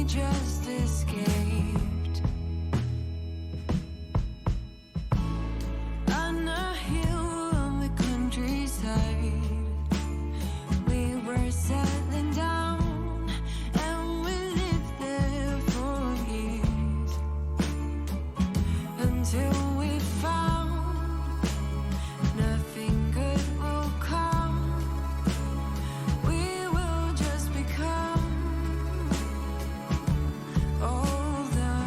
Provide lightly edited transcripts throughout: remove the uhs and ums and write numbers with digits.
just escaped. On a hill on the countryside, we were settling down, and we lived there for years, until we found nothing good will come. We will just become older.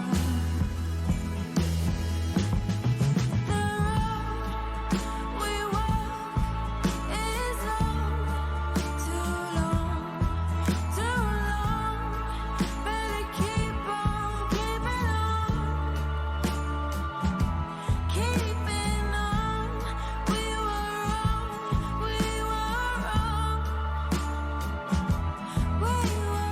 The road we walk is long, too long, too long. Better keep on keeping on, keeping on. We were wrong, we were wrong, we were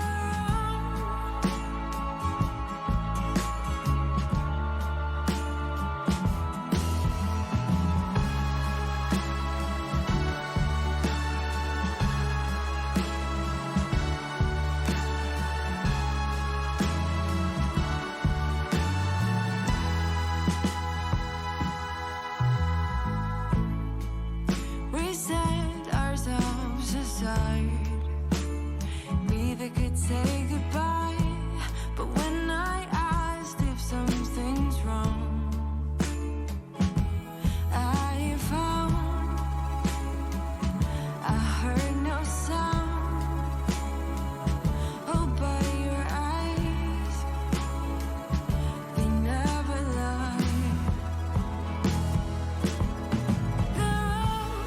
We set ourselves aside. Neither could say goodbye, but when I asked if something's wrong, I found I heard no sound. Oh, but your eyes, they never lie. The road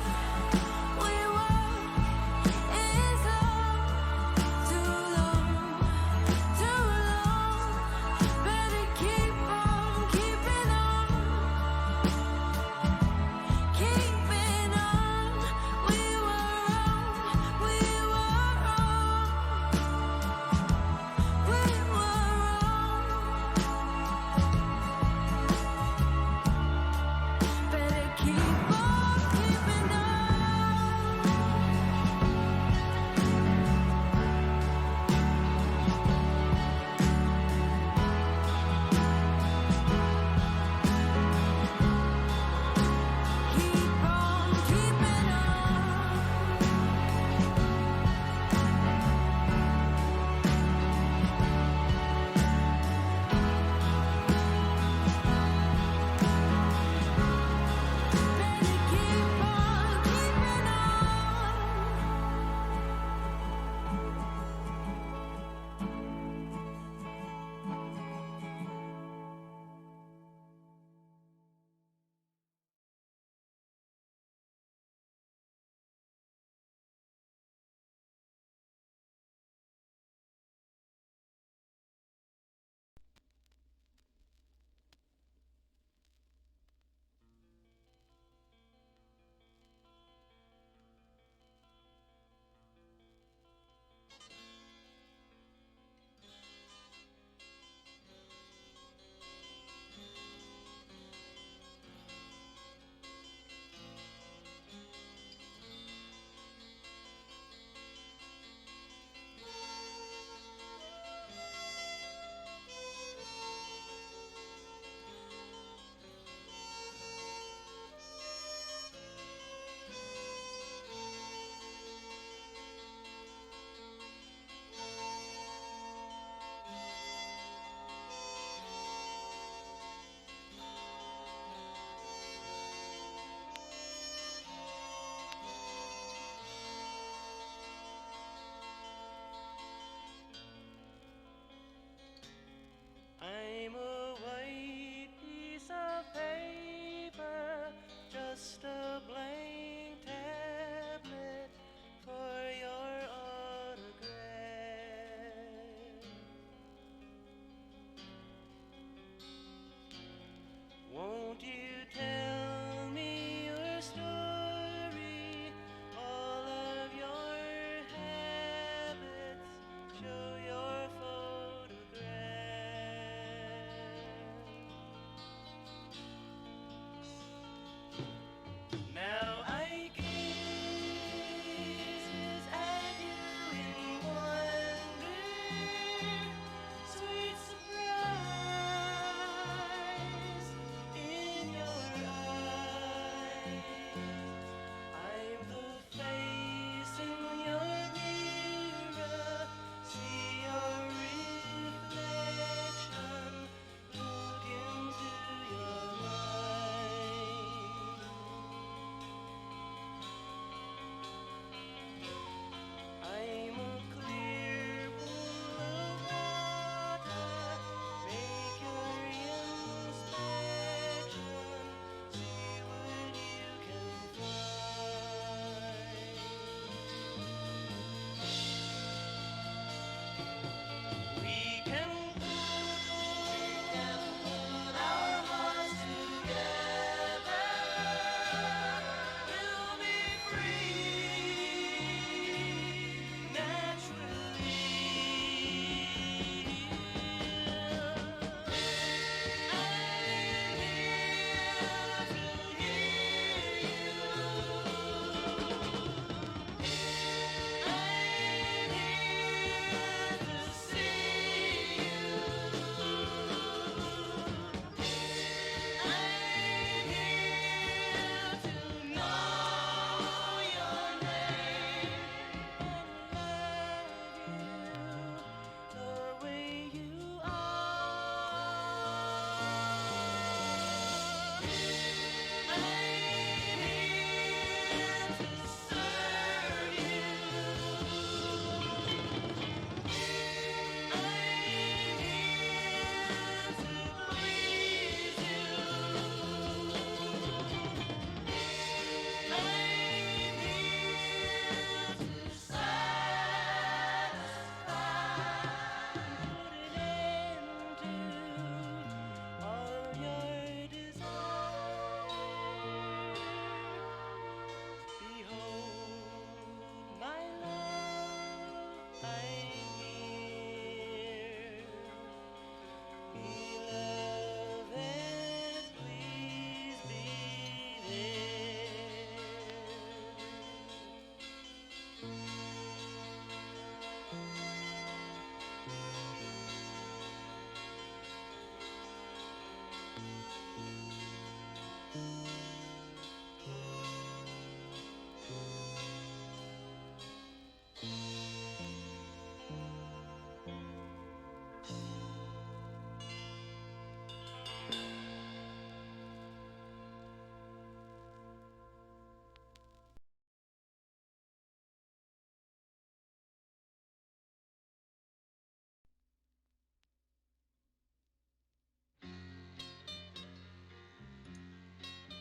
we walk is long, too long,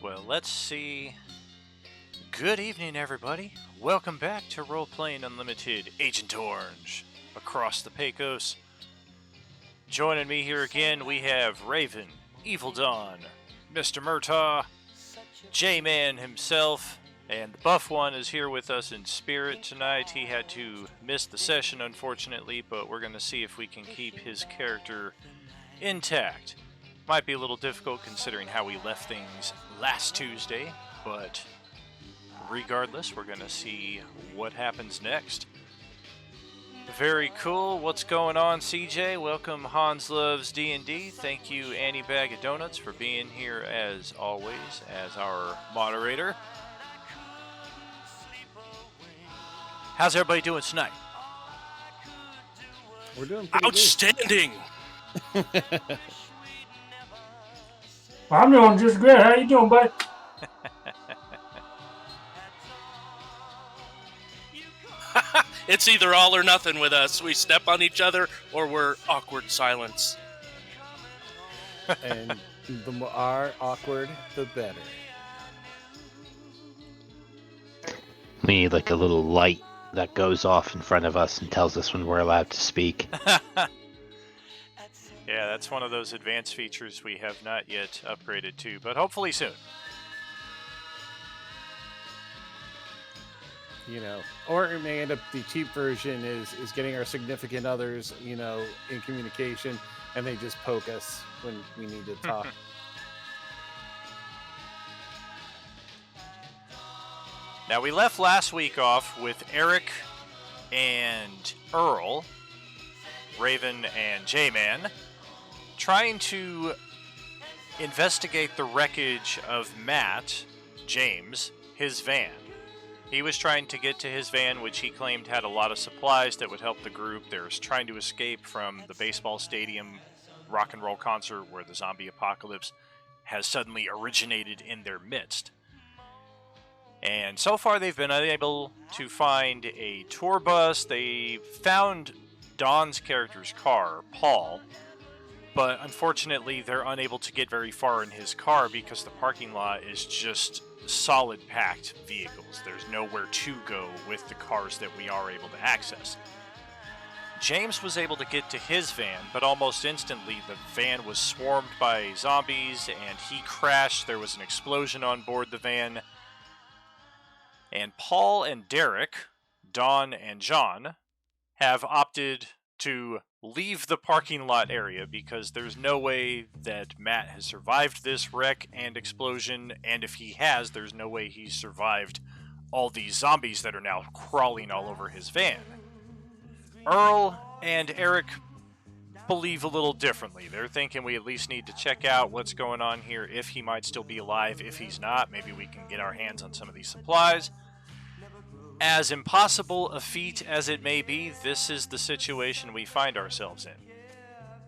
Well, let's see. Good evening, everybody. Welcome back to Role Playing Unlimited Agent Orange across the Pecos. Joining me here again, we have Raven, Evil Dawn, Mr. Murtaugh, J-Man himself, and the buff one is here with us in spirit tonight. He had to miss the session, unfortunately, but we're going to see if we can keep his character intact. Might be a little difficult considering how we left things last Tuesday, but regardless, we're going to see what happens next. Very cool. What's going on, CJ? Welcome, Hans Loves D&D. Thank you, Annie Bag of Donuts, for being here as always as our moderator. How's everybody doing tonight? We're doing pretty outstanding. I'm doing just great. How you doing, bud? It's either all or nothing with us. We step on each other or we're awkward silence. And the more awkward, the better. We need like a little light that goes off in front of us and tells us when we're allowed to speak. Yeah, that's one of those advanced features we have not yet upgraded to, but hopefully soon. You know, or it may end up the cheap version is getting our significant others, you know, in communication, and they just poke us when we need to talk. Now, we left last week off with Eric and Earl, Raven and J-Man, trying to investigate the wreckage of Matt, James, his van. He was trying to get to his van, which he claimed had a lot of supplies that would help the group. They're trying to escape from the baseball stadium rock and roll concert where the zombie apocalypse has suddenly originated in their midst. And so far they've been unable to find a tour bus. They found Don's character's car, Paul, but unfortunately they're unable to get very far in his car because the parking lot is just solid packed vehicles. There's nowhere to go with the cars that we are able to access. James was able to get to his van, but almost instantly the van was swarmed by zombies and he crashed. There was an explosion on board the van. And Paul and Derek, Don and John, have opted to leave the parking lot area because there's no way that Matt has survived this wreck and explosion, and if he has, there's no way he's survived all these zombies that are now crawling all over his van. Earl and Eric believe a little differently. They're thinking we at least need to check out what's going on here, if he might still be alive. If he's not, maybe we can get our hands on some of these supplies. As impossible a feat as it may be, this is the situation we find ourselves in.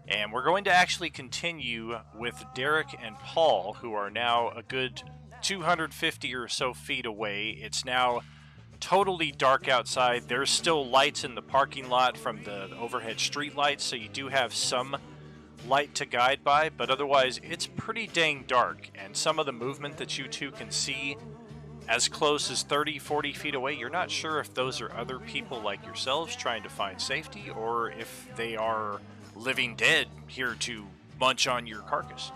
And we're going to actually continue with Derek and Paul, who are now a good 250 or so feet away. It's now totally dark outside. There's still lights in the parking lot from the overhead street lights, so you do have some light to guide by, but otherwise it's pretty dang dark, and some of the movement that you two can see as close as 30, 40 feet away, you're not sure if those are other people like yourselves trying to find safety, or if they are living dead here to munch on your carcass.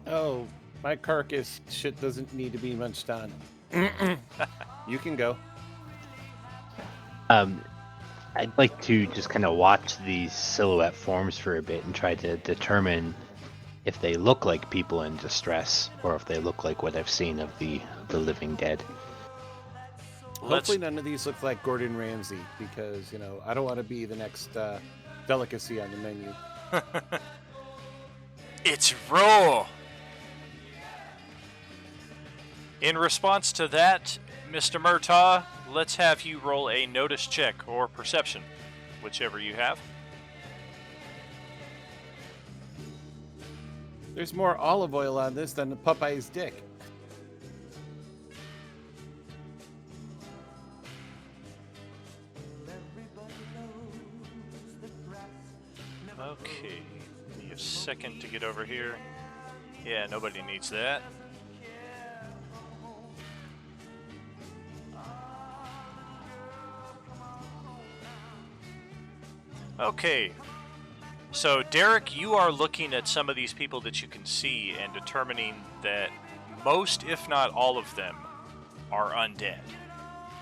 Oh, my carcass shit doesn't need to be munched on. You can go. I'd like to just kind of watch these silhouette forms for a bit and try to determine if they look like people in distress or if they look like what I've seen of the living dead. Hopefully none of these look like Gordon Ramsay, because, you know, I don't want to be the next delicacy on the menu. It's raw! In response to that, Mr. Murtaugh, let's have you roll a notice check or perception, whichever you have. There's more olive oil on this than Popeye's dick. Okay, give me a second to get over here. Yeah, nobody needs that. Okay. So, Derek, you are looking at some of these people that you can see and determining that most, if not all of them, are undead.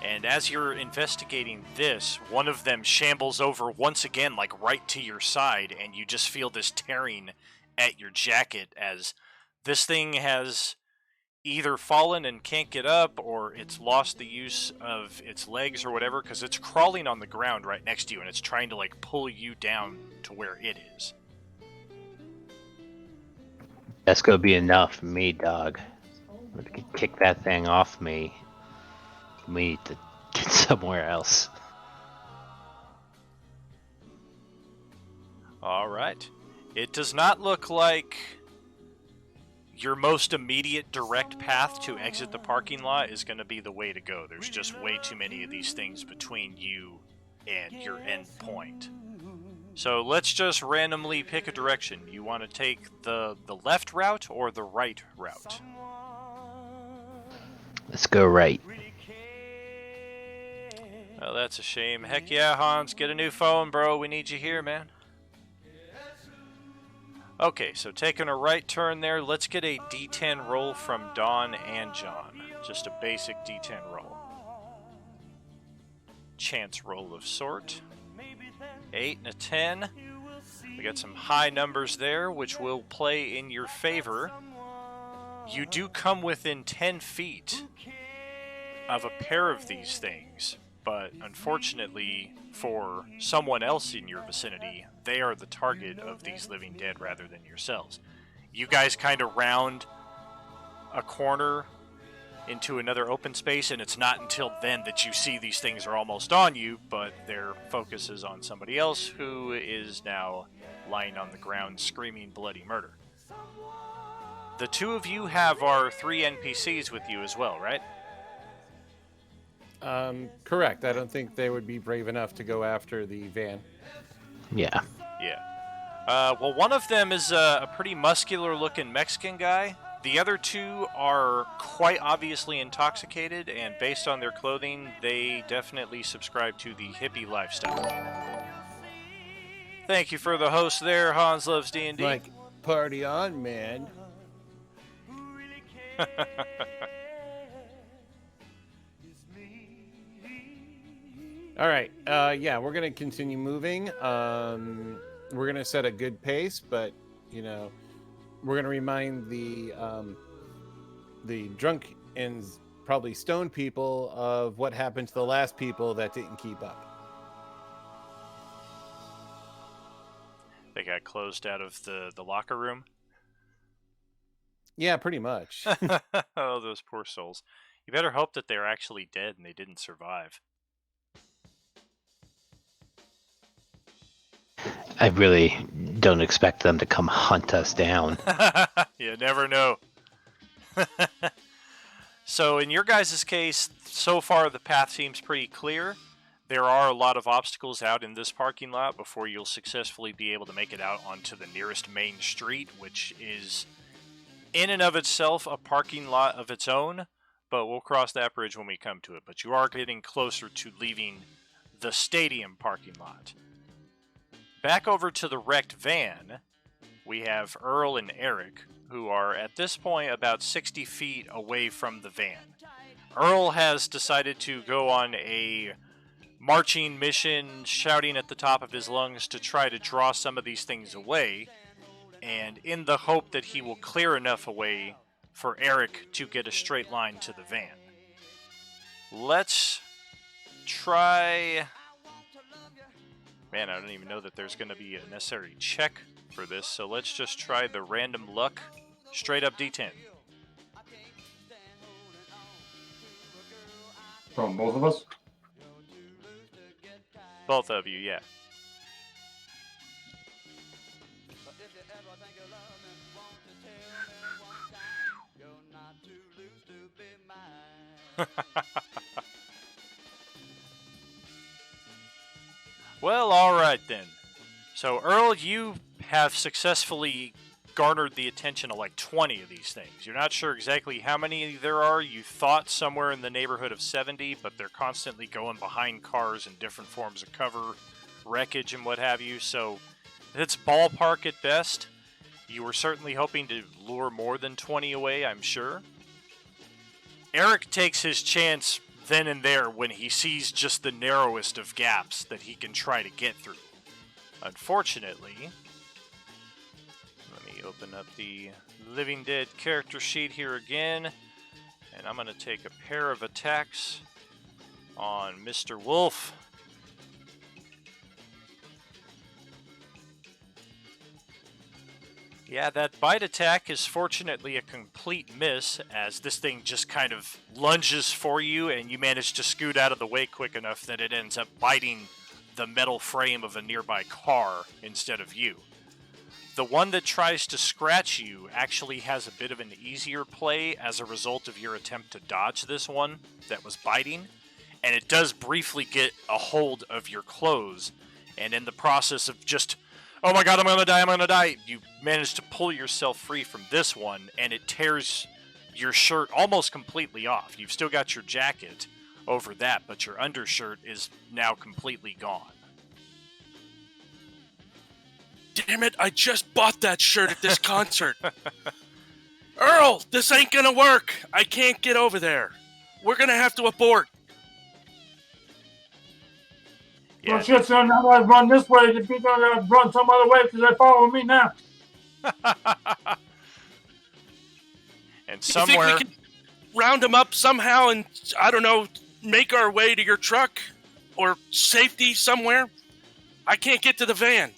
And as you're investigating this, one of them shambles over once again, like right to your side, and you just feel this tearing at your jacket as this thing has either fallen and can't get up, or it's lost the use of its legs or whatever, because it's crawling on the ground right next to you, and it's trying to, like, pull you down to where it is. That's gonna be enough for me, dog. If you could kick that thing off me, we need to get somewhere else. Alright. It does not look like your most immediate direct path to exit the parking lot is going to be the way to go. There's just way too many of these things between you and your end point. So let's just randomly pick a direction. You want to take the left route or the right route? Let's go right. Oh, that's a shame. Heck yeah, Hans, get a new phone, bro. We need you here, man. Okay, so taking a right turn there, let's get a D10 roll from Dawn and John. Just a basic D10 roll. Chance roll of sort. 8 and a 10. We got some high numbers there, which will play in your favor. You do come within 10 feet of a pair of these things, but unfortunately for someone else in your vicinity, they are the target of these living dead rather than yourselves. You guys kind of round a corner into another open space, and it's not until then that you see these things are almost on you, but their focus is on somebody else who is now lying on the ground screaming bloody murder. The two of you have our 3 NPCs with you as well, right? Correct. I don't think they would be brave enough to go after the van. Yeah. Yeah. Well, one of them is a pretty muscular-looking Mexican guy. The other two are quite obviously intoxicated, and based on their clothing, they definitely subscribe to the hippie lifestyle. Thank you for the host there, Hans Loves D&D. Like, party on, man. All right. Yeah, we're gonna continue moving. We're gonna set a good pace, but we're gonna remind the drunk and probably stoned people of what happened to the last people that didn't keep up. They got closed out of the locker room. Yeah, pretty much. Oh, those poor souls. You better hope that they're actually dead and they didn't survive. I really don't expect them to come hunt us down. You never know. So in your guys' case, so far the path seems pretty clear. There are a lot of obstacles out in this parking lot before you'll successfully be able to make it out onto the nearest main street, which is in and of itself a parking lot of its own, but we'll cross that bridge when we come to it. But you are getting closer to leaving the stadium parking lot. Back over to the wrecked van, we have Earl and Eric, who are at this point about 60 feet away from the van. Earl has decided to go on a marching mission, shouting at the top of his lungs to try to draw some of these things away, and in the hope that he will clear enough away for Eric to get a straight line to the van. Let's try... Man, I don't even know that there's going to be a necessary check for this, so let's just try the random luck straight up D10. From both of us? Both of you, yeah. Well, alright then. So, Earl, you have successfully garnered the attention of like 20 of these things. You're not sure exactly how many there are. You thought somewhere in the neighborhood of 70, but they're constantly going behind cars in different forms of cover, wreckage, and what have you. So it's ballpark at best. You were certainly hoping to lure more than 20 away, I'm sure. Eric takes his chance then and there when he sees just the narrowest of gaps that he can try to get through. Unfortunately, let me open up the Living Dead character sheet here again, and I'm going to take a pair of attacks on Mr. Wolf. Yeah, that bite attack is fortunately a complete miss, as this thing just kind of lunges for you, and you manage to scoot out of the way quick enough that it ends up biting the metal frame of a nearby car instead of you. The one that tries to scratch you actually has a bit of an easier play as a result of your attempt to dodge this one that was biting, and it does briefly get a hold of your clothes, and in the process of just, oh my god, I'm gonna die, you manage to pull yourself free from this one, and it tears your shirt almost completely off. You've still got your jacket over that, but your undershirt is now completely gone. Damn it, I just bought that shirt at this concert. Earl, this ain't gonna work. I can't get over there. We're gonna have to abort. Yeah. Well, shit, son, now I run this way. The people are gonna run some other way because they're following me now. And You somewhere, think we can round them up somehow and, I don't know, make our way to your truck? Or safety somewhere? I can't get to the van.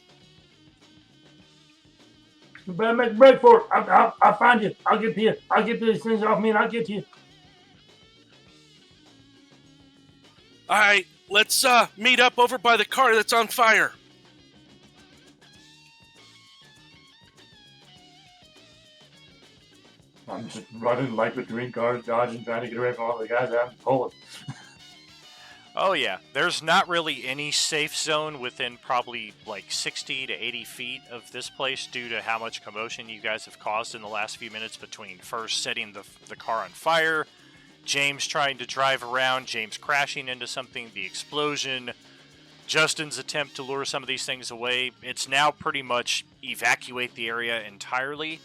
You better make a break for it. I'll find you. I'll get to you. I'll get these things off me and I'll get to you. Alright, let's meet up over by the car that's on fire. I'm just running like between cars, dodging, trying to get away from all the guys I'm pulling. oh yeah, there's not really any safe zone within probably like 60 to 80 feet of this place due to how much commotion you guys have caused in the last few minutes between first setting the car on fire, James trying to drive around, James crashing into something, the explosion, Justin's attempt to lure some of these things away. It's now pretty much evacuate the area entirely,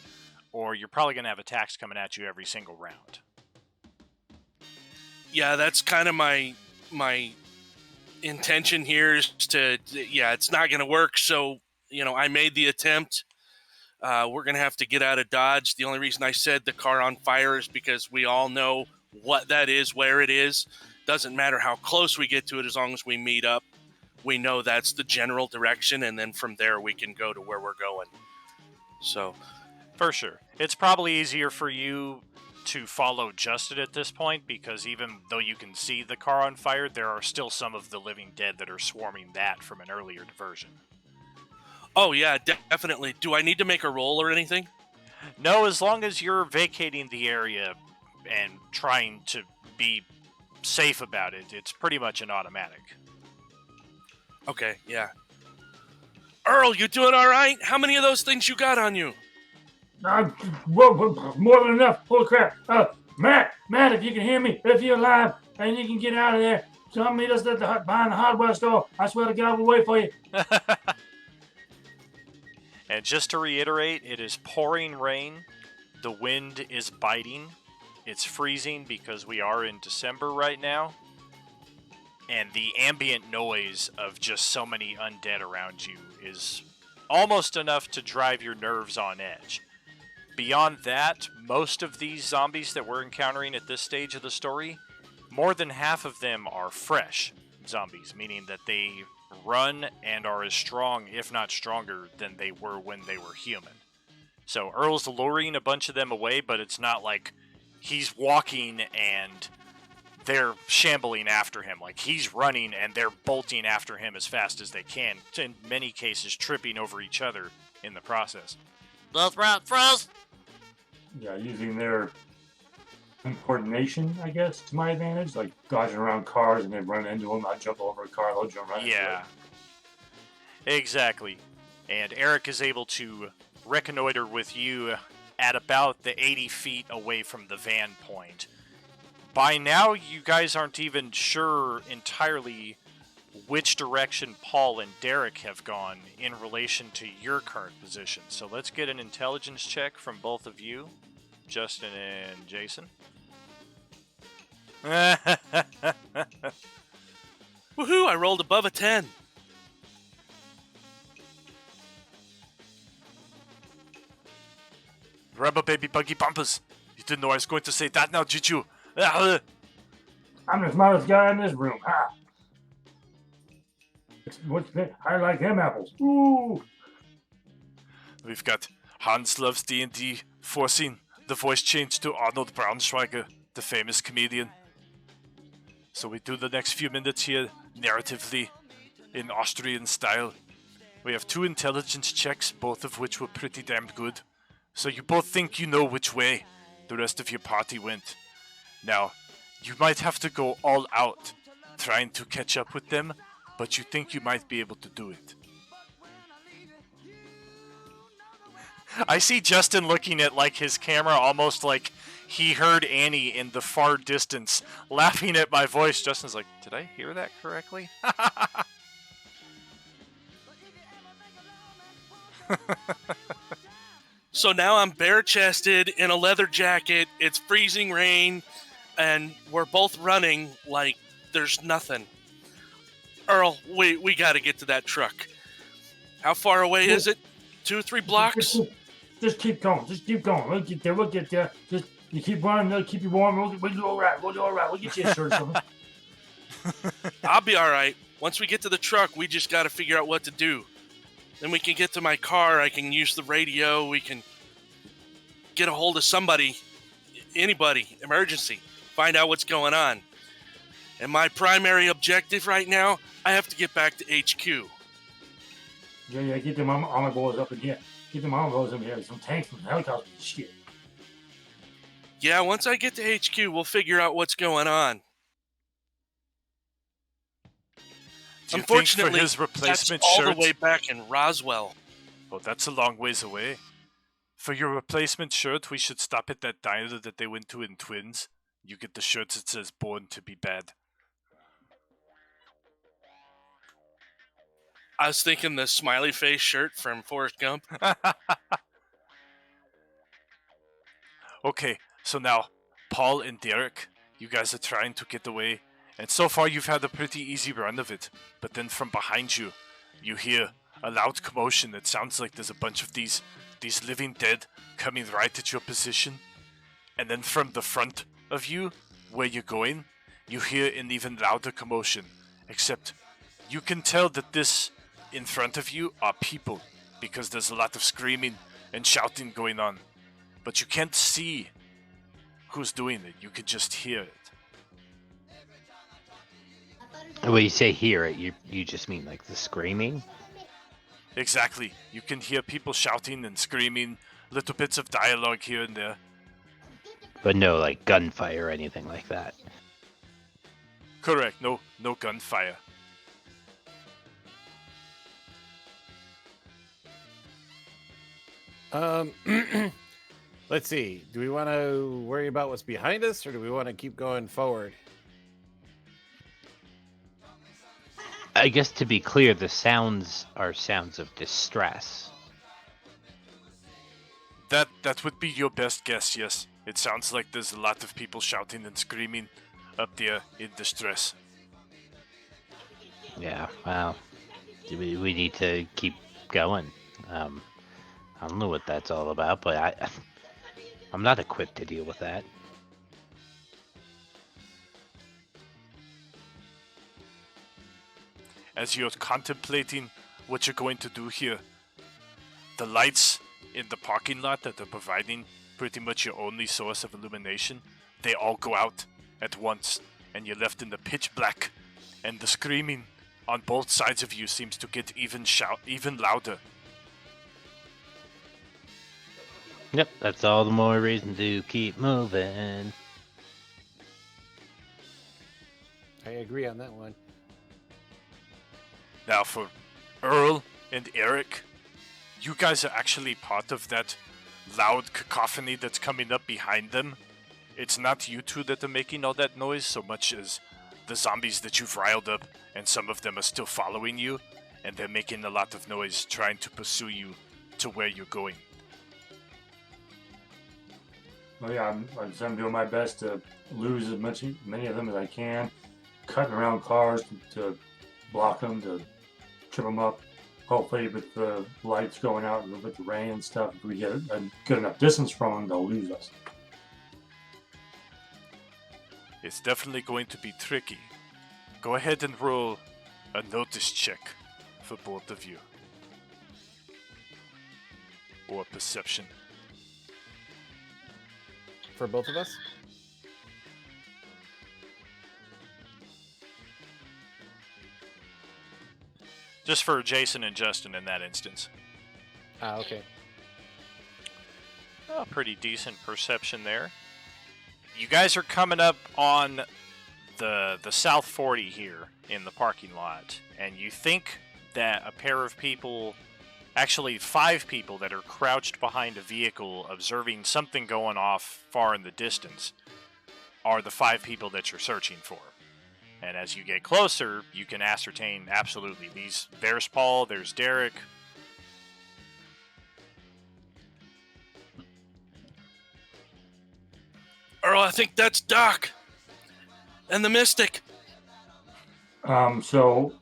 or you're probably going to have attacks coming at you every single round. Yeah, that's kind of my intention here is to, yeah, it's not going to work. So, I made the attempt. We're going to have to get out of Dodge. The only reason I said the car on fire is because we all know what that is, where it is. Doesn't matter how close we get to it as long as we meet up. We know that's the general direction, and then from there we can go to where we're going. So, for sure. It's probably easier for you to follow Justin at this point, because even though you can see the car on fire, there are still some of the living dead that are swarming that from an earlier diversion. oh yeah, definitely. Do I need to make a roll or anything? No, as long as you're vacating the area and trying to be safe about it, it's pretty much an automatic. Okay, yeah. Earl, you doing all right? How many of those things you got on you? More than enough. Holy crap. Matt, if you can hear me, if you're alive and you can get out of there, come meet us behind the hardware store. I swear to God, we'll wait for you. And just to reiterate, it is pouring rain. The wind is biting. It's freezing because we are in December right now. And the ambient noise of just so many undead around you is almost enough to drive your nerves on edge. Beyond that, most of these zombies that we're encountering at this stage of the story, more than half of them are fresh zombies, meaning that they run and are as strong, if not stronger, than they were when they were human. So Earl's luring a bunch of them away, but it's not like he's walking and they're shambling after him. Like, he's running and they're bolting after him as fast as they can, in many cases tripping over each other in the process. That's right, first. Yeah, using their coordination, I guess, to my advantage. Like dodging around cars and then run into them. I jump over a car, they'll jump right into Yeah, exactly. And Eric is able to reconnoiter with you at about the 80 feet away from the van point. By now, you guys aren't even sure entirely which direction Paul and Derek have gone in relation to your current position. So let's get an intelligence check from both of you, Justin and Jason. Woohoo! I rolled above a 10. Rubber baby buggy bumpers. You didn't know I was going to say that now, did you? I'm the smartest guy in this room. Ha! I like them apples. Ooh! We've got Hans Loves D&D forcing the voice change to Arnold Braunschweiger, the famous comedian. So we do the next few minutes here narratively in Austrian style. We have 2 intelligence checks, both of which were pretty damn good. So you both think you know which way the rest of your party went. Now, you might have to go all out trying to catch up with them, but you think you might be able to do it. I see Justin looking at like his camera almost like he heard Annie in the far distance laughing at my voice. Justin's like, did I hear that correctly? So now I'm bare-chested in a leather jacket. It's freezing rain, and we're both running like there's nothing. Earl, we got to get to that truck. How far away is it? 2 or 3 blocks? Just keep going. Just keep going. We'll get there. We'll get there. Just you keep running. They'll keep you warm. We'll do all right. We'll do all right. We'll get you a shirt or something. I'll be all right. Once we get to the truck, we just got to figure out what to do. Then we can get to my car. I can use the radio. We can get a hold of somebody, anybody, emergency, find out what's going on. And my primary objective right now, I have to get back to HQ. Yeah, get them armor boys up in here. Get them armor boys up here. Some tanks, some helicopters, shit. Yeah, once I get to HQ, we'll figure out what's going on. Do you Unfortunately, think for his replacement that's all shirt? the way back in Roswell. Oh, that's a long ways away. For your replacement shirt, we should stop at that diner that they went to in Twins. You get the shirt that says "Born to be Bad." I was thinking the smiley face shirt from Forrest Gump. Okay, so now, Paul and Derek, you guys are trying to get away, and so far you've had a pretty easy run of it. But then from behind you, you hear a loud commotion that sounds like there's a bunch of these living dead coming right at your position. And then from the front of you, where you're going, you hear an even louder commotion. Except, you can tell that this in front of you are people, because there's a lot of screaming and shouting going on. But you can't see who's doing it, you can just hear it. When you say hear it, you just mean like the screaming? Exactly. You can hear people shouting and screaming, little bits of dialogue here and there. But no like gunfire or anything like that. Correct, no gunfire. Let's see. Do we want to worry about what's behind us, or do we want to keep going forward? I guess to be clear, the sounds are sounds of distress. That would be your best guess, yes. It sounds like there's a lot of people shouting and screaming up there in distress. Yeah, well, we need to keep going. I don't know what that's all about, but I'm not equipped to deal with that. As you're contemplating what you're going to do here, the lights in the parking lot that are providing pretty much your only source of illumination, they all go out at once, and you're left in the pitch black, and the screaming on both sides of you seems to get even louder. Yep, that's all the more reason to keep moving. I agree on that one. Now for Earl and Eric, You guys are actually part of that loud cacophony that's coming up behind them. It's not you two that are making all that noise so much as the zombies that you've riled up, and some of them are still following you, and they're making a lot of noise trying to pursue you to where you're going. Well, yeah, I'm doing my best to lose many of them as I can, cutting around cars to block them, to trip them up. Hopefully, with the lights going out and with the rain and stuff, if we get a good enough distance from them, they'll lose us. It's definitely going to be tricky. Go ahead and roll a notice check for both of you. Or perception. For both of us? Just for Jason and Justin in that instance. Ah, okay. Oh, pretty decent perception there. You guys are coming up on the South 40 here in the parking lot, and you think that a pair of people, actually 5 people that are crouched behind a vehicle observing something going off far in the distance, are the 5 people that you're searching for. And as you get closer, you can ascertain absolutely there's Paul, there's Derek. Earl, I think that's Doc and the Mystic. So,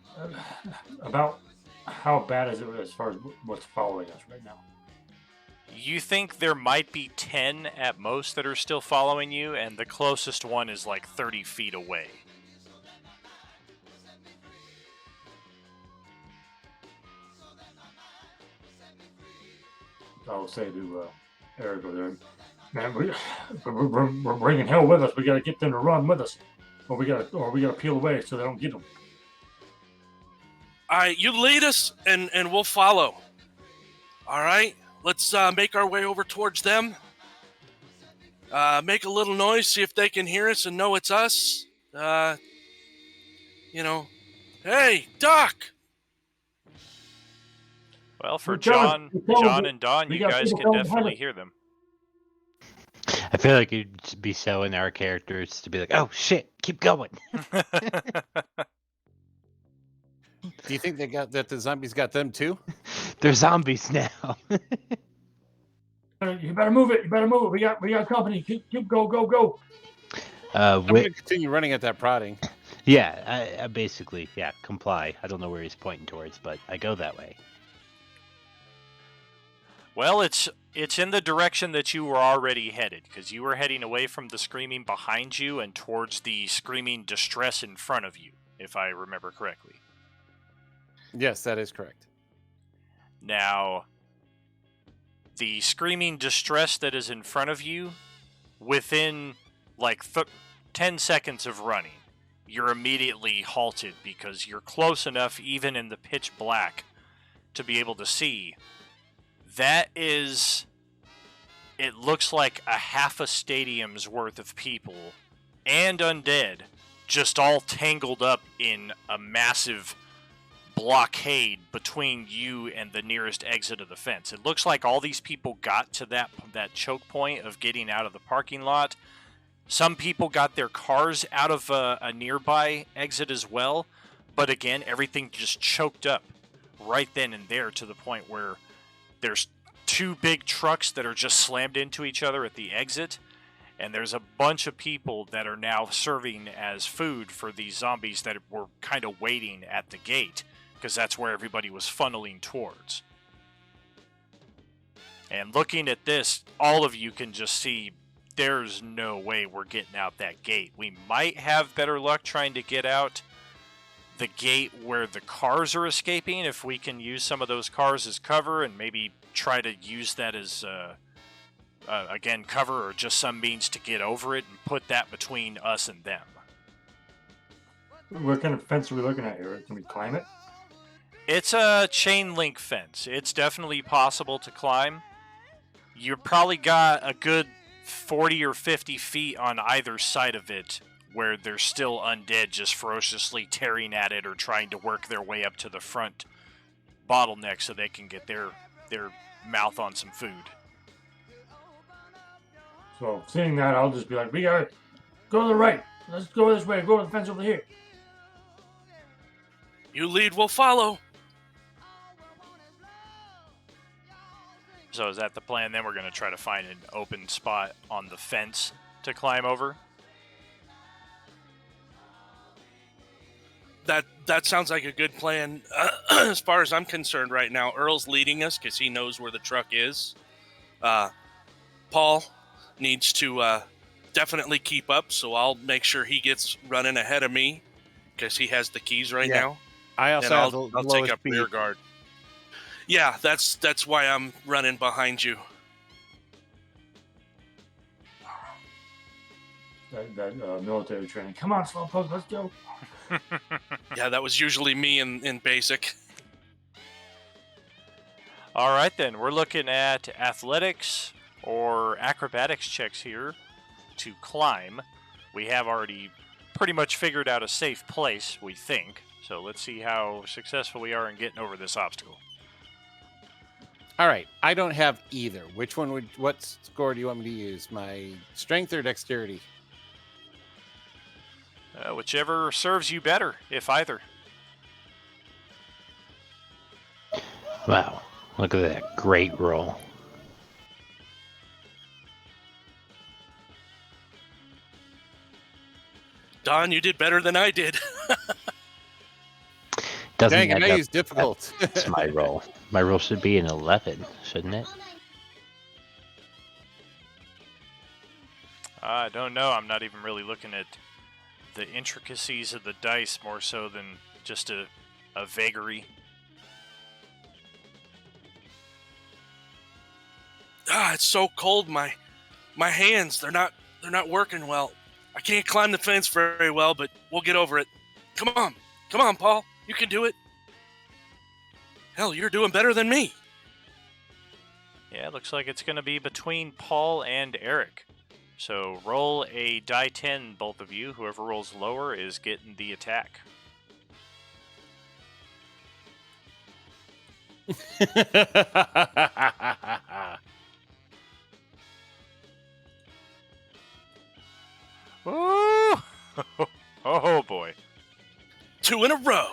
about how bad is it as far as what's following us right now? You think there might be 10 at most that are still following you, and the closest one is like 30 feet away. I'll say to Eric over there, man, we're bringing hell with us. We got to get them to run with us, or we got to peel away so they don't get them. All right, you lead us, and we'll follow. All right, let's make our way over towards them. Make a little noise, see if they can hear us and know it's us. Hey, Doc. Well, for We're telling- John and Don, we you got guys people can coming behind definitely us. hear them. I feel like you'd be selling our characters to be like, oh shit, keep going. Do you think the zombies got them too? They're zombies now. You better move it. You better move it. We got company. Keep go. I'm going to continue running at that prodding. Yeah, I basically, comply. I don't know where he's pointing towards, but I go that way. Well, it's in the direction that you were already headed, because you were heading away from the screaming behind you and towards the screaming distress in front of you, if I remember correctly. Yes, that is correct. Now, the screaming distress that is in front of you, within like 10 seconds of running, you're immediately halted because you're close enough, even in the pitch black, to be able to see. That is, it looks like a half a stadium's worth of people and undead just all tangled up in a massive blockade between you and the nearest exit of the fence. It looks like all these people got to that choke point of getting out of the parking lot. Some people got their cars out of a nearby exit as well, but again, everything just choked up right then and there to the point where there's 2 big trucks that are just slammed into each other at the exit, and there's a bunch of people that are now serving as food for these zombies that were kind of waiting at the gate, because that's where everybody was funneling towards. And looking at this, all of you can just see there's no way we're getting out that gate. We might have better luck trying to get out the gate where the cars are escaping, if we can use some of those cars as cover and maybe try to use that as again cover, or just some means to get over it and put that between us and them. What kind of fence are we looking at here? Can we climb it? It's a chain link fence. It's definitely possible to climb. You've probably got a good 40 or 50 feet on either side of it where there's still undead just ferociously tearing at it or trying to work their way up to the front bottleneck so they can get their their mouth on some food. So seeing that, I'll just be like, we gotta go to the right. Let's go this way. Go to the fence over here. You lead, we'll follow. So is that the plan? Then we're going to try to find an open spot on the fence to climb over. That sounds like a good plan. As far as I'm concerned right now, Earl's leading us because he knows where the truck is. Paul needs to definitely keep up, so I'll make sure he gets running ahead of me because he has the keys right now. I also And have I'll the take lowest up rear speed. guard. Yeah, that's why I'm running behind you. That military training. Come on, Slowpoke, let's go. Yeah, that was usually me in basic. All right, then. We're looking at athletics or acrobatics checks here to climb. We have already pretty much figured out a safe place, we think. So let's see how successful we are in getting over this obstacle. All right, I don't have either. What score do you want me to use? My strength or dexterity? Whichever serves you better, if either. Wow, look at that great roll. Don, you did better than I did. Doesn't Dang, add I up. use difficult. That's my roll. My roll should be an 11, shouldn't it? I don't know. I'm not even really looking at the intricacies of the dice more so than just a vagary. It's so cold. My hands, they're not working well. I can't climb the fence very well, but we'll get over it. Come on, Paul. You can do it. Hell, you're doing better than me. Yeah, it looks like it's going to be between Paul and Eric. So roll a die 10, both of you. Whoever rolls lower is getting the attack. Ooh! Oh boy. 2 in a row.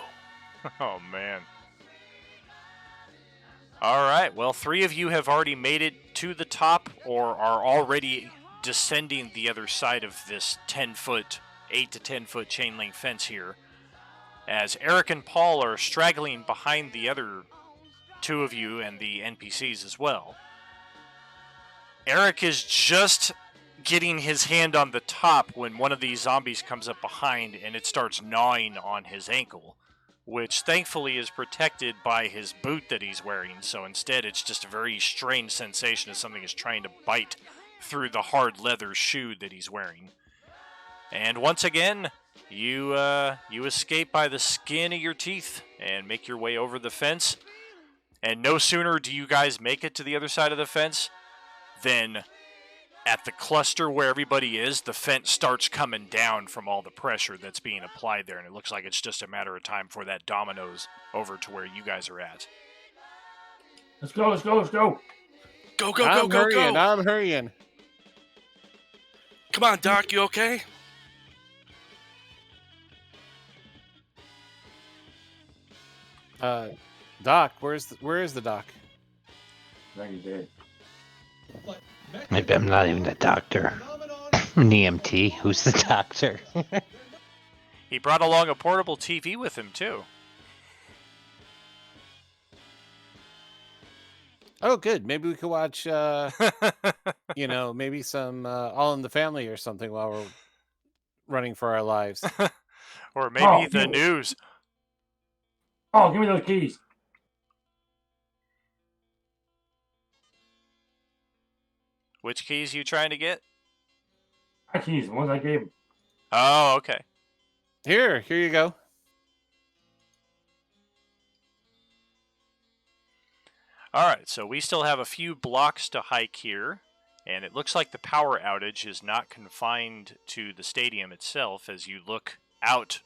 Oh man. All right. Well, 3 of you have already made it to the top or are already descending the other side of this 10-foot, 8 to 10-foot chain link fence here. As Eric and Paul are straggling behind the other 2 of you and the NPCs as well. Eric is just getting his hand on the top when one of these zombies comes up behind and it starts gnawing on his ankle, which thankfully is protected by his boot that he's wearing, so instead it's just a very strange sensation as something is trying to bite through the hard leather shoe that he's wearing. And once again, you escape by the skin of your teeth and make your way over the fence, and no sooner do you guys make it to the other side of the fence than at the cluster where everybody is, the fence starts coming down from all the pressure that's being applied there, and it looks like it's just a matter of time before that dominoes over to where you guys are at. Let's go. Go, I'm hurrying. go. I'm hurrying. Come on, Doc, you okay? Doc, where is the doc? I think he did. Maybe I'm not even the doctor. An EMT. Who's the doctor? He brought along a portable TV with him, too. Oh, good. Maybe we could watch, maybe some All in the Family or something while we're running for our lives. Or maybe the news. Oh, give me those keys. Which keys you trying to get? My keys, the ones I gave him. Oh, okay. Here you go. All right, so we still have a few blocks to hike here, and it looks like the power outage is not confined to the stadium itself as you look out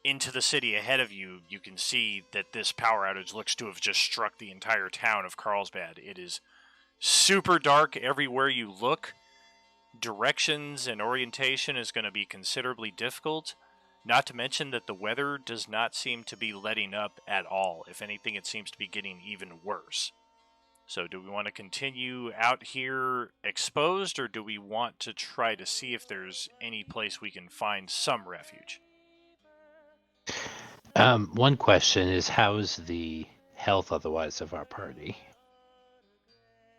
into the city ahead of you, you can see that this power outage looks to have just struck the entire town of Carlsbad. It is super dark everywhere you look. Directions and orientation is going to be considerably difficult. Not to mention that the weather does not seem to be letting up at all. If anything, it seems to be getting even worse. So do we want to continue out here exposed, or do we want to try to see if there's any place we can find some refuge? One question is, how's the health otherwise of our party?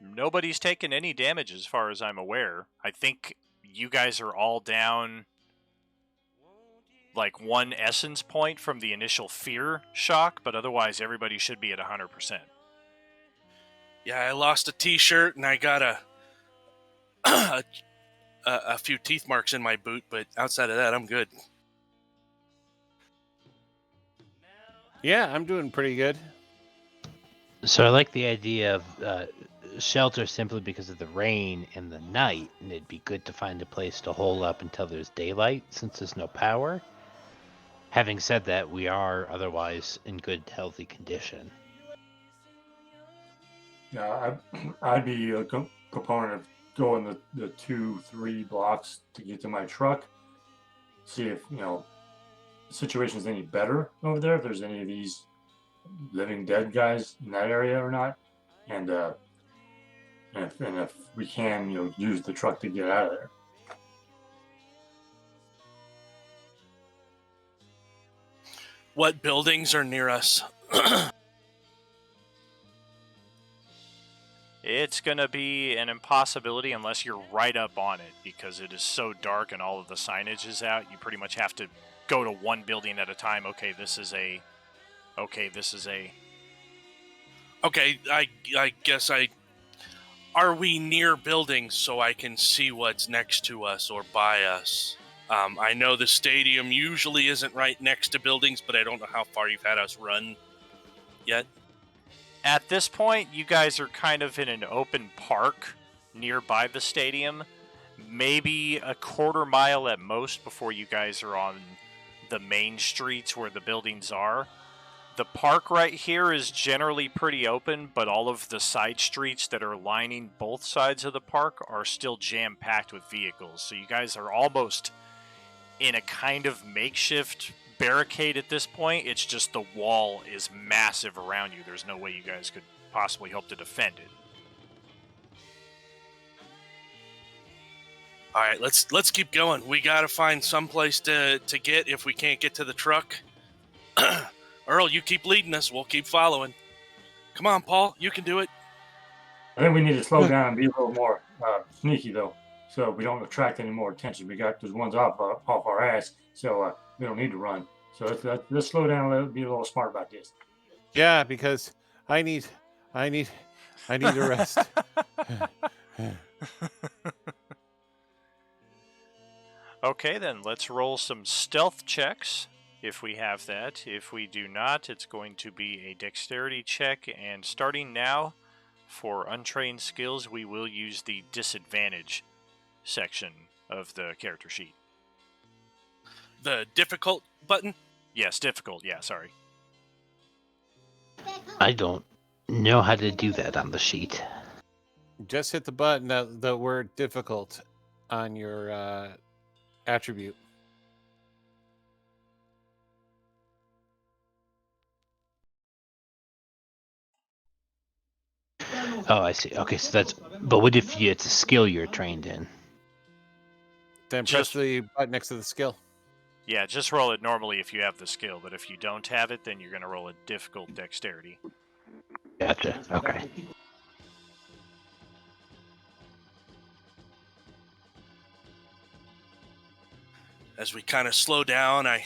Nobody's taken any damage as far as I'm aware. I think you guys are all down like 1 essence point from the initial fear shock, but otherwise everybody should be at 100%. Yeah, I lost a T-shirt and I got a few teeth marks in my boot, but outside of that, I'm good. Yeah, I'm doing pretty good. So I like the idea of shelter simply because of the rain and the night, and it'd be good to find a place to hole up until there's daylight since there's no power. Having said that, we are otherwise in good, healthy condition. Yeah, I'd be a proponent of going the 2-3 blocks to get to my truck. See if the situation's any better over there. If there's any of these living dead guys in that area or not, and if we can use the truck to get out of there. What buildings are near us? It's going to be an impossibility unless you're right up on it, because it is so dark and all of the signage is out. You pretty much have to go to one building at a time. Okay, this is a... Okay, this is a... Okay, I guess Are we near buildings so I can see what's next to us or by us? I know the stadium usually isn't right next to buildings, but I don't know how far you've had us run yet. At this point, you guys are kind of in an open park nearby the stadium. Maybe a quarter mile at most before you guys are on the main streets where the buildings are. The park right here is generally pretty open, but all of the side streets that are lining both sides of the park are still jam-packed with vehicles. So you guys are almost in a kind of makeshift barricade at this point. It's just the wall is massive around you. There's no way you guys could possibly hope to defend it. All right, let's keep going. We got to find some place to get if we can't get to the truck. Earl, you keep leading us. We'll keep following. Come on, Paul. You can do it. I think we need to slow down and be a little more sneaky though, so we don't attract any more attention. We got those ones off our ass, so we don't need to run. So let's slow down and be a little smart about this. Yeah, because I need a rest. Okay, then let's roll some stealth checks if we have that. If we do not, it's going to be a dexterity check, and starting now, for untrained skills, we will use the disadvantage section of the character sheet. The difficult button? Yes, difficult, yeah, sorry. I don't know how to do that on the sheet. Just hit the button, the word difficult on your attribute. Oh, I see. Okay, so that's... But what if it's a skill you're trained in? Then press the button next to the skill. Yeah, just roll it normally if you have the skill, but if you don't have it, then you're going to roll a difficult dexterity. Gotcha. Okay. As we kind of slow down, I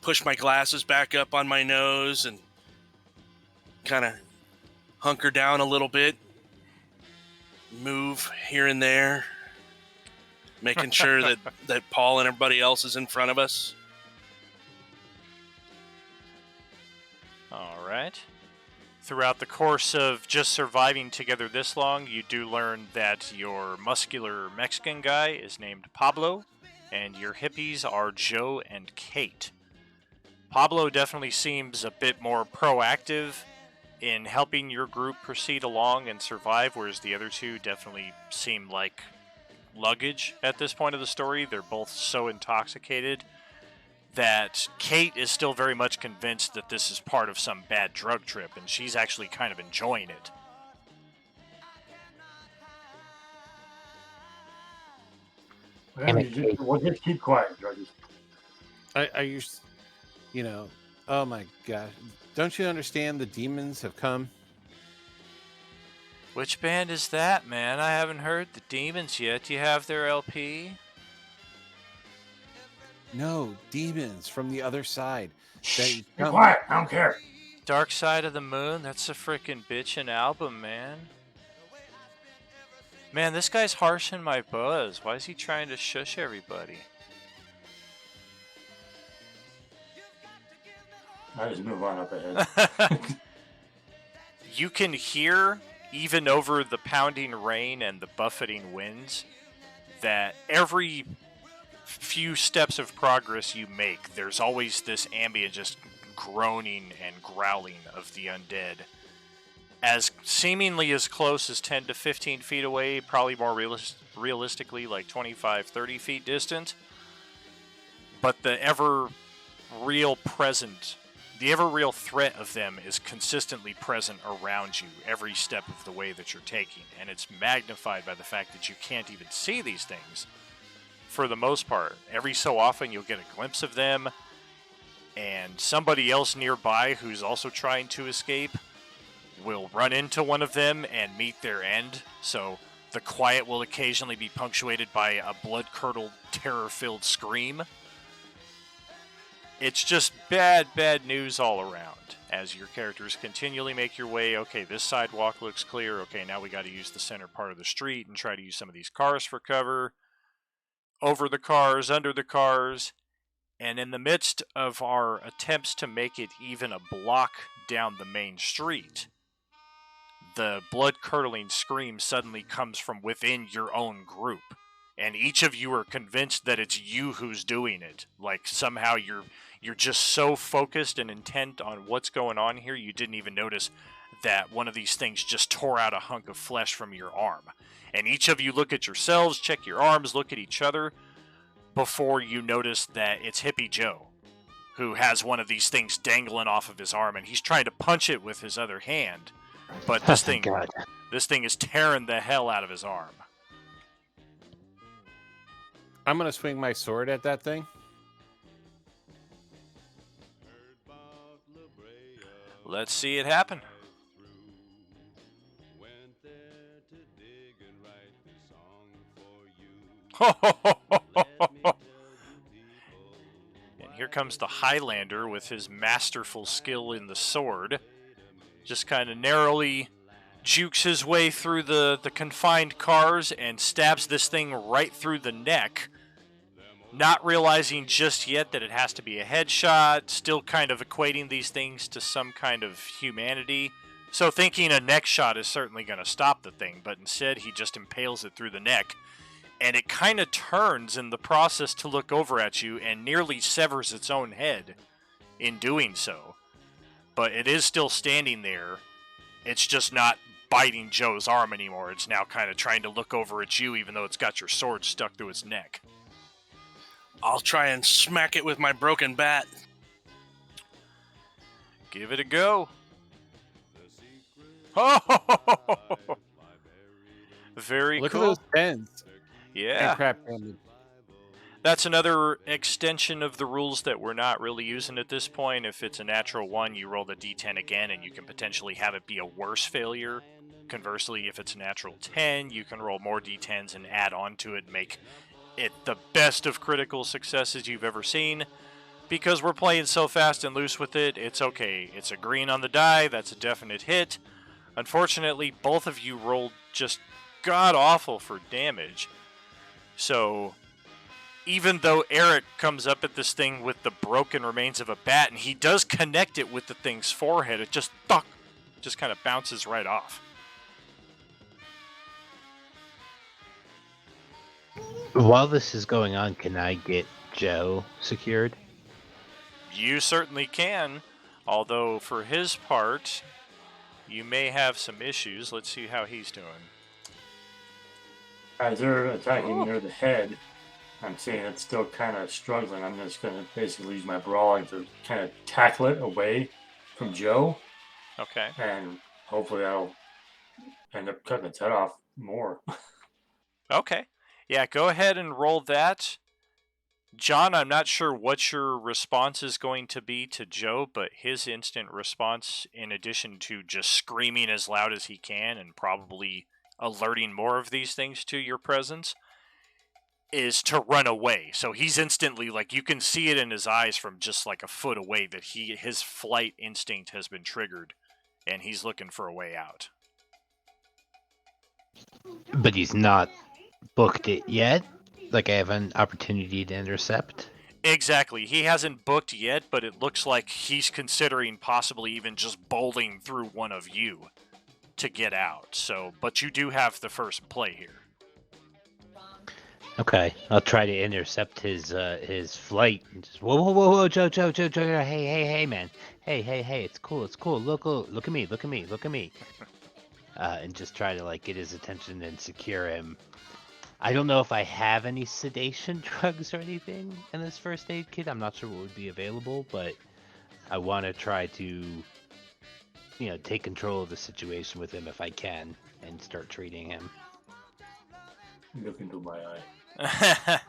push my glasses back up on my nose and kind of hunker down a little bit, move here and there, making sure that Paul and everybody else is in front of us. All right. Throughout the course of just surviving together this long, you do learn that your muscular Mexican guy is named Pablo, and your hippies are Joe and Kate. Pablo definitely seems a bit more proactive in helping your group proceed along and survive, whereas the other two definitely seem like luggage at this point of the story. They're both so intoxicated that Kate is still very much convinced that this is part of some bad drug trip, and she's actually kind of enjoying it. Damn it, Kate. We'll just keep quiet, Judges. Are you, you know, oh my gosh. Don't you understand the demons have come? Which band is that, man? I haven't heard the Demons yet. Do you have their LP? No, demons from the other side. They Be quiet. I don't care. Dark Side of the Moon? That's a frickin' bitchin' album, man. Man, this guy's harshing my buzz. Why is he trying to shush everybody? I just move on up ahead. You can hear, even over the pounding rain and the buffeting winds, that every few steps of progress you make, there's always this ambient just groaning and growling of the undead. As seemingly as close as 10 to 15 feet away, probably more realistically like 25, 30 feet distant. But the ever real threat of them is consistently present around you every step of the way that you're taking. And it's magnified by the fact that you can't even see these things for the most part. Every so often you'll get a glimpse of them, and somebody else nearby who's also trying to escape will run into one of them and meet their end. So the quiet will occasionally be punctuated by a blood-curdled, terror-filled scream. It's just bad news all around as your characters continually make your way. Okay, this sidewalk looks clear. Okay, now we got to use the center part of the street and try to use some of these cars for cover. Over the cars, under the cars. And in the midst of our attempts to make it even a block down the main street, the blood-curdling scream suddenly comes from within your own group. And each of you are convinced that it's you who's doing it. Like somehow you're just so focused and intent on what's going on here, you didn't even notice that one of these things just tore out a hunk of flesh from your arm. And each of you look at yourselves, check your arms, look at each other, before you notice that it's Hippie Joe, who has one of these things dangling off of his arm, and he's trying to punch it with his other hand. But this thing, God. this thing is tearing the hell out of his arm. I'm gonna swing my sword at that thing. Let's see it happen. And here comes the Highlander with his masterful skill in the sword. Just kind of narrowly jukes his way through the confined cars and stabs this thing right through the neck. Not realizing just yet that it has to be a headshot, still kind of equating these things to some kind of humanity. So thinking a neck shot is certainly going to stop the thing, but instead he just impales it through the neck. And it kind of turns in the process to look over at you and nearly severs its own head in doing so. But it is still standing there. It's just not biting Joe's arm anymore. It's now kind of trying to look over at you, even though it's got your sword stuck through its neck. I'll try and smack it with my broken bat. Give it a go. Oh! Very Look cool. at those pens. Yeah. And crap damage. That's another extension of the rules that we're not really using at this point. If it's a natural 1, you roll the d10 again, and you can potentially have it be a worse failure. Conversely, if it's a natural 10, you can roll more d10s and add on to it and make it the best of critical successes you've ever seen. Because we're playing so fast and loose with it, it's okay. It's a green on the die, that's a definite hit. Unfortunately, both of you rolled just god-awful for damage. So, even though Eric comes up at this thing with the broken remains of a bat, and he does connect it with the thing's forehead, it just kind of bounces right off. While this is going on, can I get Joe secured? You certainly can, although for his part, you may have some issues. Let's see how he's doing. As they're attacking Oh. near the head, I'm seeing it's still kind of struggling. I'm just going to basically use my brawling to kind of tackle it away from Joe, Okay. and hopefully that'll end up cutting its head off more. Okay. Yeah, go ahead and roll that. John, I'm not sure what your response is going to be to Joe, but his instant response, in addition to just screaming as loud as he can and probably alerting more of these things to your presence, is to run away. So he's instantly, like, you can see it in his eyes from just like a foot away that his flight instinct has been triggered, and he's looking for a way out. But he's not booked it yet. Like I have an opportunity to intercept. Exactly. He hasn't booked yet, but it looks like he's considering possibly even just bowling through one of you to get out. So, but you do have the first play here. Okay, I'll try to intercept his flight. And just whoa, Joe, hey, man, hey, it's cool, look at me, and just try to like get his attention and secure him. I don't know if I have any sedation drugs or anything in this first aid kit. I'm not sure what would be available, but I want to try to, take control of the situation with him if I can and start treating him. Look into my eye.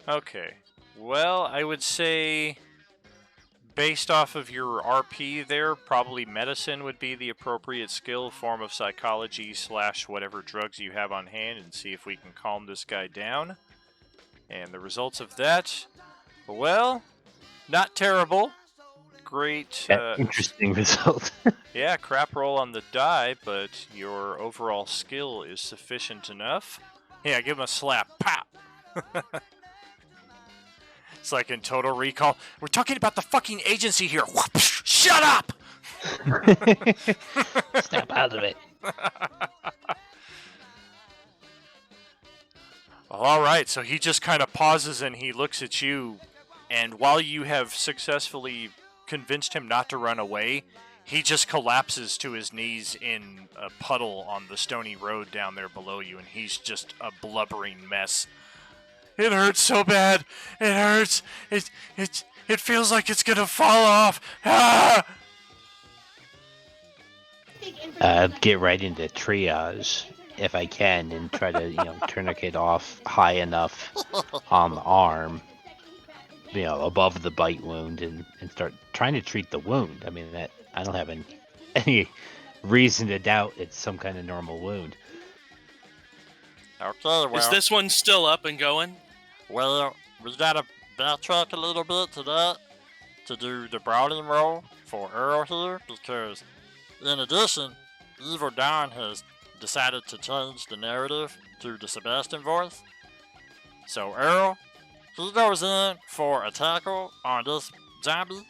Okay. Well, I would say, based off of your RP there, probably medicine would be the appropriate skill, form of psychology / whatever drugs you have on hand, and see if we can calm this guy down. And the results of that, well, not terrible. Great. Interesting result. Yeah, crap roll on the die, but your overall skill is sufficient enough. Yeah, give him a slap. Pop! It's like in Total Recall. We're talking about the fucking agency here. Shut up! Step out of it. All right, so he just kind of pauses and he looks at you, and while you have successfully convinced him not to run away, he just collapses to his knees in a puddle on the stony road down there below you, and he's just a blubbering mess. It hurts so bad. It hurts. It feels like it's gonna fall off. Ah! Get right into triage if I can and try to, tourniquet off high enough on the arm, above the bite wound and start trying to treat the wound. I mean, that I don't have any reason to doubt it's some kind of normal wound. Okay, well. Is this one still up and going? Well, we gotta backtrack a little bit to that to do the brawling roll for Earl here, because in addition, Evil Don has decided to change the narrative to the Sebastian voice. So Earl, he goes in for a tackle on this zombie.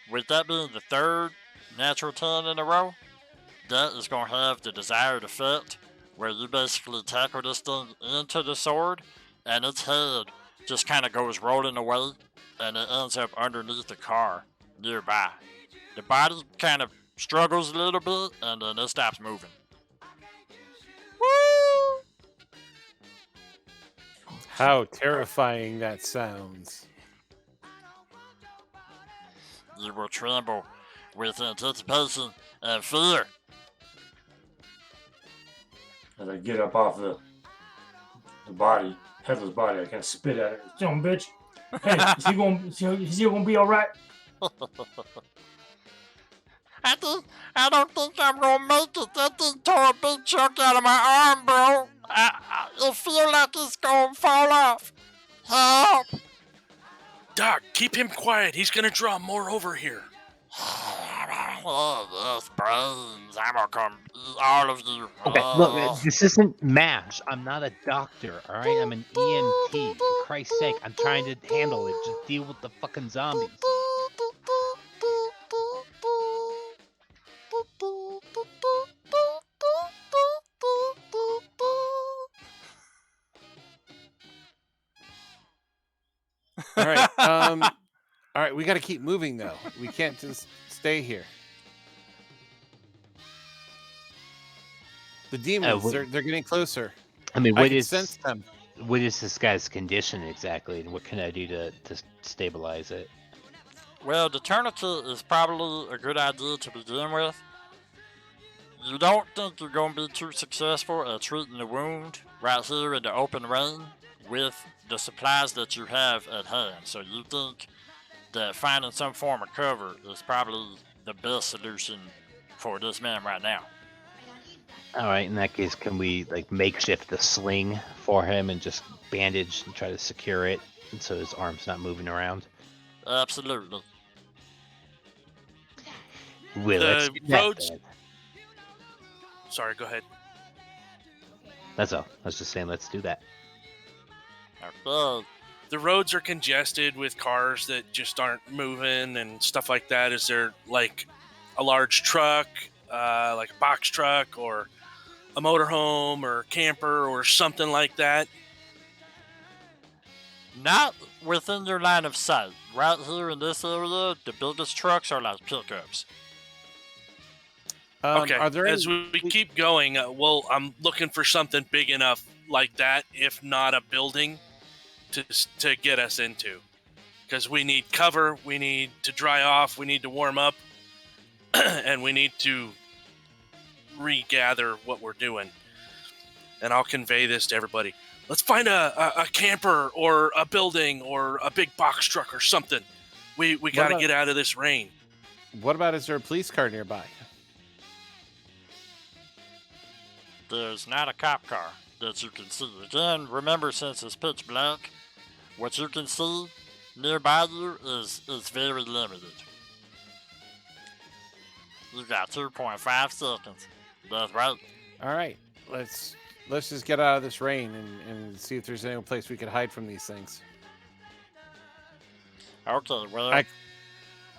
With that being the third natural 10 in a row, that is going to have the desired effect where you basically tackle this thing into the sword and its head just kind of goes rolling away and it ends up underneath the car nearby. The body kind of struggles a little bit and then it stops moving. Woo! How terrifying that sounds. You will tremble with anticipation and fear. As I get up off the body, headless body, I kind of spit at it. Son of a bitch. Hey, is he gonna be all right? I don't think I'm gonna make it. That thing tore a big chunk out of my arm, bro. I feel like it's gonna fall off. Help! Doc, keep him quiet. He's gonna draw more over here. Oh, yes, brains. I'm gonna come eat all of you. Okay, look, this isn't MASH. I'm not a doctor, all right? I'm an EMT. For Christ's sake, I'm trying to handle it. Just deal with the fucking zombies. All right. All right, we got to keep moving though. We can't just stay here. The demons, what- they're getting closer. I mean, I what can is sense them. what is this guy's condition exactly, and what can I do to stabilize it? Well, the tourniquet is probably a good idea to begin with. You don't think you're going to be too successful at treating the wound right here in the open rain with the supplies that you have at hand. So you think that finding some form of cover is probably the best solution for this man right now. All right, in that case, can we like makeshift the sling for him and just bandage and try to secure it so his arm's not moving around? Absolutely. Well, The let's do that roads- then. Sorry, go ahead. That's all. I was just saying, let's do that. Okay. The roads are congested with cars that just aren't moving and stuff like that. Is there like a large truck, like a box truck, or a motorhome, or camper, or something like that? Not within your line of sight. Right here in this area, the biggest trucks are like pickups. Okay. Are there As any, we keep going, I'm looking for something big enough like that, if not a building, to get us into, because we need cover, we need to dry off, we need to warm up, and we need to regather what we're doing. And I'll convey this to everybody. Let's find a camper or a building or a big box truck or something. We got to about- get out of this rain. what about, is there a police car nearby? There's not a cop car that you can see. Again, remember, since it's pitch black, what you can see nearby you is very limited. You got 2.5 seconds. That's right. All right, let's just get out of this rain and see if there's any place we could hide from these things. Okay, well, I-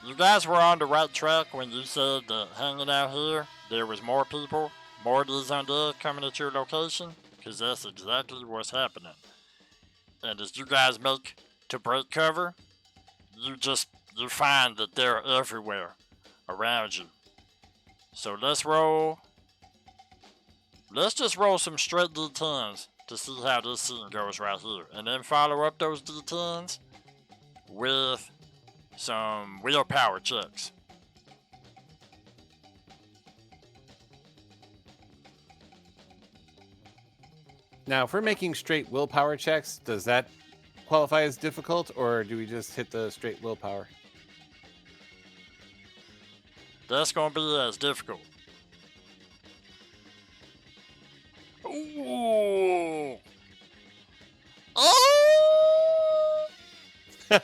you guys were on the right track when you said that hanging out here, there was more people, more of these undead coming at your location, because that's exactly what's happening. And as you guys make to break cover, you find that they're everywhere around you. So let's just roll some straight D10s to see how this scene goes right here, and then follow up those D10s with some willpower checks. Now, if we're making straight willpower checks, does that qualify as difficult, or do we just hit the straight willpower? That's gonna be as difficult. Ooh. Oh! No!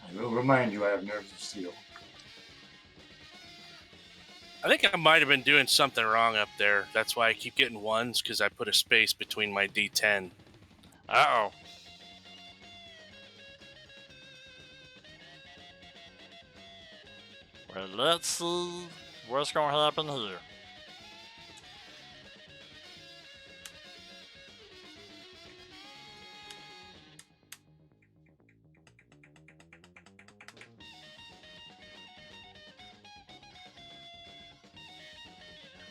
I will remind you, I have nerves of steel. I think I might have been doing something wrong up there. That's why I keep getting ones, because I put a space between my D10. Uh-oh. Well, let's see what's gonna happen here.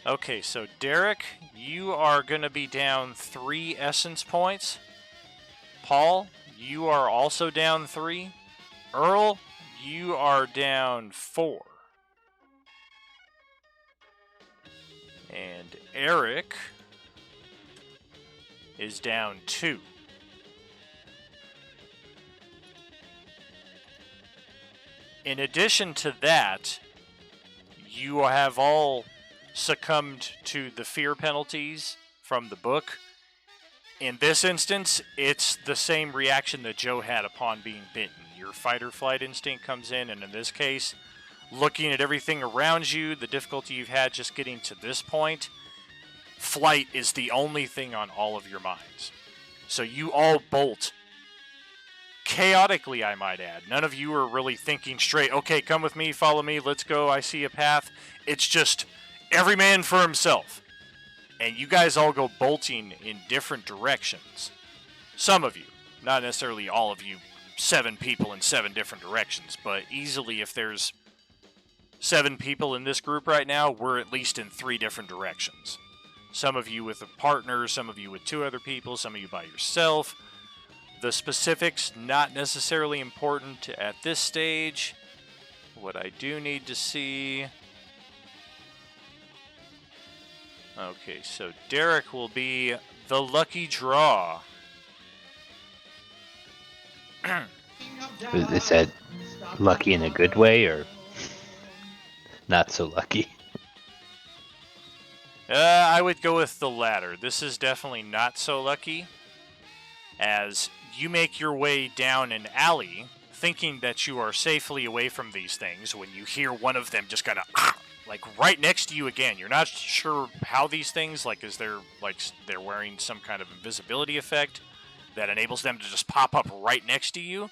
Okay, so Derek, you are going to be down 3 essence points. Paul, you are also down 3. Earl, you are down 4. And Eric is down 2. In addition to that, you have all succumbed to the fear penalties from the book. In this instance, it's the same reaction that Joe had upon being bitten. Your fight or flight instinct comes in, and in this case, looking at everything around you, the difficulty you've had just getting to this point, flight is the only thing on all of your minds. So you all bolt. Chaotically, I might add. None of you are really thinking straight, okay, come with me, follow me, let's go, I see a path. It's just every man for himself. and you guys all go bolting in different directions. Some of you, not necessarily all of you, 7 people in 7 different directions, but easily if there's 7 people in this group right now, we're at least in 3 different directions. Some of you with a partner, some of you with 2 other people, some of you by yourself. The specifics, not necessarily important at this stage. What I do need to see... Okay, so Derek will be the lucky draw. Is that lucky in a good way or not so lucky? I would go with the latter. This is definitely not so lucky, as you make your way down an alley, thinking that you are safely away from these things, when you hear one of them just kind of, like, right next to you again. You're not sure how these things, like, is there, like, they're wearing some kind of invisibility effect that enables them to just pop up right next to you.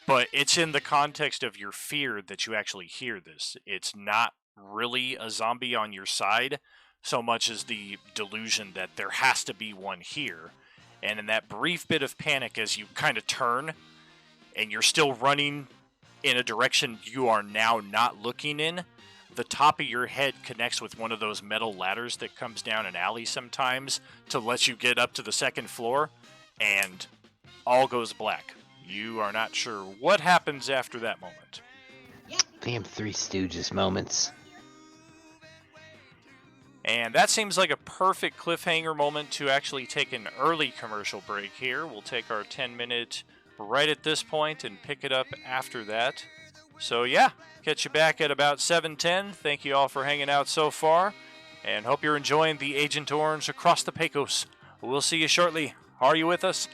But it's in the context of your fear that you actually hear this. It's not really a zombie on your side, so much as the delusion that there has to be one here. And in that brief bit of panic as you kind of turn, and you're still running in a direction you are now not looking in, the top of your head connects with one of those metal ladders that comes down an alley sometimes to let you get up to the 2nd floor, and all goes black. You are not sure what happens after that moment. Damn Three Stooges moments. And that seems like a perfect cliffhanger moment to actually take an early commercial break here. We'll take our 10-minute right at this point and pick it up after that. So yeah, catch you back at about 7:10. Thank you all for hanging out so far, and hope you're enjoying the Agent Orange across the Pecos. We'll see you shortly. Are you with us?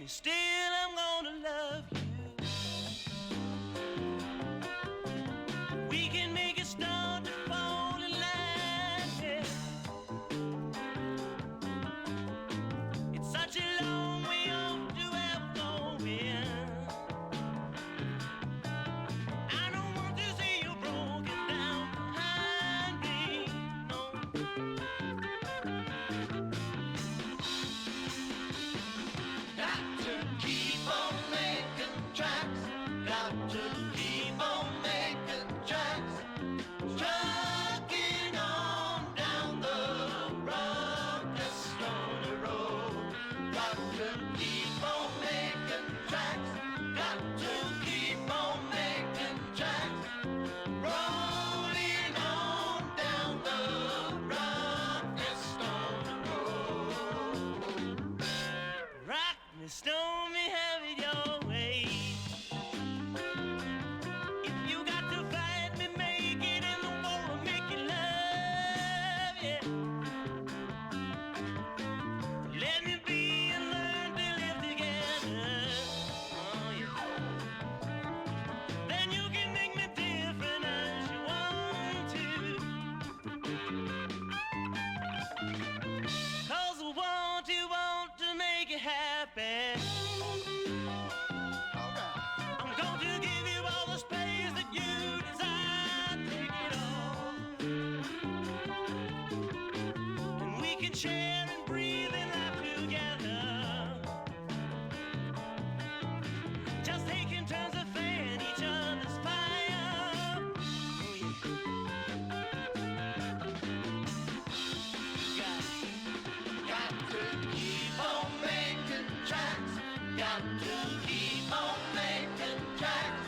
still I'm gonna love you. We can make it start to fall in line, yeah. It's such a long way off to have going. I don't want to see you broken down behind me, no. Got to keep on making tracks. Got to keep on making tracks. Trucking on down the rough stony road. Got to keep on making tracks. Got to keep on making tracks. Rolling on down the rough stony road. Rock me, stone me, have it your way. If you got to fight me, make it in the war, make it love, yeah. Let me be and learn to live together. Oh, yeah. Then you can make me different as you want to. 'Cause I want to make it happen. I'm going to give you all the space that you desire. Take it all. And we can share and breathe and laugh together. Just taking turns to fan each other's fire. Got to keep on making tracks. Got to keep on making tracks.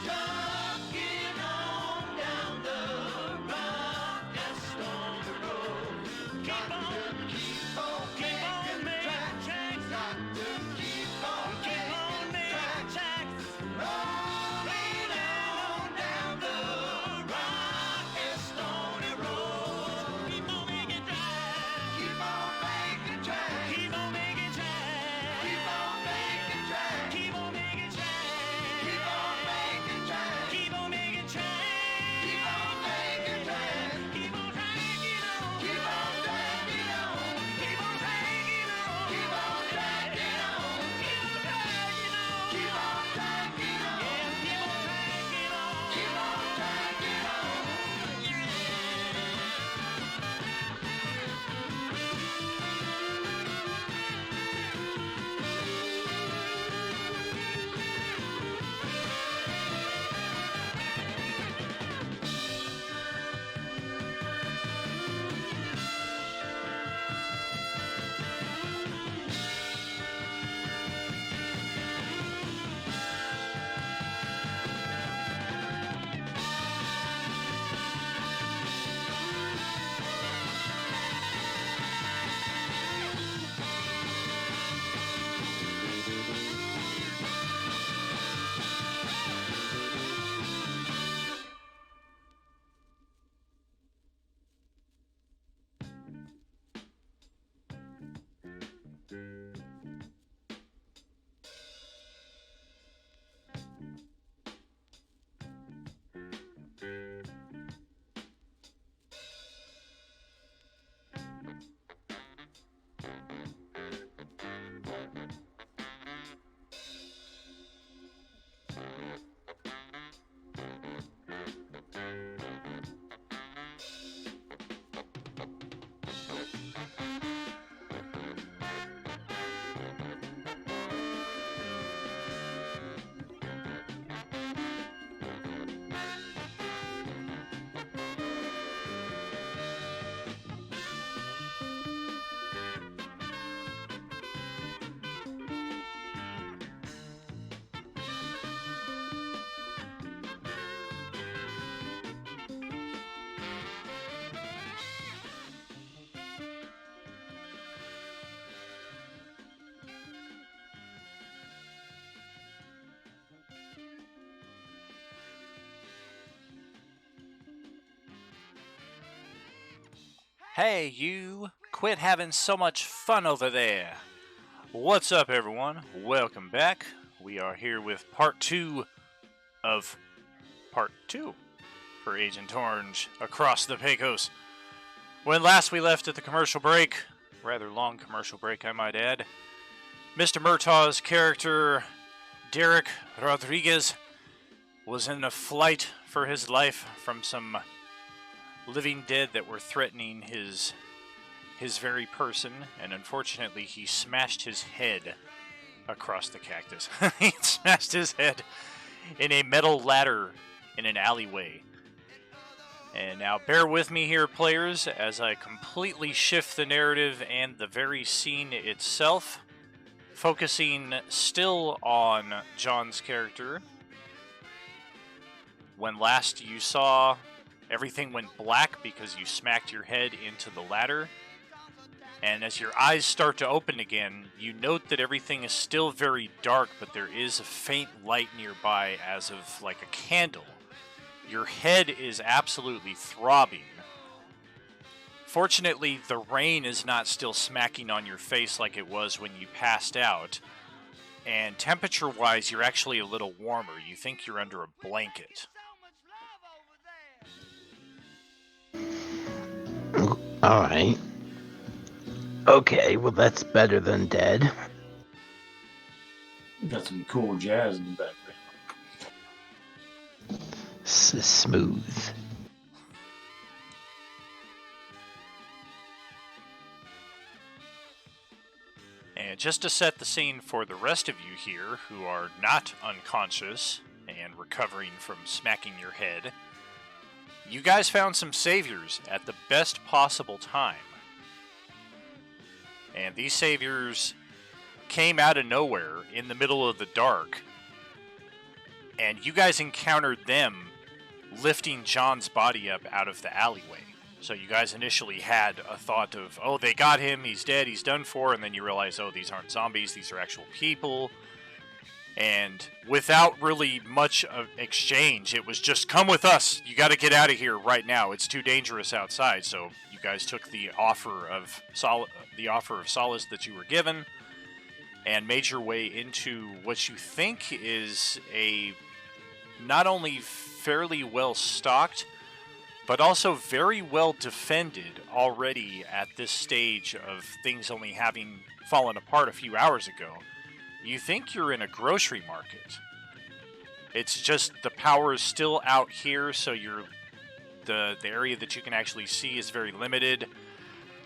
Trucking on down the rough and stony road. Keep on making tracks. Got to keep on making tracks. Rolling on down the rough and stony road. Keep on making tracks. Keep on making tracks. Keep on making tracks. Keep on making tracks. Keep on making tracks. Keep on making tracks. Keep on making tracks. Keep on making tracks. Keep on dragging on. Keep on dragging on. Keep on dragging on. Keep on dragging on. Keep on dragging on. Keep on dragging on. Yeah, keep on dragging on. Keep on dragging on. Yeah. Hey, you! Quit having so much fun over there. What's up, everyone? Welcome back. We are here with part 2 of part 2 for Agent Orange Across the Pecos. When last we left at the commercial break, rather long commercial break, I might add, Mr. Murtaugh's character, Derek Rodriguez, was in a flight for his life from some living dead that were threatening his very person, and unfortunately he smashed his head across the cactus. He smashed his head in a metal ladder in an alleyway. And now bear with me here, players, as I completely shift the narrative and the very scene itself, focusing still on John's character. When last you saw, everything went black because you smacked your head into the ladder. And as your eyes start to open again, you note that everything is still very dark, but there is a faint light nearby as of like a candle. Your head is absolutely throbbing. Fortunately, the rain is not still smacking on your face like it was when you passed out. And temperature-wise, you're actually a little warmer. You think you're under a blanket. Alright. Okay, well that's better than dead. Got some cool jazz in the background. Smooth. And just to set the scene for the rest of you here who are not unconscious and recovering from smacking your head, you guys found some saviors at the best possible time. And these saviors came out of nowhere in the middle of the dark, and you guys encountered them lifting John's body up out of the alleyway. So you guys initially had a thought of, oh, they got him, he's dead, he's done for, and then you realize, oh, these aren't zombies, these are actual people. And without really much of exchange, it was just, come with us, you got to get out of here right now, it's too dangerous outside. So you guys took the offer of solace that you were given and made your way into what you think is a not only fairly well stocked, but also very well defended already at this stage of things only having fallen apart a few hours ago. You think you're in a grocery market. It's just the power is still out here, so the area that you can actually see is very limited.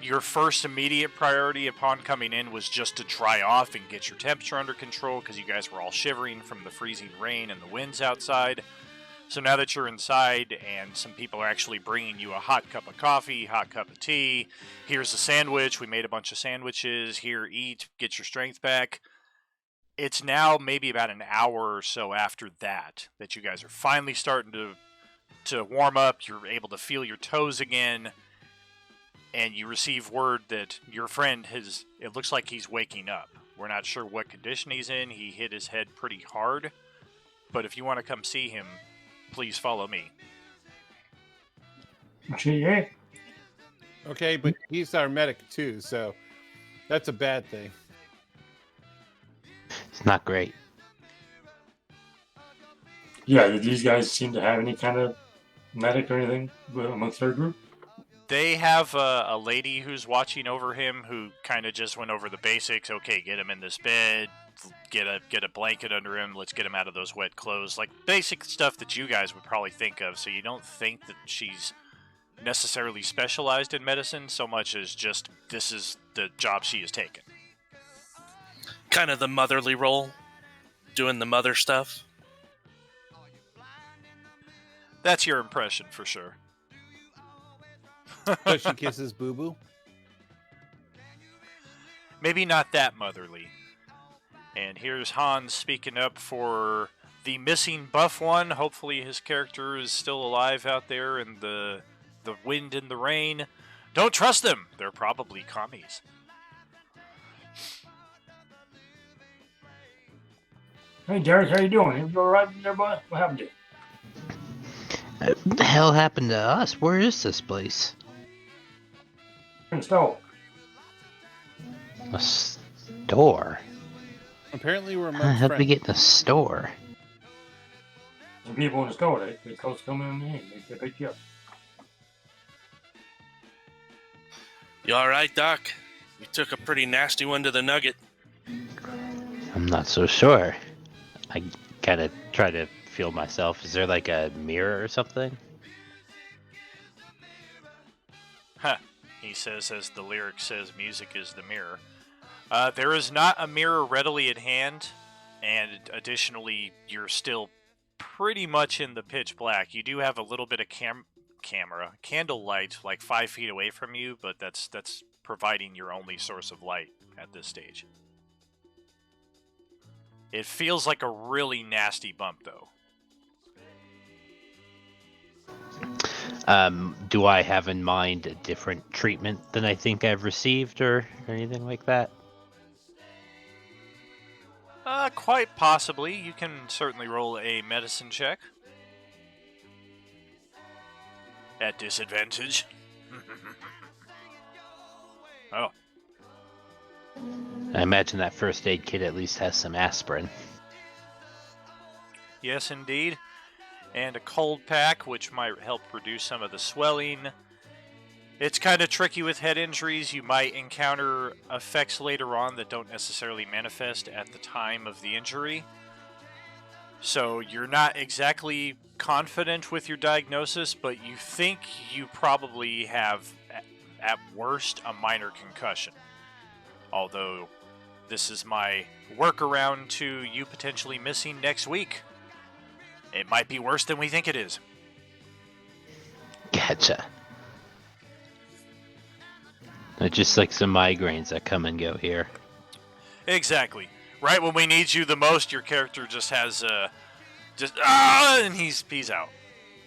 Your first immediate priority upon coming in was just to dry off and get your temperature under control because you guys were all shivering from the freezing rain and the winds outside. So now that you're inside and some people are actually bringing you a hot cup of coffee, hot cup of tea, here's a sandwich, we made a bunch of sandwiches, here, eat, get your strength back. It's now maybe about an hour or so after that you guys are finally starting to warm up, you're able to feel your toes again, and you receive word that your friend it looks like he's waking up. We're not sure what condition he's in, he hit his head pretty hard, but if you want to come see him, please follow me. Gee, Okay, but he's our medic too, so that's a bad thing. It's not great. yeah, did these guys seem to have any kind of medic or anything amongst their group? They have a lady who's watching over him who kind of just went over the basics. Okay, get him in this bed, get a blanket under him, let's get him out of those wet clothes. Like basic stuff that you guys would probably think of, so you don't think that she's necessarily specialized in medicine so much as just this is the job she has taken. Kind of the motherly role, doing the mother stuff. That's your impression for sure. Does she kisses Boo Boo? Maybe not that motherly. And here's Hans speaking up for the missing buff one. Hopefully his character is still alive out there in the wind and the rain. Don't trust them. They're probably commies. Hey, Derek, how you doing? You all right there, boy? What happened to you? What the hell happened to us? Where is this place? In Stowe. door? Apparently, we're How the amongst hell did we friends. get in a store? Some people in the store, they close coming in, they pick you up. You all right, Doc? You took a pretty nasty one to the nugget. I'm not so sure. I kind of try to feel myself. Is there like a mirror or something? Huh, he says as the lyric says music is the mirror. There is not a mirror readily at hand, and additionally, you're still pretty much in the pitch black. You do have a little bit of candle light, like 5 feet away from you, but that's providing your only source of light at this stage. It feels like a really nasty bump, though. Do I have in mind a different treatment than I think I've received or anything like that? Quite possibly. You can certainly roll a medicine check. At disadvantage. Oh. I imagine that first aid kit at least has some aspirin. Yes, indeed. And a cold pack, which might help reduce some of the swelling. It's kind of tricky with head injuries. You might encounter effects later on that don't necessarily manifest at the time of the injury. So you're not exactly confident with your diagnosis, but you think you probably have, at worst, a minor concussion. Although this is my workaround to you potentially missing next week. It might be worse than we think it is. Gotcha. They're just like some migraines that come and go here. Exactly. Right when we need you the most, your character just has and he's out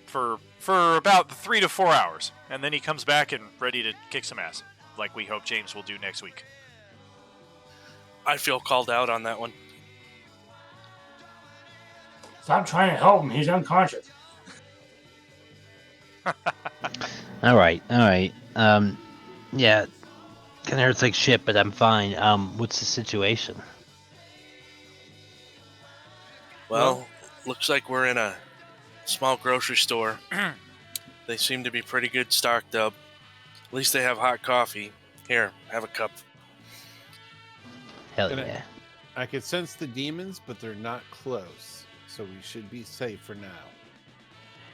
for about 3 to 4 hours, and then he comes back and ready to kick some ass, like we hope James will do next week. I feel called out on that one. Stop trying to help him. He's unconscious. All right. Yeah, kind of hurts like shit, but I'm fine. What's the situation? Well, looks like we're in a small grocery store. They seem to be pretty good stocked up. At least they have hot coffee. Here, have a cup. Hell Gonna- yeah. I could sense the demons, but they're not close, so we should be safe for now.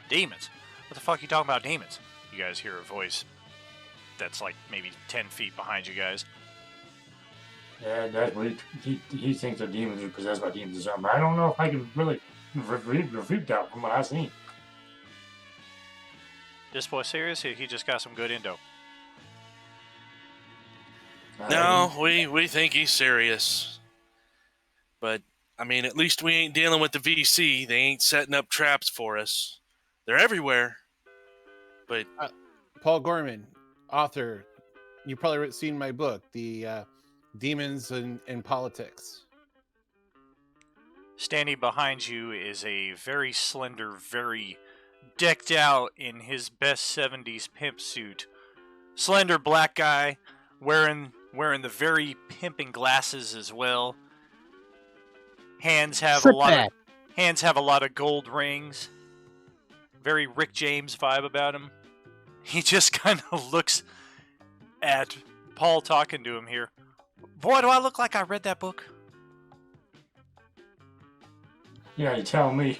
Demons? What the fuck are you talking about, demons? You guys hear a voice that's like maybe 10 feet behind you guys. Yeah, that's what he thinks the demons are possessed by demons or something. I don't know if I can really refute that from what I've seen. This boy serious? He just got some good indo. No, we think he's serious. But, I mean, at least we ain't dealing with the VC. They ain't setting up traps for us. They're everywhere. But Paul Gorman, author, you probably seen my book, The Demons in Politics. Standing behind you is a very slender, very decked out in his best 70s pimp suit. Slender black guy, wearing the very pimping glasses as well. Hands have a lot of gold rings. Very Rick James vibe about him. He just kind of looks at Paul talking to him here. Boy, do I look like I read that book? Yeah, you tell me.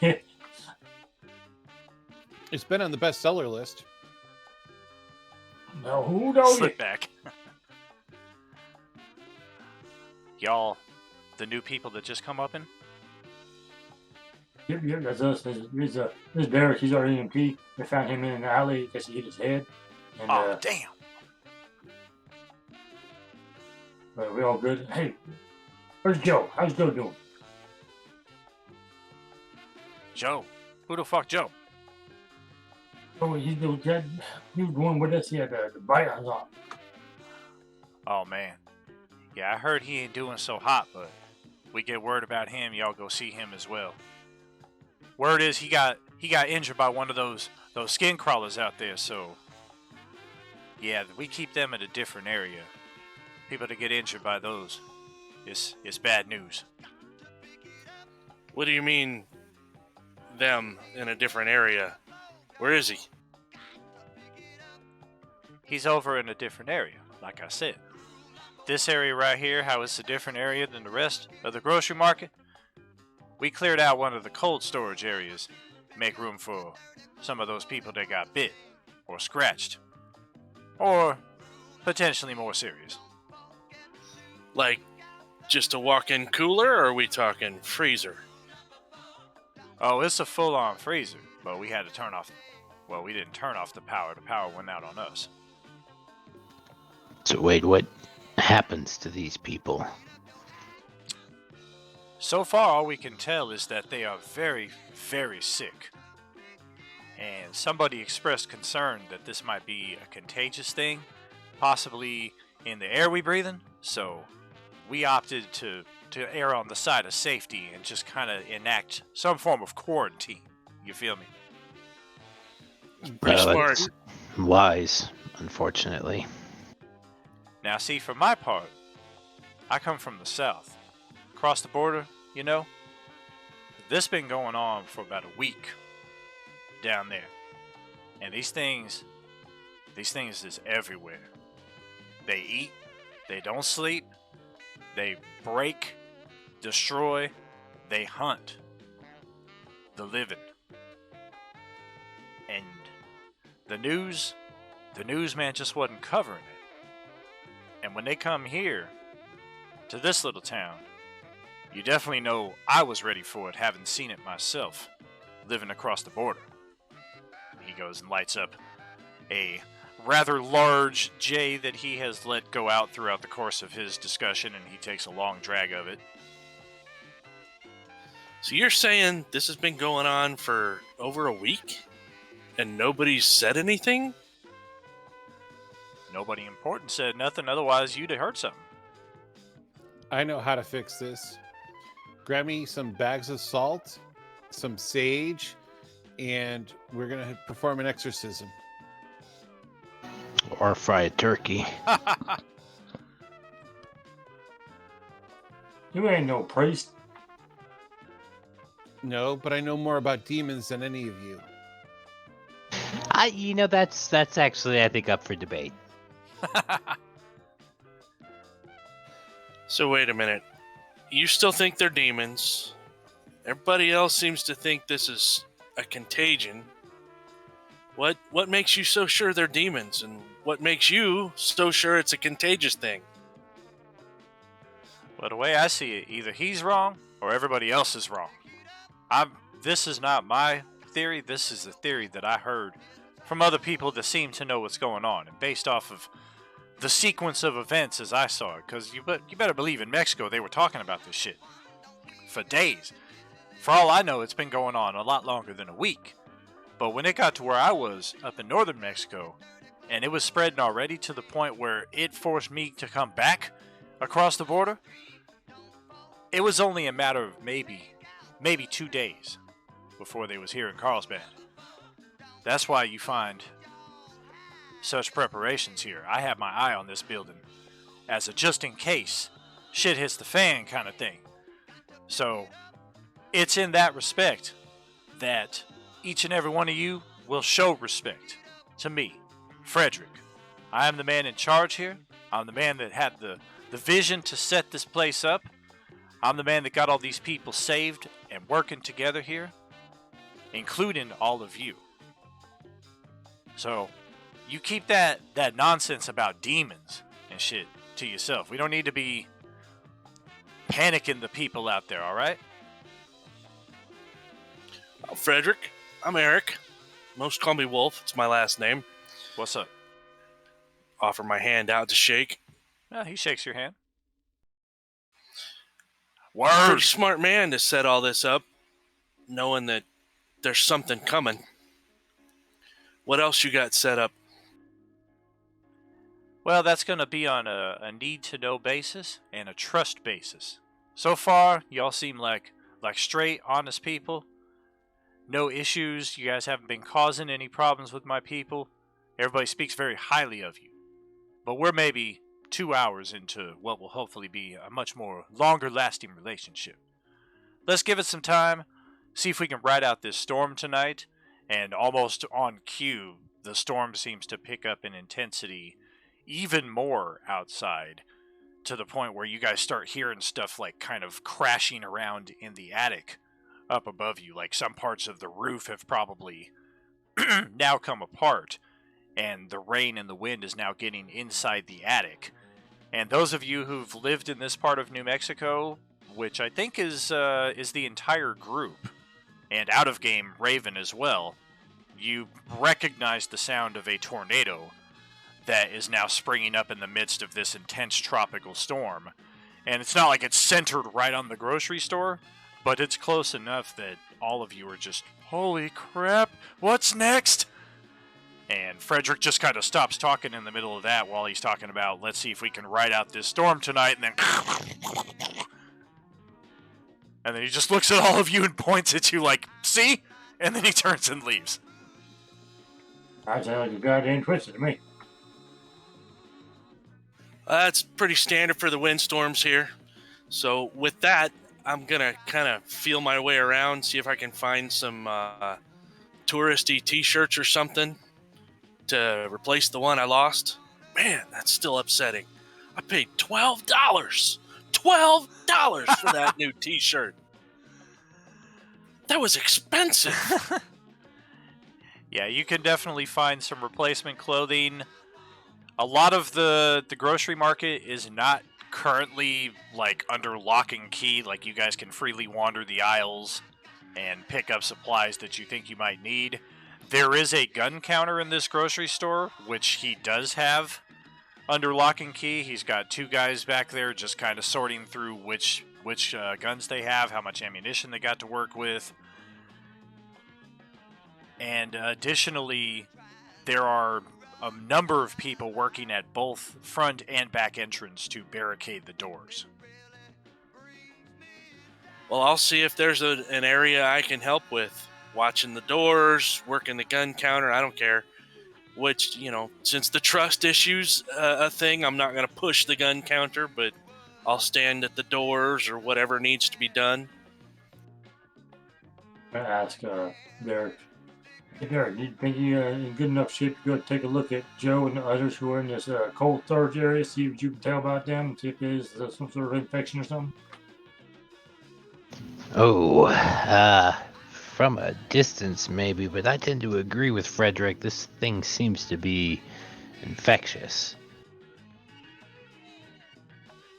It's been on the bestseller list. No, who knows Slip it? back. Y'all, the new people that just come up in? Yep, that's us. There's Derek. He's our EMP. They found him in an alley because he hit his head. And, Oh, damn. but we all good. Hey, where's Joe? How's Joe doing? Joe. Who the fuck Joe? Oh, he was going with us. He had the bite on his arm. Oh, man. Yeah, I heard he ain't doing so hot, but we get word about him, y'all go see him as well. Word is he got injured by one of those skin crawlers out there, so yeah, we keep them in a different area. People that get injured by those. it's bad news. What do you mean, them in a different area? Where is he? He's over in a different area, like I said. This area right here, how it's a different area than the rest of the grocery market, we cleared out one of the cold storage areas to make room for some of those people that got bit or scratched, or potentially more serious. Like, just a walk-in cooler, or are we talking freezer? Oh, it's a full-on freezer, but we had to turn off. Well, we didn't turn off the power. The power went out on us. So wait, what happens to these people? So far, all we can tell is that they are very, very sick. And somebody expressed concern that this might be a contagious thing, possibly in the air we breathe in. So we opted to err on the side of safety and just kind of enact some form of quarantine. You feel me? Pretty smart. It's wise, unfortunately. Now, see, for my part, I come from the south. Across the border, you know? This been going on for about a week down there. And these things is everywhere. They eat, they don't sleep, they break, destroy, they hunt the living. And the news, man, just wasn't covering it. And when they come here to this little town, you definitely know I was ready for it, having seen it myself, living across the border. He goes and lights up a rather large J that he has let go out throughout the course of his discussion, and he takes a long drag of it. So you're saying this has been going on for over a week? And nobody's said anything? Nobody important said nothing, otherwise you'd have heard something. I know how to fix this. Grab me some bags of salt, some sage, and we're going to perform an exorcism. Or fry a turkey. You ain't no priest. No, but I know more about demons than any of you. That's actually, I think, up for debate. So wait a minute. You still think they're demons. Everybody else seems to think this is a contagion. What makes you so sure they're demons? And what makes you so sure it's a contagious thing? Well, the way I see it, either he's wrong or everybody else is wrong. This is not my theory. This is the theory that I heard from other people that seem to know what's going on, and based off of the sequence of events as I saw it. Because you better believe in Mexico they were talking about this shit for days. For all I know, it's been going on a lot longer than a week. But when it got to where I was, up in northern Mexico, and it was spreading already to the point where it forced me to come back across the border, it was only a matter of maybe 2 days before they was here in Carlsbad. That's why you find such preparations here. I have my eye on this building as a just in case shit hits the fan kind of thing. So it's in that respect that each and every one of you will show respect to me, Frederick. I am the man in charge here. I'm the man that had the vision to set this place up. I'm the man that got all these people saved and working together here, including all of you. So you keep that nonsense about demons and shit to yourself. We don't need to be panicking the people out there, all right? Frederick, I'm Eric. Most call me Wolf. It's my last name. What's up? Offer my hand out to shake. He shakes your hand. Pretty smart man to set all this up, knowing that there's something coming. What else you got set up? Well, that's going to be on a need-to-know basis and a trust basis. So far, y'all seem like straight, honest people. No issues. You guys haven't been causing any problems with my people. Everybody speaks very highly of you. But we're maybe 2 hours into what will hopefully be a much more longer lasting relationship. Let's give it some time, see if we can ride out this storm tonight, and almost on cue, the storm seems to pick up in intensity even more outside, to the point where you guys start hearing stuff like kind of crashing around in the attic up above you. Like some parts of the roof have probably now come apart, and the rain and the wind is now getting inside the attic. And those of you who've lived in this part of New Mexico, which I think is the entire group, and out of game Raven as well, you recognize the sound of a tornado that is now springing up in the midst of this intense tropical storm. And it's not like it's centered right on the grocery store, but it's close enough that all of you are just, holy crap, what's next? And Frederick just kind of stops talking in the middle of that while he's talking about, let's see if we can ride out this storm tonight, and then he just looks at all of you and points at you like, see? And then he turns and leaves. That sounds like a goddamn twisted to me. That's pretty standard for the windstorms here. So with that, I'm going to kind of feel my way around, see if I can find some touristy t-shirts or something to replace the one I lost. Man, that's still upsetting. I paid $12. $12 for that new t-shirt. That was expensive. Yeah, you can definitely find some replacement clothing. A lot of the grocery market is not currently like under lock and key, like you guys can freely wander the aisles and pick up supplies that you think you might need. There is a gun counter in this grocery store, which he does have under lock and key. He's got 2 guys back there just kind of sorting through which guns they have, how much ammunition they got to work with. And additionally, there are a number of people working at both front and back entrance to barricade the doors. Well, I'll see if there's an area I can help with. Watching the doors, working the gun counter, I don't care. Which, since the trust issue's a thing, I'm not going to push the gun counter, but I'll stand at the doors or whatever needs to be done. I ask Derek. Hey Derek, do you think you're in good enough shape to go take a look at Joe and the others who are in this cold storage area, see what you can tell about them, and see if there's some sort of infection or something? Oh, from a distance maybe, but I tend to agree with Frederick. This thing seems to be infectious.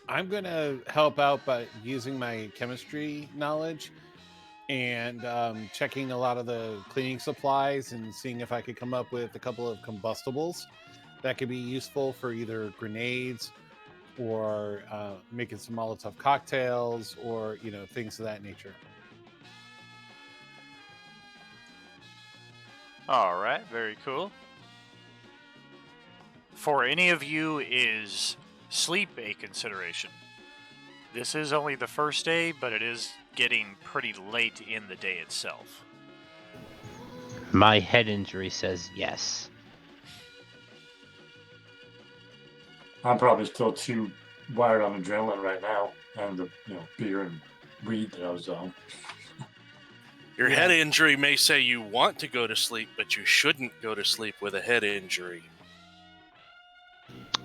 I'm going to help out by using my chemistry knowledge and checking a lot of the cleaning supplies and seeing if I could come up with a couple of combustibles that could be useful for either grenades or making some Molotov cocktails or, things of that nature. All right, very cool. For any of you, is sleep a consideration? This is only the first day, but it is getting pretty late in the day itself. My head injury says yes. I'm probably still too wired on adrenaline right now, and the beer and weed that I was on. Your head injury may say you want to go to sleep, but you shouldn't go to sleep with a head injury.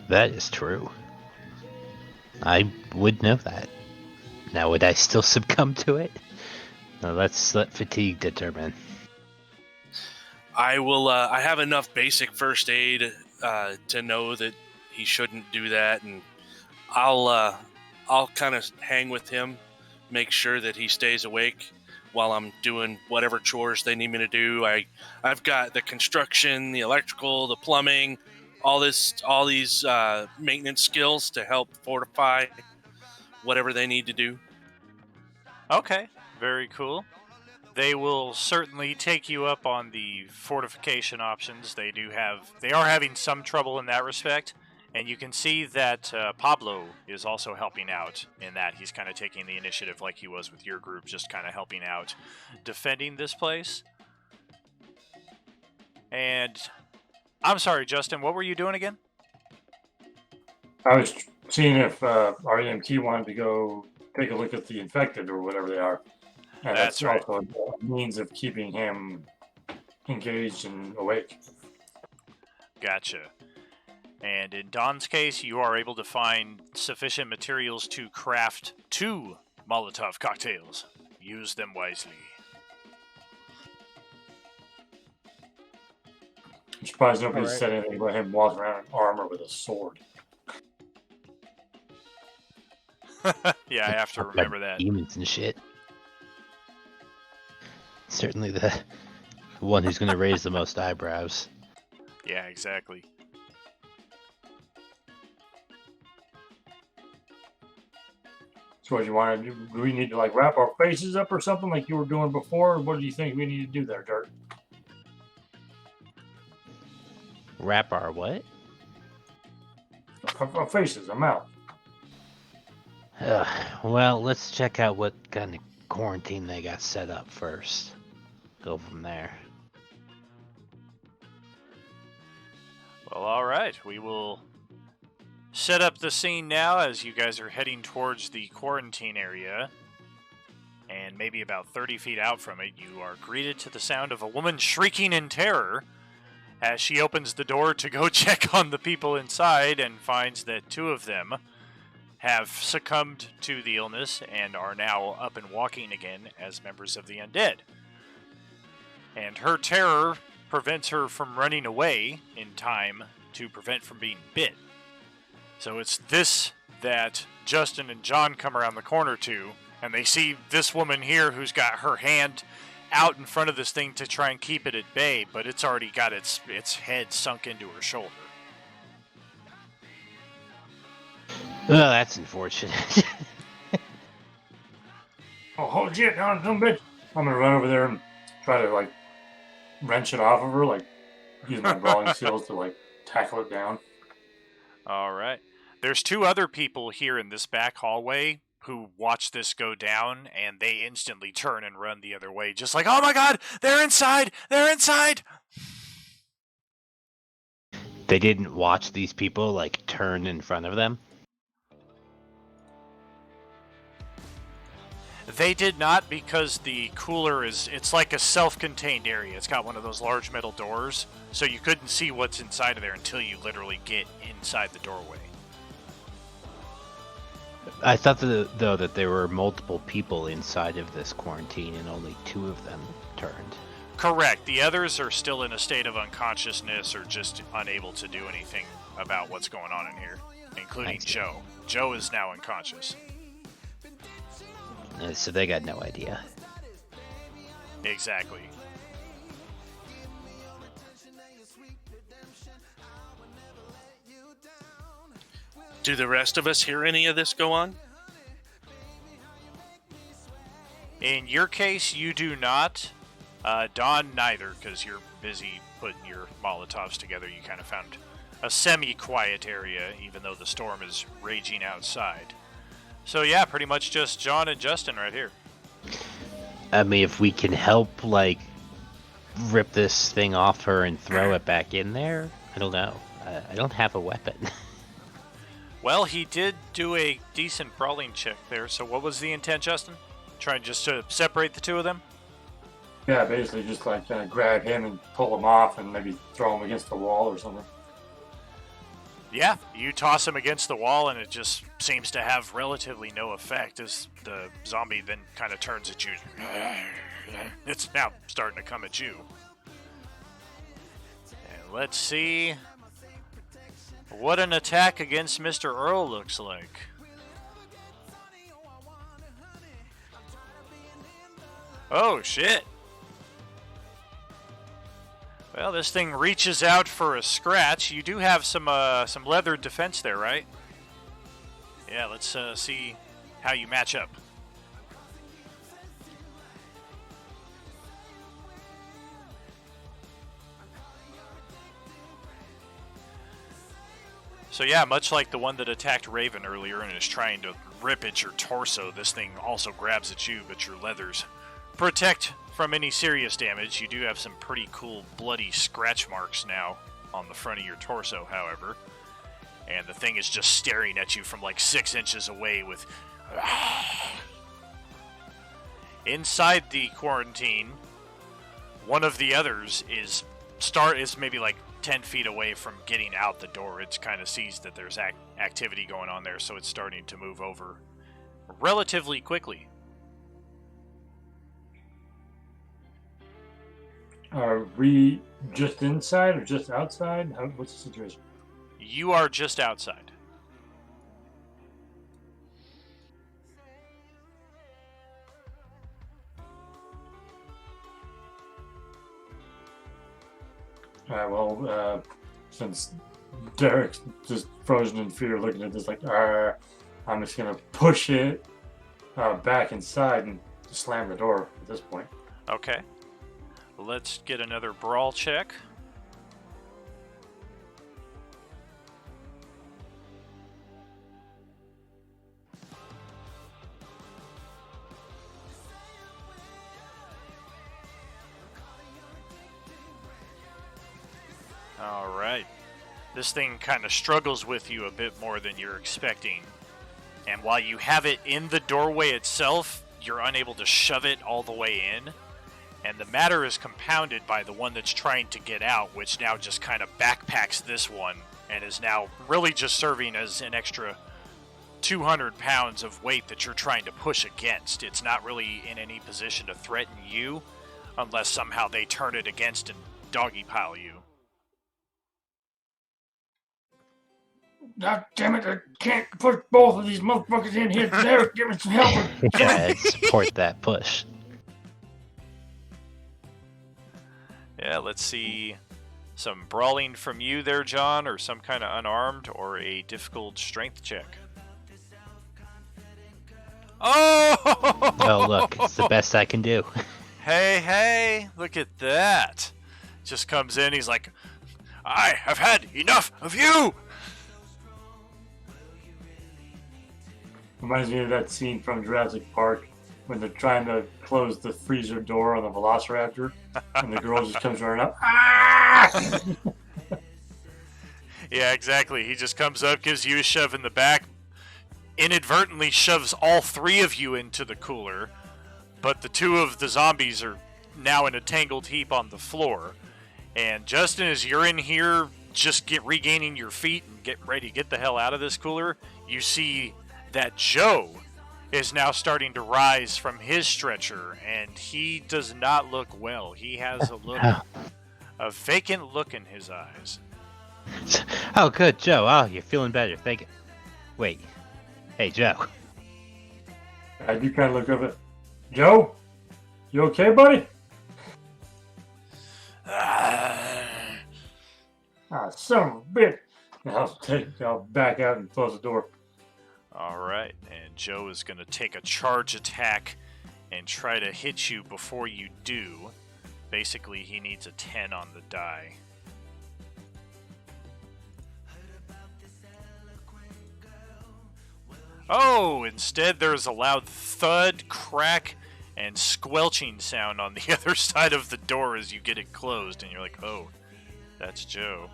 That is true. I would know that. Now, would I still succumb to it? Now, let's let fatigue determine. I will. I have enough basic first aid to know that he shouldn't do that, and I'll kind of hang with him, make sure that he stays awake while I'm doing whatever chores they need me to do. I've got the construction, the electrical, the plumbing, all these maintenance skills to help fortify whatever they need to do. Okay, very cool. They will certainly take you up on the fortification options. They are having some trouble in that respect, and you can see that Pablo is also helping out in that. He's kind of taking the initiative like he was with your group, just kind of helping out defending this place. And I'm sorry, Justin, what were you doing again? I was seeing if our EMT wanted to go take a look at the infected or whatever they are. And That's that's right. also a means of keeping him engaged and awake. Gotcha. And in Don's case, you are able to find sufficient materials to craft 2 Molotov cocktails. Use them wisely. I'm surprised nobody Alright. said anything about him walking around in armor with a sword. Yeah, I have to Talk about remember that. demons and shit. Certainly the one who's going to raise the most eyebrows. Yeah, exactly. So what you want to do? Do we need to like wrap our faces up or something like you were doing before? Or what do you think we need to do there, Dirt? Wrap our what? Our faces, our mouth. Well, let's check out what kind of quarantine they got set up first. Go from there. Well, all right. We will set up the scene now as you guys are heading towards the quarantine area. And maybe about 30 feet out from it, you are greeted to the sound of a woman shrieking in terror as she opens the door to go check on the people inside and finds that 2 of them have succumbed to the illness and are now up and walking again as members of the undead. And her terror prevents her from running away in time to prevent from being bit. So it's this that Justin and John come around the corner to, and they see this woman here who's got her hand out in front of this thing to try and keep it at bay, but it's already got its head sunk into her shoulder. Well, that's unfortunate. Oh shit, no, some bitch. I'm gonna run over there and try to like wrench it off of her, like use my brawling skills to like tackle it down. All right. There's 2 other people here in this back hallway who watch this go down, and they instantly turn and run the other way, just like, oh my god, they're inside! They're inside! They didn't watch these people, like, turn in front of them? They did not, because the cooler it's like a self-contained area. It's got one of those large metal doors, so you couldn't see what's inside of there until you literally get inside the doorway. I thought, though, that there were multiple people inside of this quarantine and only 2 of them turned. Correct. The others are still in a state of unconsciousness or just unable to do anything about what's going on in here, including Joe. Joe is now unconscious. So they got no idea. Exactly. Do the rest of us hear any of this go on? In your case, you do not. Dawn, neither, because you're busy putting your Molotovs together. You kind of found a semi-quiet area, even though the storm is raging outside. So yeah, pretty much just John and Justin right here. I mean, if we can help, like, rip this thing off her and throw it back in there, I don't know. I don't have a weapon. Well, he did do a decent brawling check there, so what was the intent, Justin? Trying just to separate the 2 of them? Yeah, basically just like grab him and pull him off and maybe throw him against the wall or something. Yeah, you toss him against the wall and it just seems to have relatively no effect as the zombie then kind of turns at you. It's now starting to come at you. And let's see what an attack against Mr. Earl looks like. Oh, shit. Well, this thing reaches out for a scratch. You do have some leather defense there, right? Yeah, let's see how you match up. So yeah, much like the one that attacked Raven earlier and is trying to rip at your torso, this thing also grabs at you, but your leathers protect from any serious damage. You do have some pretty cool bloody scratch marks now on the front of your torso, however. and the thing is just staring at you from like 6 inches away with. Inside the quarantine, one of the others is maybe like 10 feet away from getting out the door. It kind of sees that there's activity going on there, so it's starting to move over relatively quickly. Are we just inside or just outside? What's the situation? You are just outside. Alright, well, since Derek's just frozen in fear looking at this like, I'm just gonna push it back inside and slam the door at this point. Okay. Let's get another brawl check. All right. This thing kind of struggles with you a bit more than you're expecting. And while you have it in the doorway itself, you're unable to shove it all the way in. And the matter is compounded by the one that's trying to get out, which now just kind of backpacks this one and is now really just serving as an extra 200 pounds of weight that you're trying to push against. It's not really in any position to threaten you unless somehow they turn it against and doggy pile you. God damn it, I can't push both of these motherfuckers in here. Derek, give me some help. Yeah, support that push. Yeah, let's see some brawling from you there, John, or some kind of unarmed, or a difficult strength check. Oh! Oh, look, it's the best I can do. Hey, look at that. Just comes in, he's like, I have had enough of you! Reminds me of that scene from Jurassic Park when they're trying to close the freezer door on the Velociraptor, and the girl just comes running up. Ah! Yeah, exactly. He just comes up, gives you a shove in the back, inadvertently shoves all three of you into the cooler, but the two of the zombies are now in a tangled heap on the floor. And Justin, as you're in here, just regaining your feet and get ready to get the hell out of this cooler, you see that Joe is now starting to rise from his stretcher, and he does not look well. He has a look, a vacant look in his eyes. Oh, good, Joe. Oh, you're feeling better. Thank you. Wait. Hey, Joe. I do kind of look over. Joe, you okay, buddy? Ah, son of a bitch. I'll back out and close the door. All right, and Joe is going to take a charge attack and try to hit you before you do. Basically, he needs a 10 on the die. Oh, instead there's a loud thud, crack, and squelching sound on the other side of the door as you get it closed, and you're like, oh, that's Joe.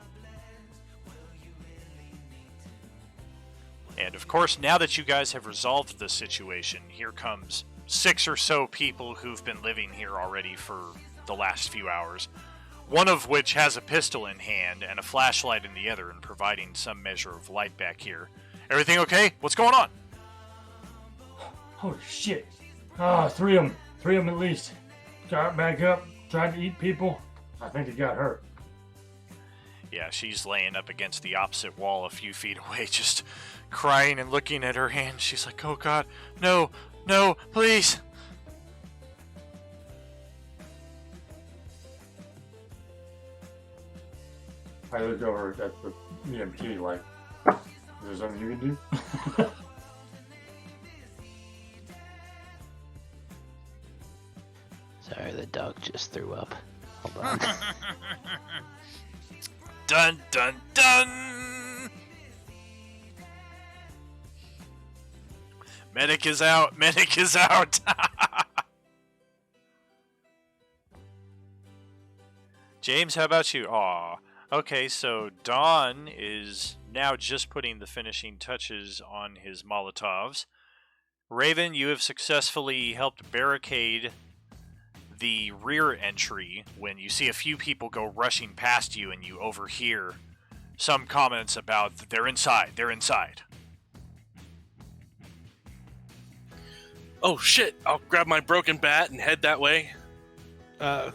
And of course, now that you guys have resolved the situation, here comes 6 or so people who've been living here already for the last few hours, one of which has a pistol in hand and a flashlight in the other and providing some measure of light back here. Everything okay? What's going on? Holy shit. Three of them at least. Got back up, tried to eat people. I think he got hurt. Yeah, she's laying up against the opposite wall a few feet away, just crying and looking at her hand. She's like, oh God, no, please. I look over at the EMP like, is there something you can do? Sorry, the dog just threw up. Hold on. Dun, dun, dun! Medic is out! James, how about you? Aw, Okay, so Don is now just putting the finishing touches on his Molotovs. Raven, you have successfully helped barricade the rear entry when you see a few people go rushing past you and you overhear some comments about they're inside. Oh shit! I'll grab my broken bat and head that way.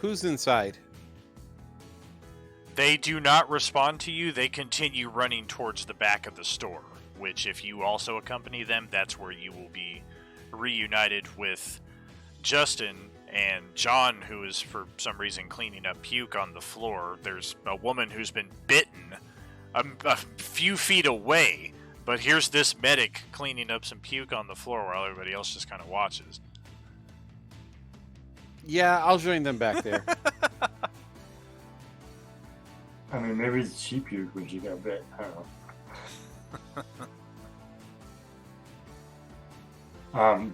Who's inside? They do not respond to you. They continue running towards the back of the store, which if you also accompany them, that's where you will be reunited with Justin and John, who is for some reason cleaning up puke on the floor. There's a woman who's been bitten a few feet away, but here's this medic cleaning up some puke on the floor while everybody else just kind of watches. Yeah, I'll join them back there. I mean, maybe she puked when she got bit. I don't know.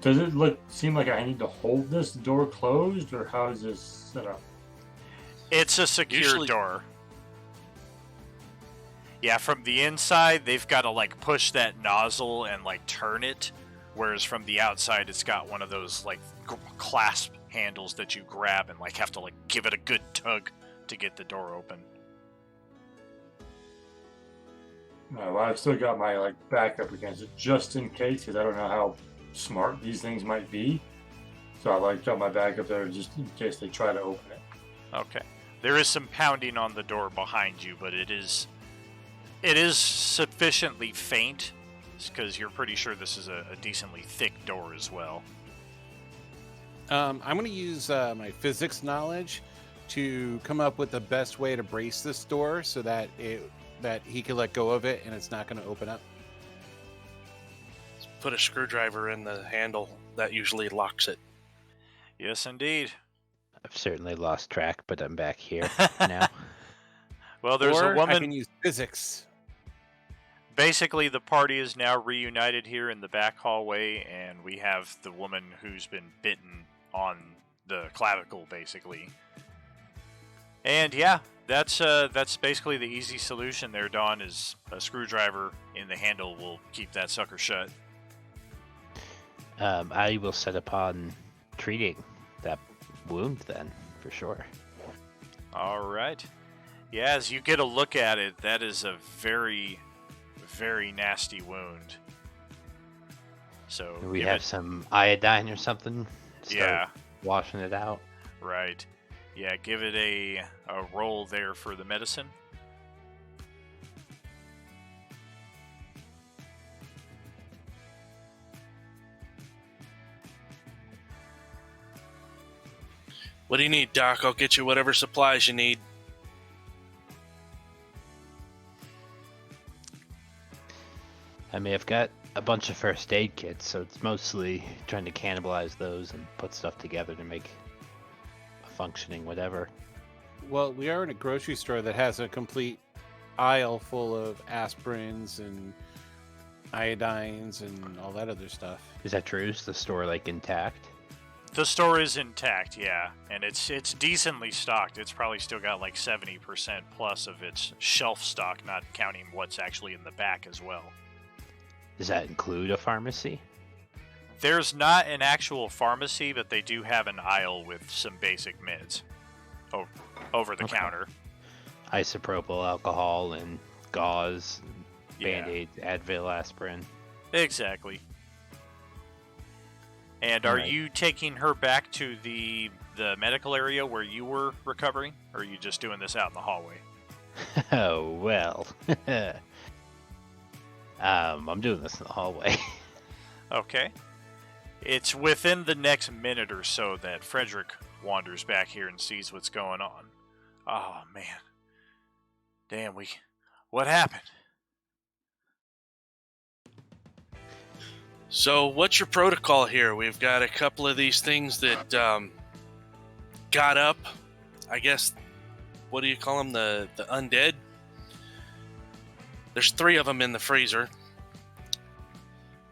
Does it seem like I need to hold this door closed, or how is this set up? It's a secure Usually- door. Yeah, from the inside, they've got to like push that nozzle and like turn it, whereas from the outside, it's got one of those like clasp handles that you grab and like have to like give it a good tug to get the door open. Well, I've still got my like backup against it just in case, because I don't know how smart these things might be. So I like got my backup there just in case they try to open it. Okay. There is some pounding on the door behind you, but it is sufficiently faint because you're pretty sure this is a decently thick door as well. I'm going to use my physics knowledge to come up with the best way to brace this door so that he can let go of it and it's not going to open up. Put a screwdriver in the handle. That usually locks it. Yes, indeed. I've certainly lost track, but I'm back here now. Well, there's Or a woman. I can use physics. Basically, the party is now reunited here in the back hallway, and we have the woman who's been bitten on the clavicle, basically. And yeah, that's basically the easy solution there, Dawn, is a screwdriver in the handle will keep that sucker shut. I will set upon treating that wound then, for sure. All right. Yeah, as you get a look at it, that is a very, very nasty wound. So Do we give have it- some iodine or something? Start Yeah, washing it out. right. Yeah, give it a roll there for the medicine. What do you need, Doc? I'll get you whatever supplies you need. I mean, I've got a bunch of first aid kits, so it's mostly trying to cannibalize those and put stuff together to make a functioning whatever. Well, we are in a grocery store that has a complete aisle full of aspirins and iodines and all that other stuff. Is that true? Is the store like intact? The store is intact, yeah, and it's decently stocked. It's probably still got like 70% plus of its shelf stock, not counting what's actually in the back as well. Does that include a pharmacy? There's not an actual pharmacy, but they do have an aisle with some basic meds over the Okay. counter. Isopropyl alcohol and gauze, and Yeah. Band-Aids, Advil, aspirin. Exactly. And are Alright. you taking her back to the medical area where you were recovering, or are you just doing this out in the hallway? Oh, well. I'm doing this in the hallway. Okay. It's within the next minute or so that Frederick wanders back here and sees what's going on. Oh, man. Damn, what happened? So, what's your protocol here? We've got a couple of these things that got up. I guess, what do you call them? The undead? There's 3 of them in the freezer.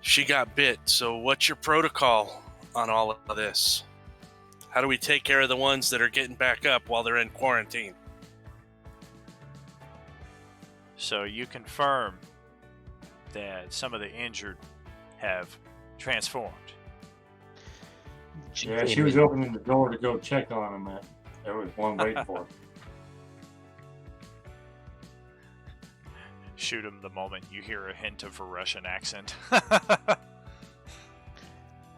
She got bit. So, what's your protocol on all of this? How do we take care of the ones that are getting back up while they're in quarantine? So you confirm that some of the injured have transformed. Yeah, she was opening the door to go check on him. There was one waiting for her. Shoot him the moment you hear a hint of a Russian accent.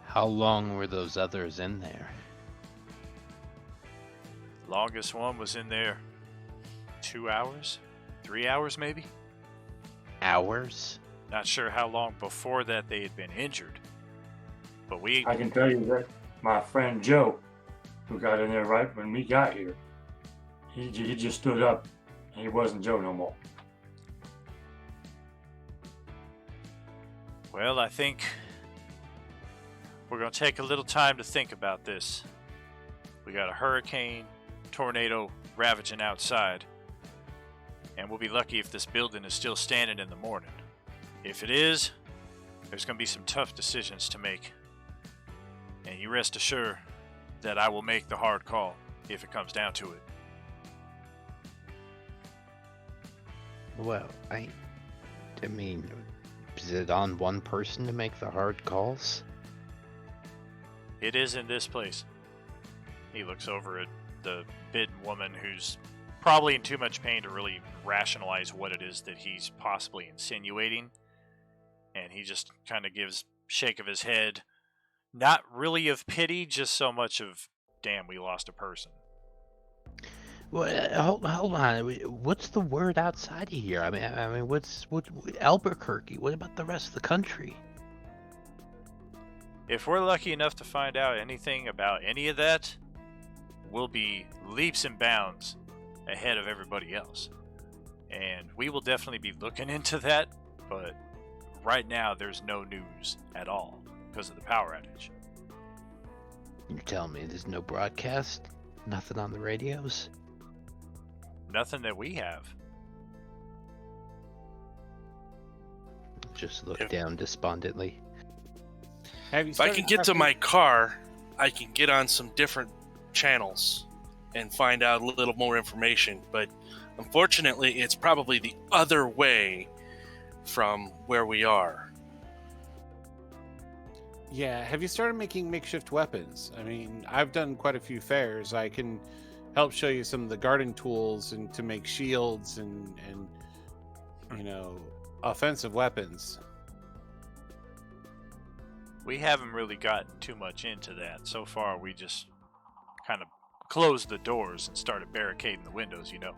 How long were those others in there? Longest one was in there 2 hours? 3 hours maybe? Hours? Not sure how long before that they had been injured. But I can tell you that my friend Joe, who got in there right when we got here, he just stood up and he wasn't Joe no more. Well, I think we're going to take a little time to think about this. We got a hurricane, tornado ravaging outside, and we'll be lucky if this building is still standing in the morning. If it is, there's going to be some tough decisions to make. And you rest assured that I will make the hard call if it comes down to it. Well, I mean, is it on one person to make the hard calls? It is in this place. He looks over at the bitten woman who's probably in too much pain to really rationalize what it is that he's possibly insinuating. And he just kind of gives a shake of his head. Not really of pity, just so much of, damn, we lost a person. Well, hold on. What's the word outside of here? I mean, what Albuquerque? What about the rest of the country? If we're lucky enough to find out anything about any of that, we'll be leaps and bounds ahead of everybody else. And we will definitely be looking into that, but right now there's no news at all because of the power outage. You're telling me there's no broadcast? Nothing on the radios? Nothing that we have. Just look down despondently. If I can get to my car, I can get on some different channels and find out a little more information. But unfortunately, it's probably the other way from where we are. Yeah, have you started making makeshift weapons? I mean, I've done quite a few fairs. I can help show you some of the garden tools and to make shields and you know, offensive weapons. We haven't really gotten too much into that. So far, we just kind of closed the doors and started barricading the windows, you know.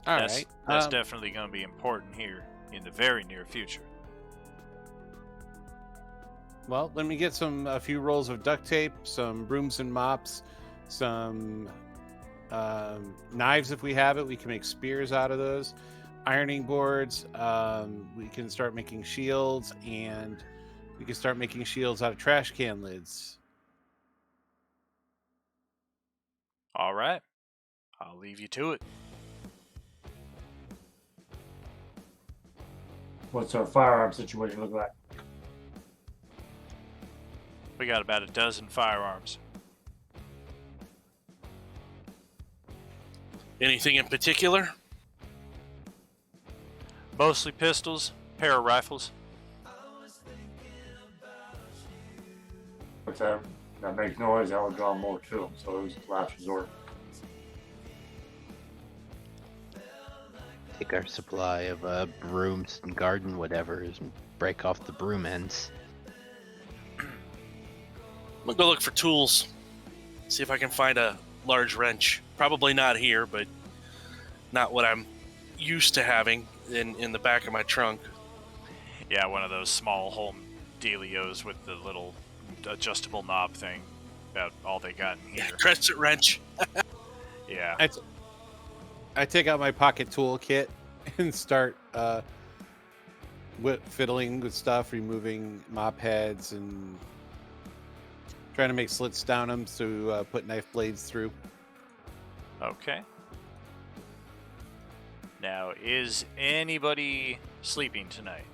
That's definitely going to be important here in the very near future. Well, let me get a few rolls of duct tape, some brooms and mops, some knives if we have it. We can make spears out of those. Ironing boards. We can start making shields, and we can start making shields out of trash can lids. All right. I'll leave you to it. What's our firearm situation look like? We got about a dozen firearms. Anything in particular? Mostly pistols, pair of rifles. If that makes noise, that would draw more to them. So it was last resort. Take our supply of brooms and garden whatevers and break off the broom ends. I'm gonna go look for tools. See if I can find a large wrench. Probably not here, but not what I'm used to having in the back of my trunk. Yeah, one of those small home dealios with the little adjustable knob thing. About all they got in here. Yeah, crescent wrench. Yeah. I take out my pocket tool kit and start fiddling with stuff, removing mop heads and trying to make slits down them to put knife blades through. Okay. Now, is anybody sleeping tonight?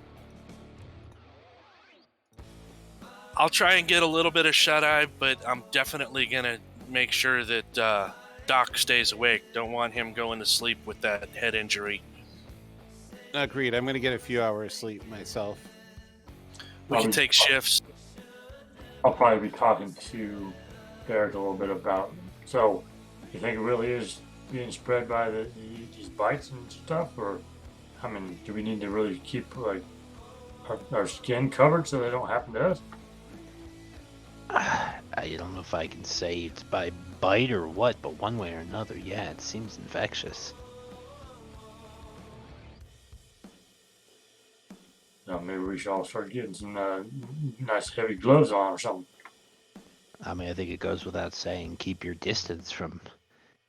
I'll try and get a little bit of shut-eye, but I'm definitely gonna make sure that Doc stays awake. Don't want him going to sleep with that head injury. Agreed. I'm going to get a few hours sleep myself. We can take shifts. I'll probably be talking to Barrett a little bit about. So, you think it really is being spread by these bites and stuff, or I mean, do we need to really keep like our skin covered so they don't happen to us? I don't know if I can say it's by bite or what, but one way or another, yeah, it seems infectious. Maybe we should all start getting some nice heavy gloves on or something. I mean, I think it goes without saying, keep your distance from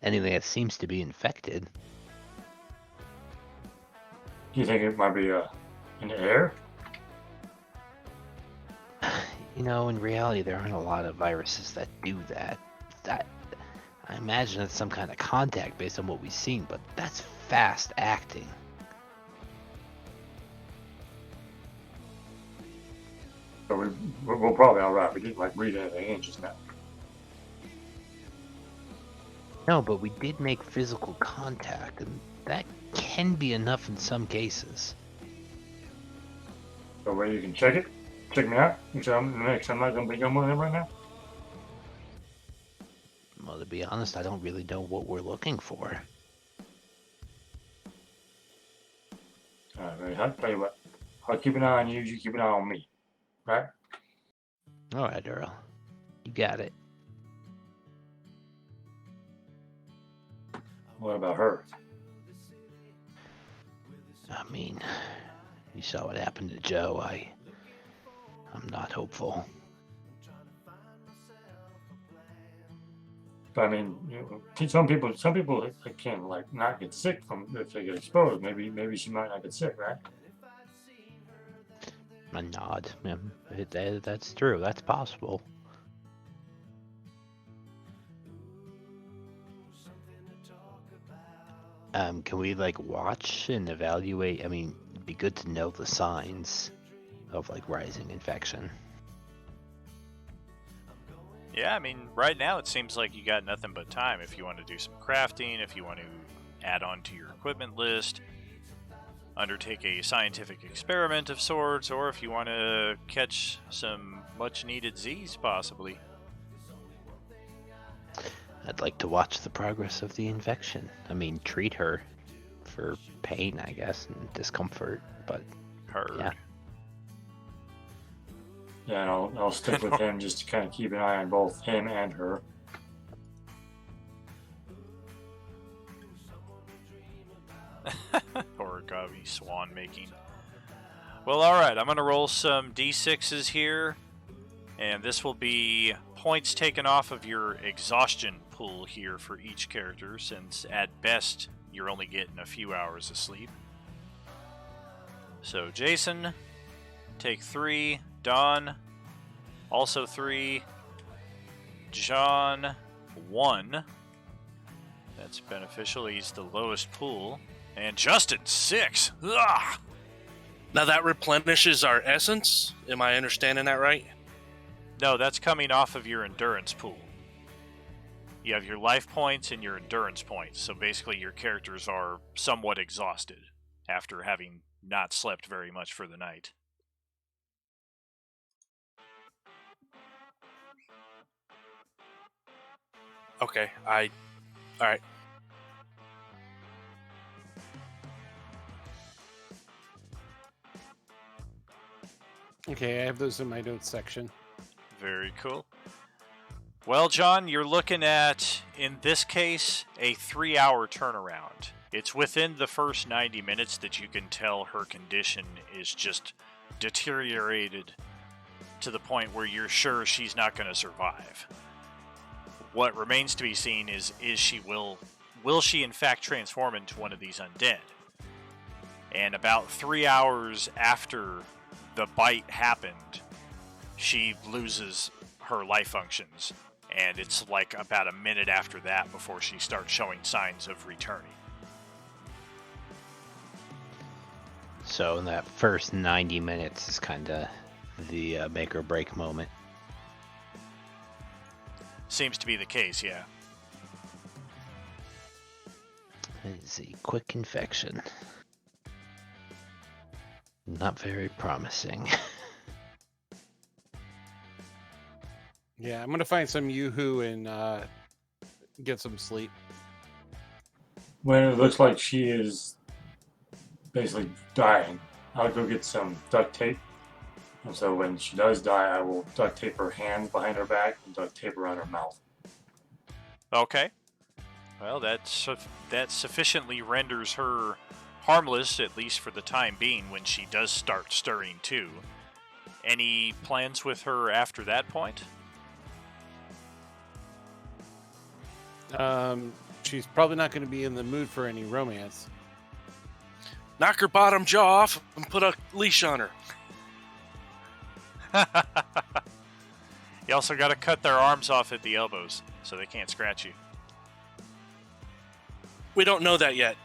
anything that seems to be infected. Do you think it might be in the air? You know, in reality, there aren't a lot of viruses that do that. I imagine it's some kind of contact based on what we've seen, but that's fast acting. So we're probably all right. We didn't like breathe anything in just now. No, but we did make physical contact, and that can be enough in some cases. So where you can check it, check me out. I'm not gonna be going with him right now. Well, to be honest, I don't really know what we're looking for. All right, I'll tell you what. I'll keep an eye on you. You keep an eye on me. Right? All right, Earl. You got it. What about her? I mean, you saw what happened to Joe. I'm not hopeful. I mean, some people can like not get sick from if they get exposed. Maybe she might not get sick, right? A nod. Yeah, that's true. That's possible. Can we like watch and evaluate? I mean, it'd be good to know the signs of like rising infection. Yeah, I mean, right now it seems like you got nothing but time if you want to do some crafting, if you want to add on to your equipment list, undertake a scientific experiment of sorts, or if you want to catch some much-needed Z's, possibly. I'd like to watch the progress of the infection. I mean, treat her for pain, I guess, and discomfort, but Heard. yeah. Yeah, and I'll stick with him just to kind of keep an eye on both him and her. Origami swan making. Well, alright, I'm going to roll some d6s here, and this will be points taken off of your exhaustion pool here for each character, since at best you're only getting a few hours of sleep. So, Jason, take 3. Don, also 3. John, 1. That's beneficial. He's the lowest pool. And Justin, 6. Ugh! Now that replenishes our essence. Am I understanding that right? No, that's coming off of your endurance pool. You have your life points and your endurance points. So basically your characters are somewhat exhausted after having not slept very much for the night. Okay, alright. Okay, I have those in my notes section. Very cool. Well, John, you're looking at, in this case, a 3-hour turnaround. It's within the first 90 minutes that you can tell her condition is just deteriorated to the point where you're sure she's not going to survive. What remains to be seen is will she in fact transform into one of these undead? And about 3 hours after the bite happened, she loses her life functions, and it's like about a minute after that before she starts showing signs of returning. So in that first 90 minutes is kind of the make or break moment. Seems to be the case, yeah. It's a quick infection. Not very promising. Yeah, I'm gonna find some yoo-hoo and get some sleep. When it looks like she is basically dying, I'll go get some duct tape. And so when she does die, I will duct tape her hands behind her back and duct tape around her mouth. Okay. Well, that sufficiently renders her harmless, at least for the time being, when she does start stirring too. Any plans with her after that point? She's probably not going to be in the mood for any romance. Knock her bottom jaw off and put a leash on her. You also got to cut their arms off at the elbows so they can't scratch you. We don't know that yet.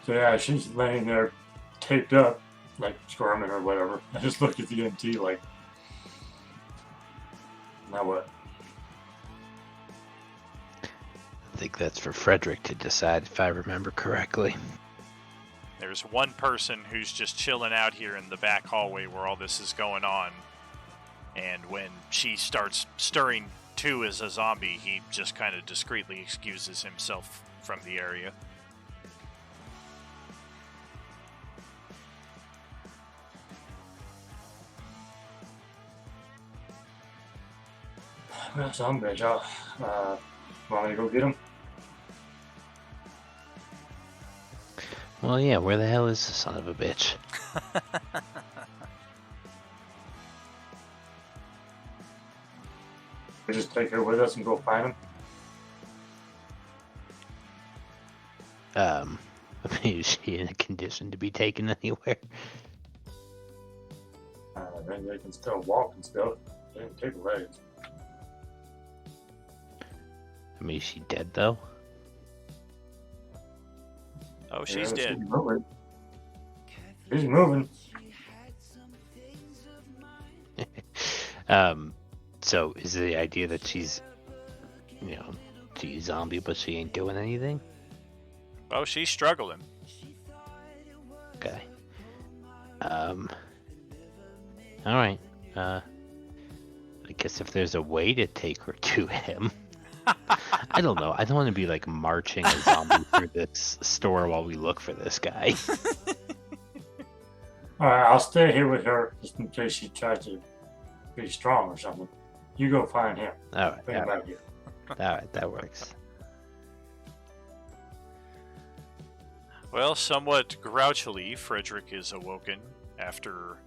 So yeah, she's laying there taped up, like squirming or whatever. I just look at the EMT like, now what? I think that's for Frederick to decide, if I remember correctly. There's one person who's just chilling out here in the back hallway where all this is going on. And when she starts stirring too as a zombie, he just kind of discreetly excuses himself from the area. Well, so I'm good, y'all. Want me to go get him? Well, yeah, where the hell is the son of a bitch? We just take her with us and go find him? I mean, is she in a condition to be taken anywhere? Then they can still walk and stuff. They can take legs. I mean, is she dead, though? Oh, she's Yeah, dead. She's moving. She's moving. So is the idea that she's, you know, she's a zombie, but she ain't doing anything? Oh, she's struggling. Okay. Alright. I guess if there's a way to take her to him. I don't know. I don't want to be like marching a zombie through this store while we look for this guy. Alright, I'll stay here with her just in case she tries to be strong or something. You go find him. Alright, Bring him alright, back here. alright, that works. Well, somewhat grouchily, Frederick is awoken after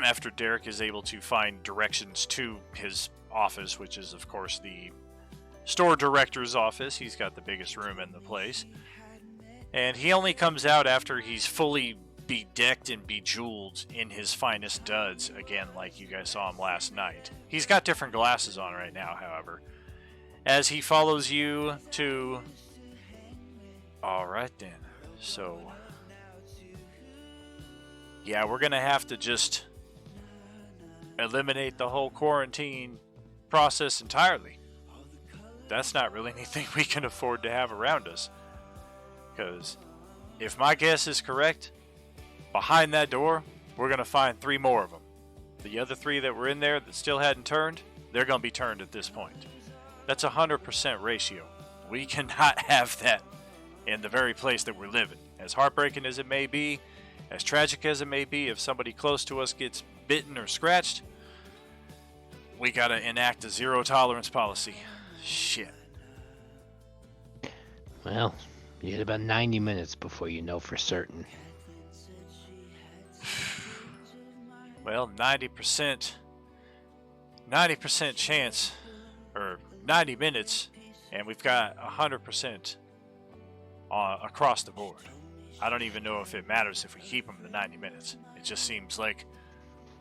after Derek is able to find directions to his office, which is, of course, the store director's office. He's got the biggest room in the place. And he only comes out after he's fully bedecked and bejeweled in his finest duds, again, like you guys saw him last night. He's got different glasses on right now, however. As he follows you to... Alright then. So... yeah, we're gonna have to just eliminate the whole quarantine process entirely. That's not really anything we can afford to have around us. Because if my guess is correct, behind that door, we're going to find 3 more of them. The other 3 that were in there that still hadn't turned, they're going to be turned at this point. That's a 100% ratio. We cannot have that in the very place that we're living. As heartbreaking as it may be, as tragic as it may be, if somebody close to us gets bitten or scratched, we got to enact a zero tolerance policy. Shit. Well, you had about 90 minutes before you know for certain. Well, 90% chance, or 90 minutes, and we've got 100% across the board. I don't even know if it matters if we keep them the 90 minutes. It just seems like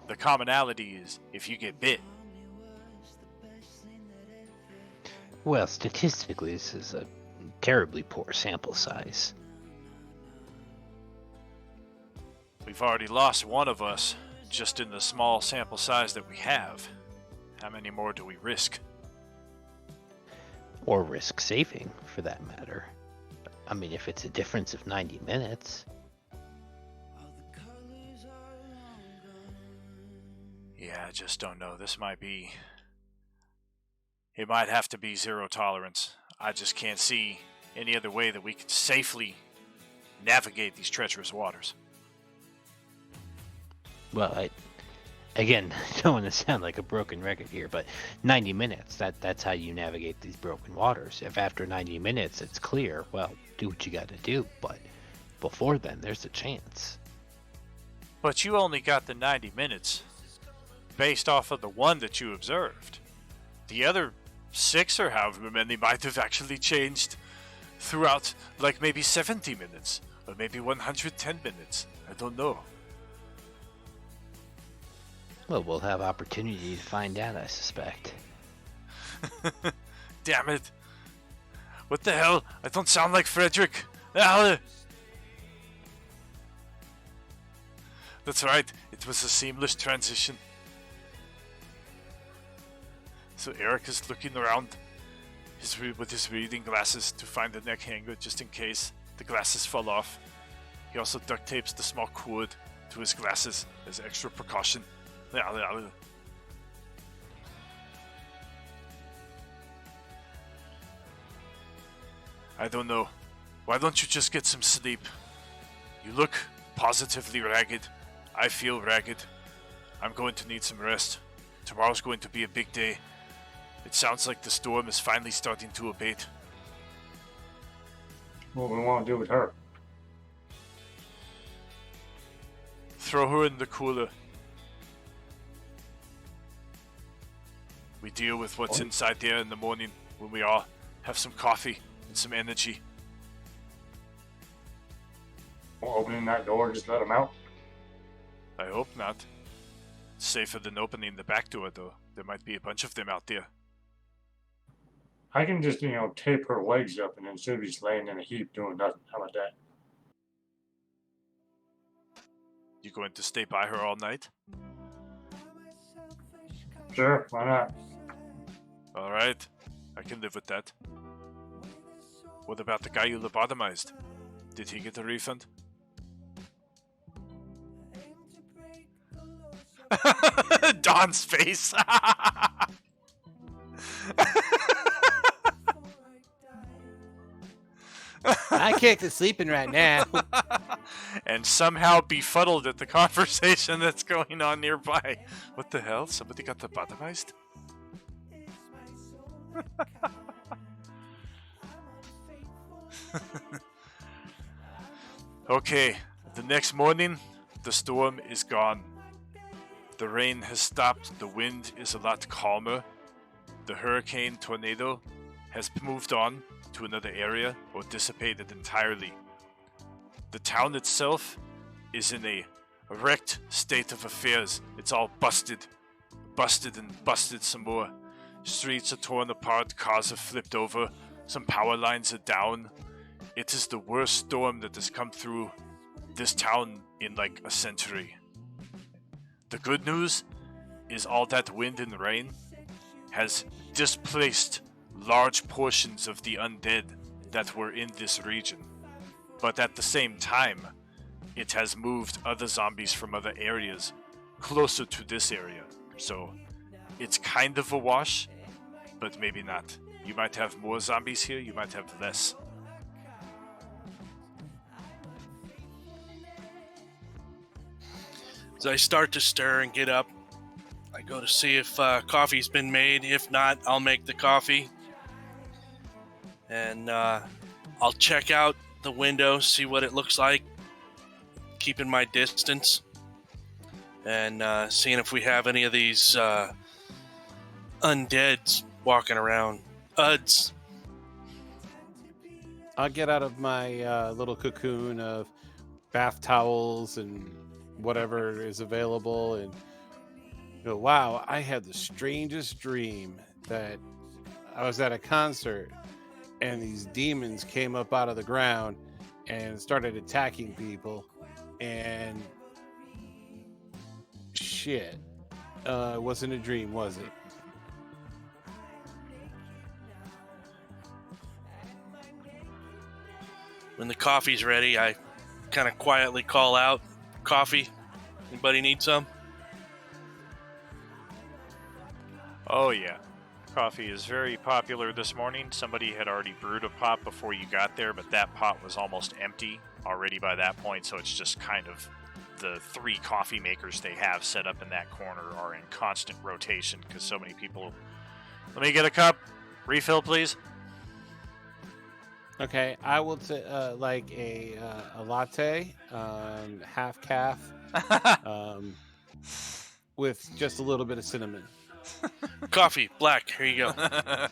the commonality is if you get bit. Well, statistically, this is a terribly poor sample size. We've already lost one of us just in the small sample size that we have. How many more do we risk? Or risk saving, for that matter. I mean, if it's a difference of 90 minutes. Yeah, I just don't know. This might be... It might have to be zero tolerance. I just can't see any other way that we could safely navigate these treacherous waters. Well, again, I don't want to sound like a broken record here, but 90 minutes, that's how you navigate these broken waters. If after 90 minutes it's clear, well, do what you got to do, but before then, there's a chance. But you only got the 90 minutes based off of the one that you observed. The other 6 or however many might have actually changed throughout, like maybe 70 minutes, or maybe 110 minutes. I don't know. Well, we'll have opportunity to find out, I suspect. Damn it. What the hell? I don't sound like Frederick. Ah! That's right. It was a seamless transition. So Eric is looking around with his reading glasses to find the neck hanger just in case the glasses fall off. He also duct tapes the small cord to his glasses as extra precaution. I don't know. Why don't you just get some sleep? You look positively ragged. I feel ragged. I'm going to need some rest. Tomorrow's going to be a big day. It sounds like the storm is finally starting to abate. What we want to do with her? Throw her in the cooler. We deal with what's inside there in the morning when we all have some coffee and some energy. Opening that door, just let them out. I hope not. It's safer than opening the back door, though. There might be a bunch of them out there. I can just, tape her legs up and then she'll be just laying in a heap doing nothing. How about that? You going to stay by her all night? Sure, why not? Alright, I can live with that. What about the guy you lobotomized? Did he get a refund? Don's face! I can't be sleeping right now. And somehow befuddled at the conversation that's going on nearby. What the hell? Somebody got lobotomized? Okay, the next morning, the storm is gone. The rain has stopped, the wind is a lot calmer. The hurricane tornado has moved on to another area or dissipated entirely. The town itself is in a wrecked state of affairs. It's all busted and busted some more. Streets are torn apart, cars have flipped over, some power lines are down. It is the worst storm that has come through this town in like a century. The good news is all that wind and rain has displaced large portions of the undead that were in this region. But at the same time, it has moved other zombies from other areas closer to this area. So it's kind of a wash, but maybe not. You might have more zombies here, you might have less. As I start to stir and get up, I go to see if coffee's been made. If not, I'll make the coffee. And I'll check out the window, see what it looks like, keeping my distance, and seeing if we have any of these undeads walking around. Uds. I'll get out of my little cocoon of bath towels and whatever is available and go, wow, I had the strangest dream that I was at a concert and these demons came up out of the ground and started attacking people, and shit, it wasn't a dream, was it? When the coffee's ready, I kind of quietly call out, "Coffee? Anybody need some?" Oh, yeah. Coffee is very popular this morning. Somebody had already brewed a pot before you got there, but that pot was almost empty already by that point, so it's just kind of the 3 coffee makers they have set up in that corner are in constant rotation because so many people. Let me get a cup. Refill, please. Okay, I will like a latte, half calf, with just a little bit of cinnamon. Coffee, black. Here you go.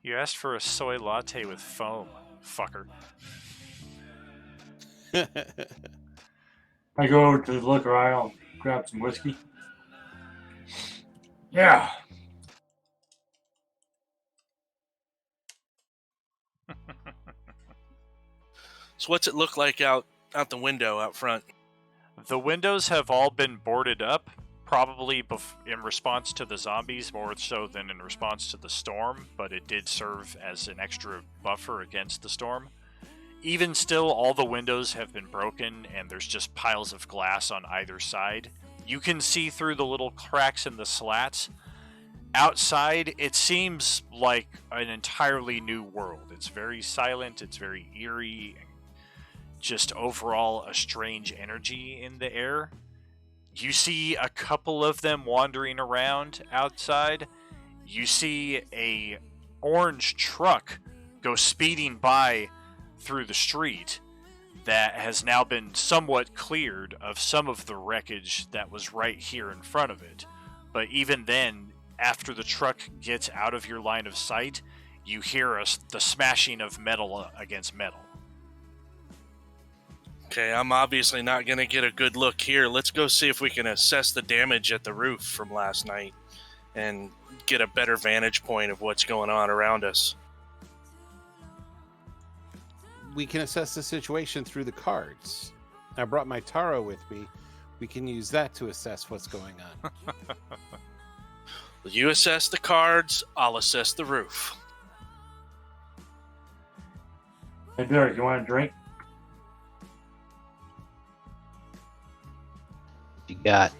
You asked for a soy latte with foam, fucker. I go over to the liquor aisle, grab some whiskey. Yeah. So what's it look like out the window out front? The windows have all been boarded up, probably in response to the zombies more so than in response to the storm, but it did serve as an extra buffer against the storm. Even still, all the windows have been broken and there's just piles of glass on either side. You can see through the little cracks in the slats. Outside, it seems like an entirely new world. It's very silent, it's very eerie, and just overall a strange energy in the air. You see a couple of them wandering around outside. You see a orange truck go speeding by through the street that has now been somewhat cleared of some of the wreckage that was right here in front of it. But even then, after the truck gets out of your line of sight, you hear the smashing of metal against metal. Okay, I'm obviously not going to get a good look here. Let's go see if we can assess the damage at the roof from last night and get a better vantage point of what's going on around us. We can assess the situation through the cards. I brought my tarot with me. We can use that to assess what's going on. You assess the cards, I'll assess the roof. Hey, Derek, you want a drink? You got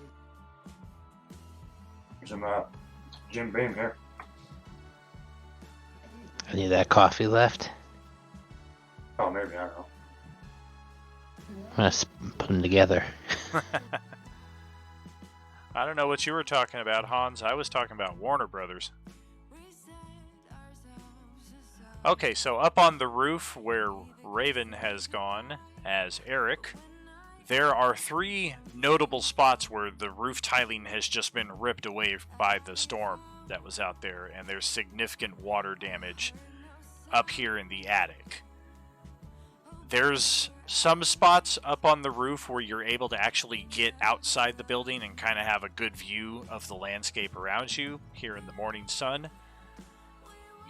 Some Jim Beam here. any of that coffee left? Oh, maybe, I don't know. I'm gonna put them together. I don't know what you were talking about, Hans. I was talking about Warner Brothers. Okay, so up on the roof where Raven has gone as Eric, there are 3 notable spots where the roof tiling has just been ripped away by the storm that was out there, and there's significant water damage up here in the attic. There's some spots up on the roof where you're able to actually get outside the building and kind of have a good view of the landscape around you here in the morning sun.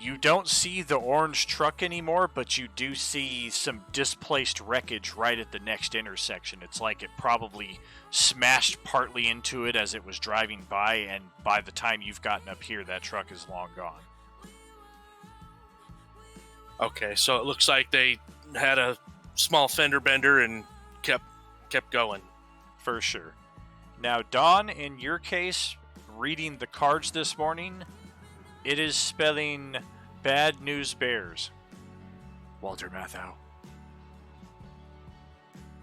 You don't see the orange truck anymore, but you do see some displaced wreckage right at the next intersection. It's like it probably smashed partly into it as it was driving by, and by the time you've gotten up here, that truck is long gone. Okay, so it looks like they had a small fender bender and kept going. For sure. Now, Dawn, in your case, reading the cards this morning, it is spelling Bad News Bears. Walter Matthau.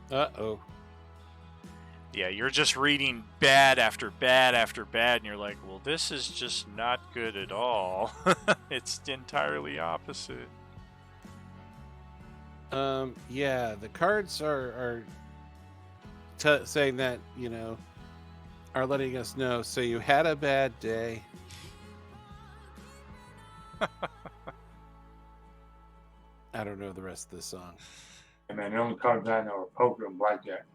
Uh-oh. Yeah, you're just reading bad after bad after bad, and you're like, well, this is just not good at all. It's entirely opposite. Yeah, the cards are saying that, are letting us know. So you had a bad day. I don't know the rest of the song. Hey, man, the only cards I know are poker and blackjack.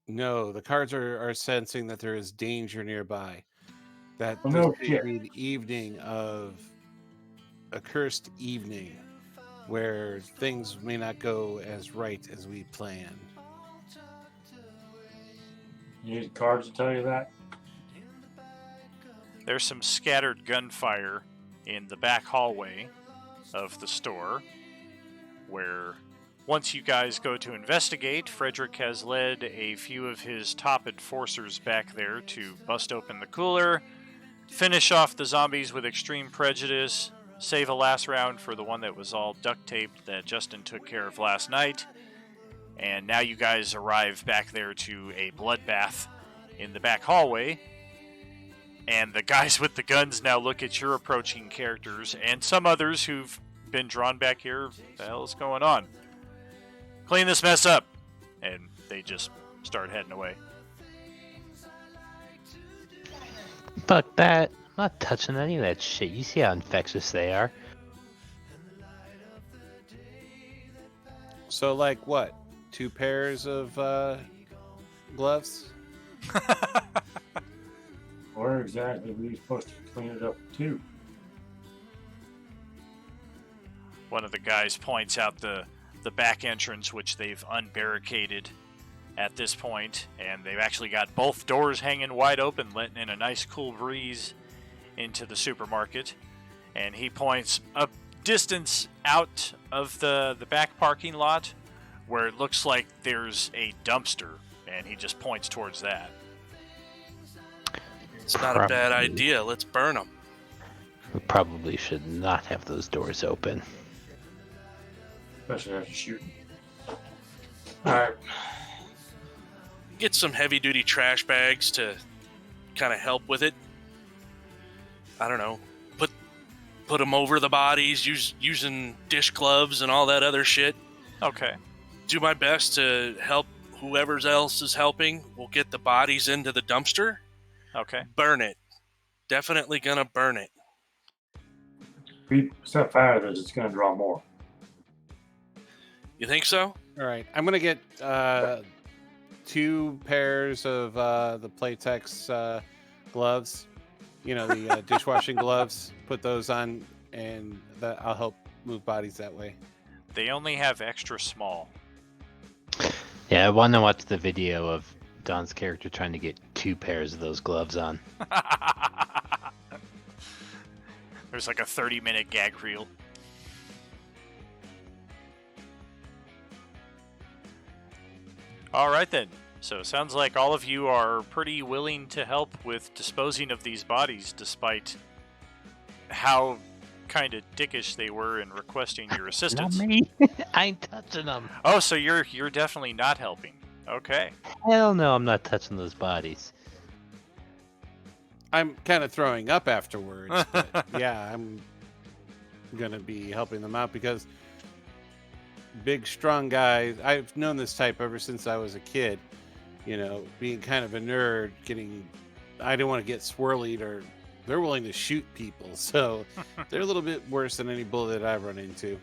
No, the cards are sensing that there is danger nearby. That Oh, this no could shit. be the evening of a cursed evening where things may not go as right as we planned. You need cards to tell you that? There's some scattered gunfire in the back hallway. of the store, where once you guys go to investigate, Frederick has led a few of his top enforcers back there to bust open the cooler, finish off the zombies with extreme prejudice, save a last round for the one that was all duct taped that Justin took care of last night, and now you guys arrive back there to a bloodbath in the back hallway, and the guys with the guns now look at your approaching characters and some others who've been drawn back here. What the hell is going on? Clean this mess up. And they just start heading away. Fuck that. I'm not touching any of that shit. You see how infectious they are. So, like, what? 2 pairs of gloves? Where exactly were you supposed to clean it up too? One of the guys points out the back entrance, which they've unbarricaded at this point, and they've actually got both doors hanging wide open, letting in a nice cool breeze into the supermarket. And he points a distance out of the back parking lot where it looks like there's a dumpster, and he just points towards that. It's not a bad idea. Let's burn them. We probably should not have those doors open. Especially after shooting. Alright. Get some heavy-duty trash bags to kind of help with it. I don't know. Put them over the bodies, using dish gloves and all that other shit. Okay. Do my best to help whoever else is helping. We'll get the bodies into the dumpster. Okay. Burn it. Definitely gonna burn it. If we set fire to this, it's going to draw more. You think so? All right. I'm going to get 2 pairs of the Playtex gloves. You know, the dishwashing gloves. Put those on, and I'll help move bodies that way. They only have extra small. Yeah, I want to watch the video of Don's character trying to get 2 pairs of those gloves on. There's like a 30-minute gag reel. All right, then. So it sounds like all of you are pretty willing to help with disposing of these bodies, despite how kind of dickish they were in requesting your assistance. Not me. I ain't touching them. Oh, so you're definitely not helping. Okay. Hell no, I'm not touching those bodies. I'm kind of throwing up afterwards, but yeah, I'm going to be helping them out because big, strong guys, I've known this type ever since I was a kid. You know, being kind of a nerd, I don't want to get swirlied, or they're willing to shoot people. So they're a little bit worse than any bullet I've run into.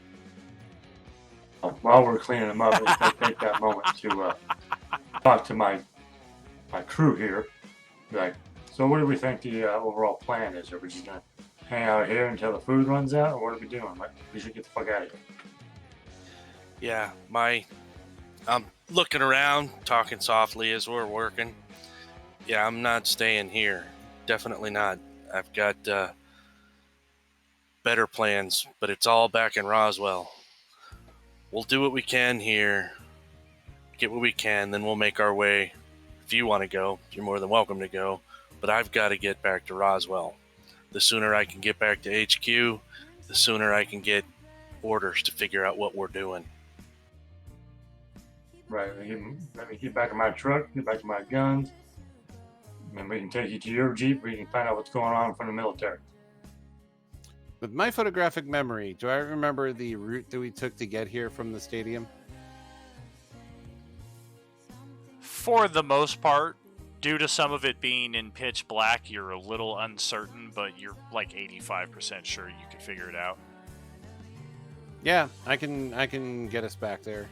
While we're cleaning them up, let's take that moment to talk to my crew here. Like, so what do we think the overall plan is? Are we just going to hang out here until the food runs out, or what are we doing? Like, we should get the fuck out of here. Yeah, I'm looking around, talking softly as we're working. Yeah, I'm not staying here. Definitely not. I've got better plans, but it's all back in Roswell. We'll do what we can here, get what we can, then we'll make our way. If you want to go, you're more than welcome to go. But I've got to get back to Roswell. The sooner I can get back to HQ, the sooner I can get orders to figure out what we're doing. Right, let me get back in my truck, get back to my guns, and we can take you to your Jeep where you can find out what's going on from the military. With my photographic memory, do I remember the route that we took to get here from the stadium? For the most part, due to some of it being in pitch black, you're a little uncertain, but you're like 85% sure you can figure it out. Yeah, I can get us back there.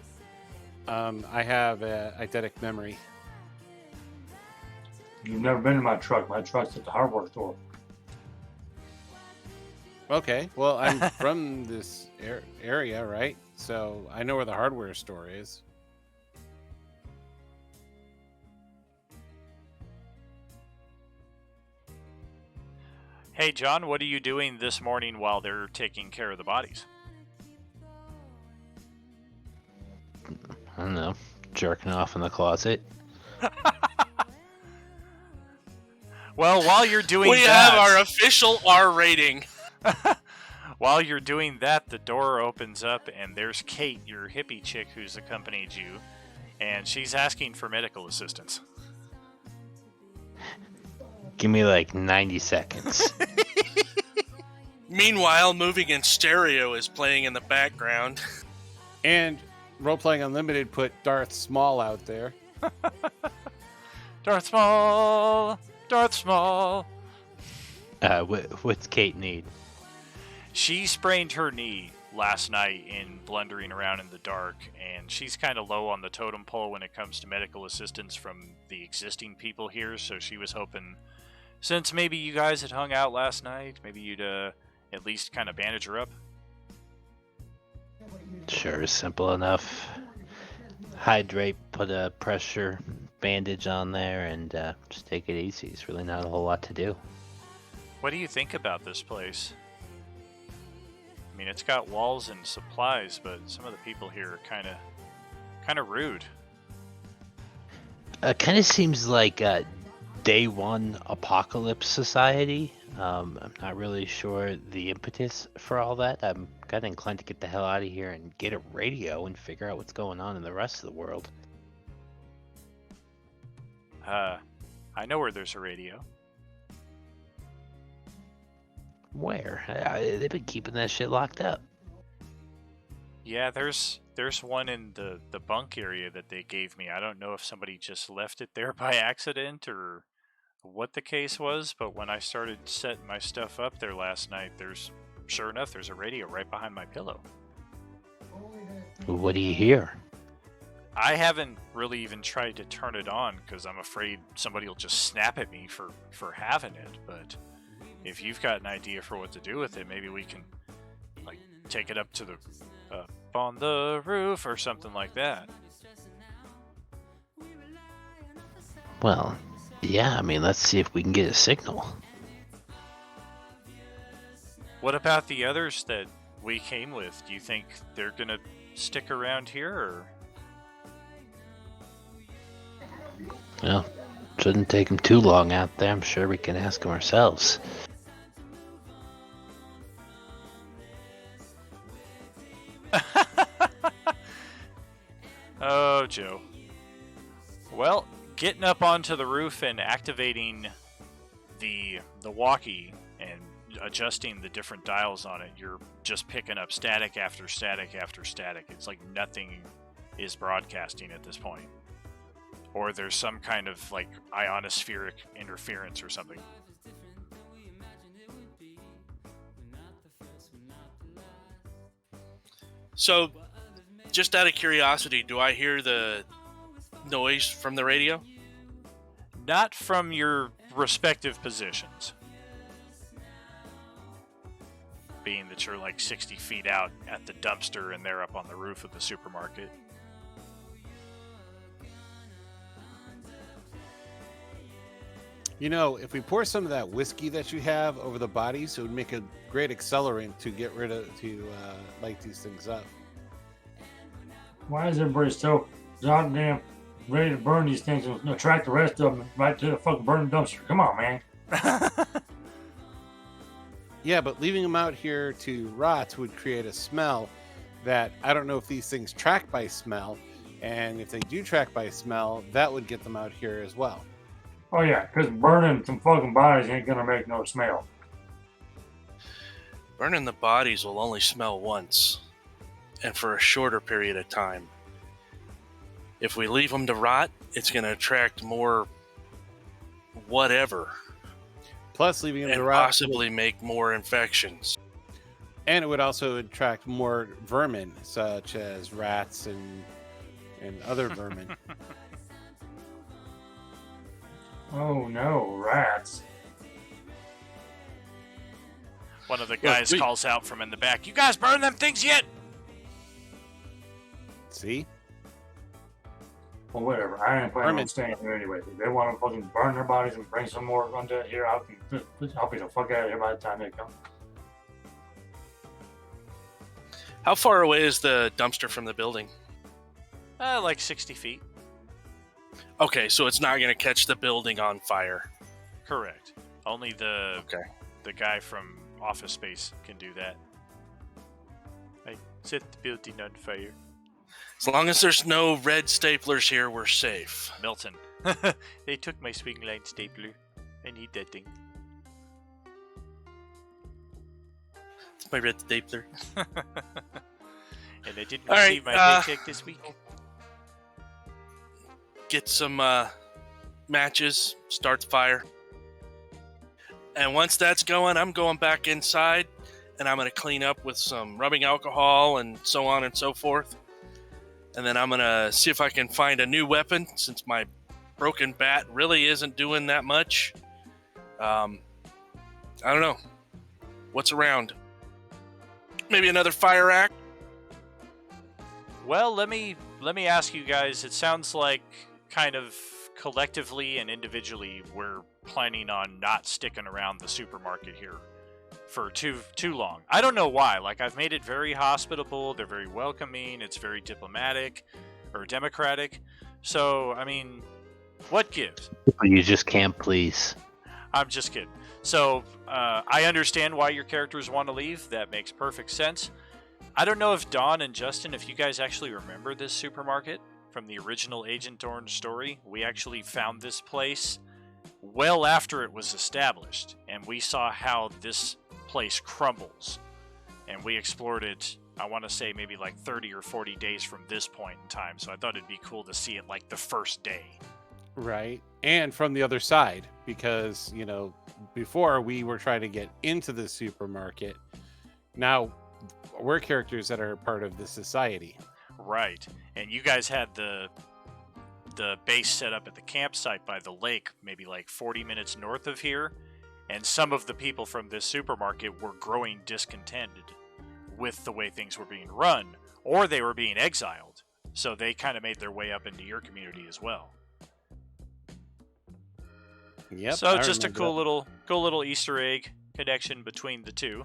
I have a eidetic memory. You've never been in my truck. My truck's at the hardware store. Okay, well, I'm from this area, right? So I know where the hardware store is. Hey, John, what are you doing this morning while they're taking care of the bodies? don't know, jerking off in the closet. Well, while you're doing We that, have our official R rating. while you're doing that, the door opens up and there's Kate, your hippie chick who's accompanied you, and she's asking for medical assistance. Give me like 90 seconds. Meanwhile, Moving in Stereo is playing in the background. And Roleplaying Unlimited put Darth Small out there. Darth Small! Darth Small! What's Kate need? She sprained her knee last night in blundering around in the dark, and she's kind of low on the totem pole when it comes to medical assistance from the existing people here, so she was hoping, since maybe you guys had hung out last night, maybe you'd at least kind of bandage her up. Sure, simple enough. Hydrate, put a pressure bandage on there, and just take it easy. It's really not a whole lot to do. What do you think about this place? I mean, it's got walls and supplies, but some of the people here are kind of rude. Kind of seems like day one apocalypse society. I'm not really sure the impetus for all that. I'm kind of inclined to get the hell out of here and get a radio and figure out what's going on in the rest of the world. I know where there's a radio. Where? They've been keeping that shit locked up. Yeah, there's one in the bunk area that they gave me. I don't know if somebody just left it there by accident or what the case was, but when I started setting my stuff up there last night, sure enough, there's a radio right behind my pillow. What do you hear? I haven't really even tried to turn it on because I'm afraid somebody will just snap at me for having it, but if you've got an idea for what to do with it, maybe we can like take it up to the on the roof or something like that. Well, yeah, I mean, let's see if we can get a signal. What about the others that we came with? Do you think they're gonna stick around here, or? Well, shouldn't take them too long out there. I'm sure we can ask them ourselves. Oh, Joe. Well, getting up onto the roof and activating the walkie and adjusting the different dials on it, you're just picking up static after static after static. It's like nothing is broadcasting at this point. Or there's some kind of like ionospheric interference or something. So, just out of curiosity, do I hear the noise from the radio? Not from your respective positions. Being that you're like 60 feet out at the dumpster and they're up on the roof of the supermarket. You know, if we pour some of that whiskey that you have over the bodies, it would make a great accelerant to get rid of, light these things up. Why is everybody so goddamn ready to burn these things and attract the rest of them right to the fucking burning dumpster? Come on, man. Yeah, but leaving them out here to rot would create a smell that I don't know if these things track by smell. And if they do track by smell, that would get them out here as well. Oh, yeah, because burning some fucking bodies ain't gonna make no smell. Burning the bodies will only smell once, and for a shorter period of time. If we leave them to rot, it's going to attract more whatever. Plus, leaving them and to rot possibly make more infections. and it would also attract more vermin, such as rats and other vermin. Oh no, rats. One of the guys calls out from in the back, "You guys burn them things yet?" See? Well, whatever. I ain't planning on staying here anyway. If they want to fucking burn their bodies and bring some more onto it here, I'll be the fuck out of here by the time they come. How far away is the dumpster from the building? Like 60 feet. Okay, so it's not going to catch the building on fire. Correct. Only the Okay. the guy from Office Space can do that. I set the building on fire. As long as there's no red staplers here, we're safe. Milton. They took my swing line stapler. I need that thing. It's my red stapler. And I didn't All right, receive my paycheck this week. Get some matches, start the fire. And once that's going, I'm going back inside and I'm going to clean up with some rubbing alcohol and so on and so forth. And then I'm going to see if I can find a new weapon since my broken bat really isn't doing that much. I don't know. What's around? Maybe another fire axe? Well, let me ask you guys. It sounds like kind of collectively and individually we're planning on not sticking around the supermarket here for too long. I don't know why. Like, I've made it very hospitable. They're very welcoming. It's very diplomatic or democratic. So, I mean, what gives? You just can't please. I'm just kidding. So, I understand why your characters want to leave. That makes perfect sense. I don't know if Dawn and Justin, if you guys actually remember this supermarket from the original Agent Orange story. We actually found this place well after it was established, and we saw how this place crumbles. And we explored it, I want to say maybe like 30 or 40 days from this point in time, so I thought it'd be cool to see it like the first day. Right. And from the other side, because, you know, before we were trying to get into the supermarket. Now we're characters that are part of the society. Right. And you guys had the base set up at the campsite by the lake, maybe like 40 minutes north of here. And some of the people from this supermarket were growing discontented with the way things were being run, or they were being exiled. So they kind of made their way up into your community as well. Yep. So I just a remember cool little Easter egg connection between the two.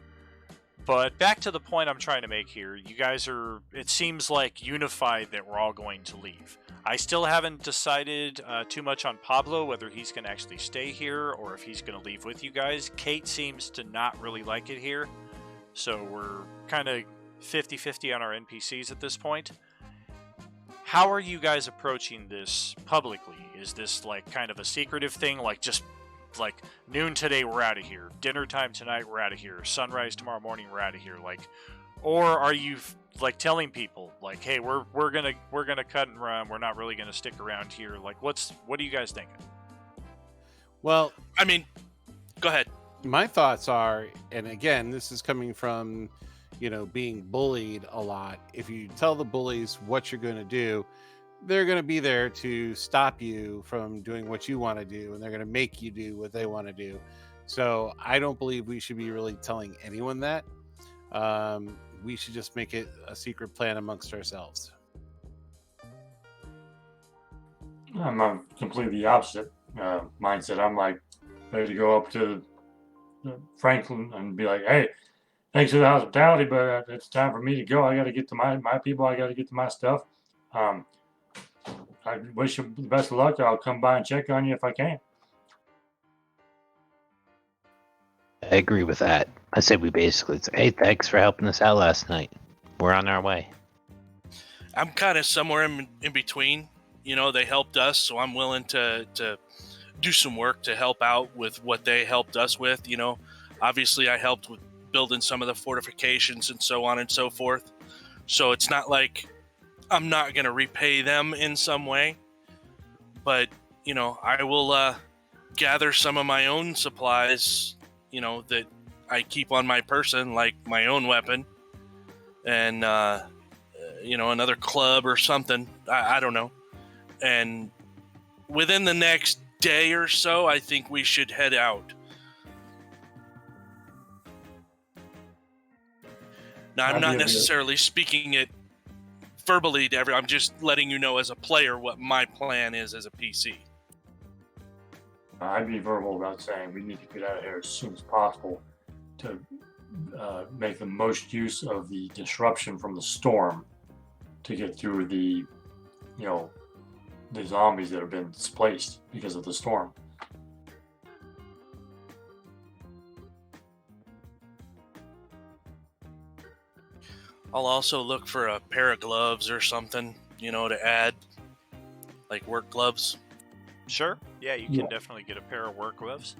But back to the point I'm trying to make here. You guys are, it seems like, unified that we're all going to leave. I still haven't decided too much on Pablo, whether he's going to actually stay here or if he's going to leave with you guys. Kate seems to not really like it here. So we're kind of 50-50 on our NPCs at this point. How are you guys approaching this publicly? Is this like kind of a secretive thing, like just like noon today we're out of here, dinner time tonight we're out of here, sunrise tomorrow morning we're out of here, like, or are you like telling people like, hey, we're gonna cut and run, we're not really gonna stick around here? Like, what are you guys thinking? Well, I mean, go ahead. my thoughts are, and again, this is coming from, you know, being bullied a lot. If you tell the bullies what you're going to do, they're going to be there to stop you from doing what you want to do, and they're going to make you do what they want to do. So I don't believe we should be really telling anyone that. We should just make it a secret plan amongst ourselves. I'm on completely the opposite mindset. I'm like ready to go up to Franklin and be like, hey, thanks for the hospitality, but it's time for me to go. I got to get to my people. I got to get to my stuff. I wish you the best of luck. I'll come by and check on you if I can. I agree with that. I said we basically say, hey, thanks for helping us out last night. We're on our way. I'm kind of somewhere in between. You know, they helped us, so I'm willing to do some work to help out with what they helped us with. You know, obviously I helped with building some of the fortifications and so on and so forth. So it's not like I'm not going to repay them in some way. But, you know, I will gather some of my own supplies, you know, that I keep on my person, like my own weapon and, you know, another club or something. I don't know. And within the next day or so, I think we should head out. Now, I'm not necessarily speaking it verbally to everyone. I'm just letting you know as a player what my plan is as a PC. I'd be verbal about saying we need to get out of here as soon as possible to make the most use of the disruption from the storm to get through the the zombies that have been displaced because of the storm. I'll also look for a pair of gloves or something, to add, like work gloves. Sure. Yeah, you Yeah. can definitely get a pair of work gloves.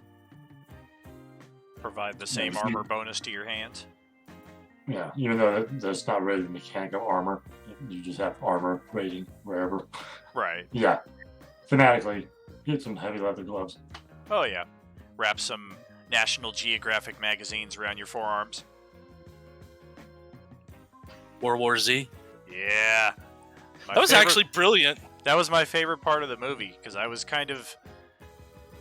Provide the same Nice. armor bonus to your hands. Yeah, even though that's not really mechanical armor, you just have armor rating wherever. Right. Yeah, fanatically, get some heavy leather gloves. Oh, yeah. Wrap some National Geographic magazines around your forearms. World War Z. Yeah. That was actually brilliant. That was my favorite part of the movie, because I was kind of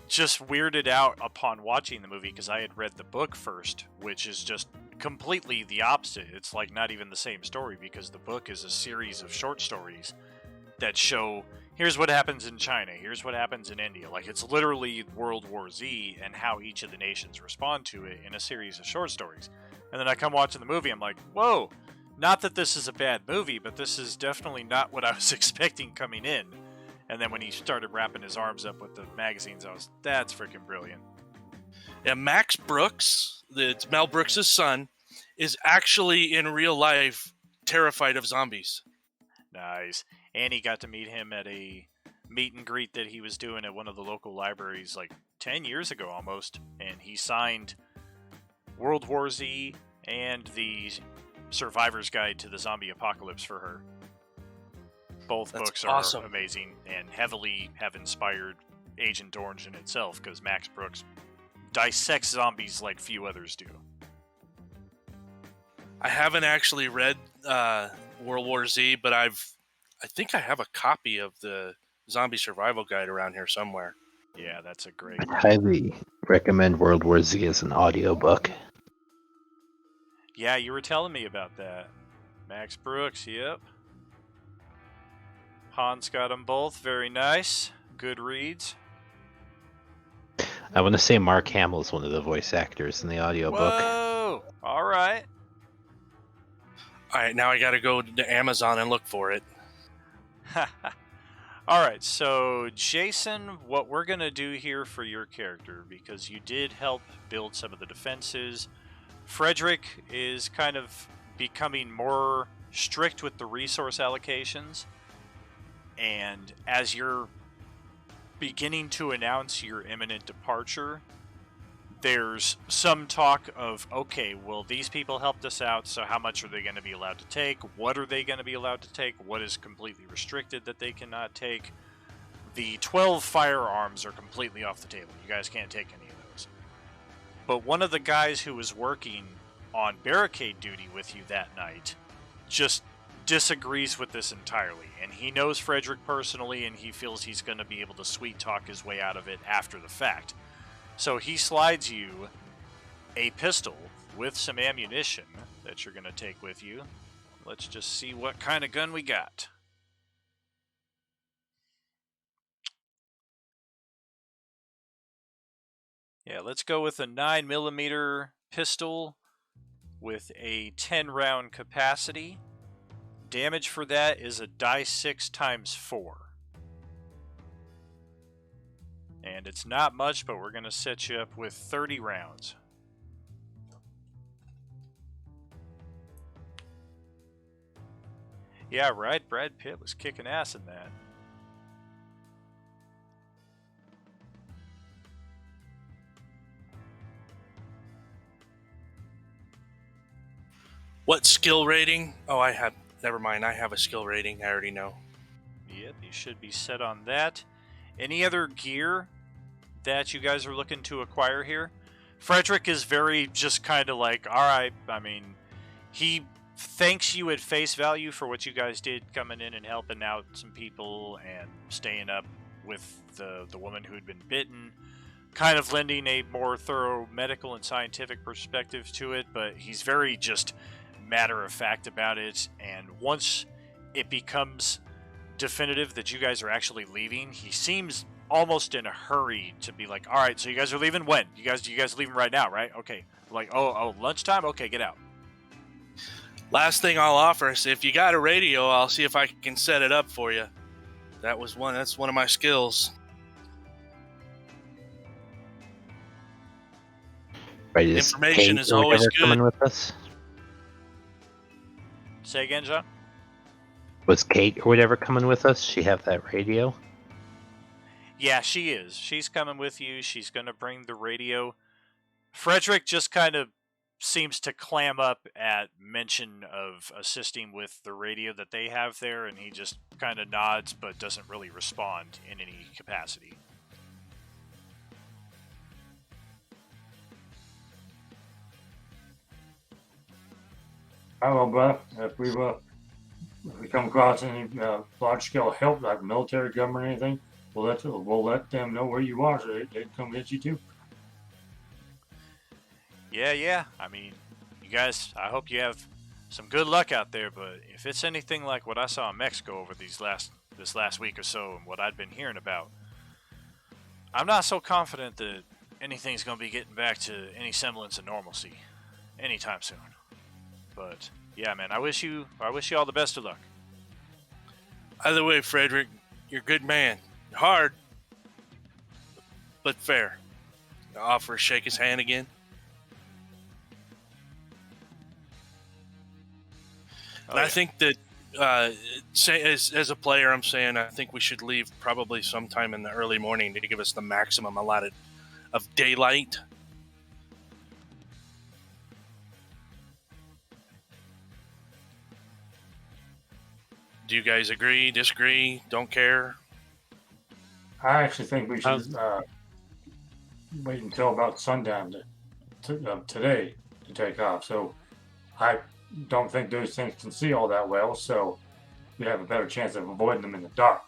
just weirded out upon watching the movie, because I had read the book first, which is just completely the opposite. It's like not even the same story, because the book is a series of short stories that show, here's what happens in China, here's what happens in India. Like, it's literally World War Z and how each of the nations respond to it in a series of short stories. And then I come watching the movie, I'm like, whoa, not that this is a bad movie, but this is definitely not what I was expecting coming in. And then when he started wrapping his arms up with the magazines, that's freaking brilliant. Yeah, Max Brooks, it's Mel Brooks' son, is actually in real life terrified of zombies. Nice. And he got to meet him at a meet and greet that he was doing at one of the local libraries like 10 years ago almost. And he signed World War Z and the Survivor's Guide to the Zombie Apocalypse for her. Both That's books awesome. are amazing and heavily have inspired Agent Orange in itself, because Max Brooks dissects zombies like few others do. I haven't actually read World War Z, but I think I have a copy of the Zombie Survival Guide around here somewhere. Yeah, that's a great. I'd highly recommend World War Z as an audiobook. Yeah, you were telling me about that. Max Brooks, yep. Hans got them both. Very nice. Good reads. I want to say Mark Hamill is one of the voice actors in the audiobook. Whoa! All right. All right, now I got to go to Amazon and look for it. All right, so Jason, what we're going to do here for your character, because you did help build some of the defenses, Frederick is kind of becoming more strict with the resource allocations, and as you're beginning to announce your imminent departure, there's some talk of, okay, well, these people helped us out, so how much are they going to be allowed to take? What are they going to be allowed to take? What is completely restricted that they cannot take? The 12 firearms are completely off the table. You guys can't take any of those. But one of the guys who was working on barricade duty with you that night just disagrees with this entirely. And he knows Frederick personally, and he feels he's going to be able to sweet talk his way out of it after the fact. So he slides you a pistol with some ammunition that you're going to take with you. Let's just see what kind of gun we got. Yeah, let's go with a 9mm pistol with a 10-round capacity. Damage for that is a die 6 times 4. And it's not much, but we're going to set you up with 30 rounds. Yeah, right, Brad Pitt was kicking ass in that. What skill rating? Oh, never mind. I have a skill rating. I already know. Yep, you should be set on that. Any other gear that you guys are looking to acquire here? Frederick is very just kind of like, alright, I mean, he thanks you at face value for what you guys did coming in and helping out some people and staying up with the woman who'd been bitten, kind of lending a more thorough medical and scientific perspective to it, but he's very just matter of fact about it, and once it becomes definitive that you guys are actually leaving, he seems almost in a hurry to be like, all right, so you guys are leaving when? You guys leaving right now, right? Okay. Like, oh, lunchtime? Okay, get out. Last thing I'll offer is if you got a radio, I'll see if I can set it up for you. That's one of my skills. Right, is Information Kate is or always whatever good. coming with us? Say again, John? Was Kate or whatever coming with us? She have that radio? Yeah, she is. She's coming with you. She's going to bring the radio. Frederick just kind of seems to clam up at mention of assisting with the radio that they have there, and he just kind of nods but doesn't really respond in any capacity. All right, well, brother, if we come across any large-scale help, like military, government, or anything, we'll let them know where you are, so they can come get you too. Yeah. I mean, you guys, I hope you have some good luck out there, but if it's anything like what I saw in Mexico over this last week or so and what I'd been hearing about, I'm not so confident that anything's going to be getting back to any semblance of normalcy anytime soon. But yeah, man, I wish you all the best of luck. Either way, Frederick, you're a good man. Hard, but fair. I offer to shake his hand again. And I think that, as a player, I'm saying I think we should leave probably sometime in the early morning to give us the maximum allotted of daylight. Do you guys agree, disagree, don't care? I actually think we should wait until about sundown today to take off. So I don't think those things can see all that well, so we have a better chance of avoiding them in the dark.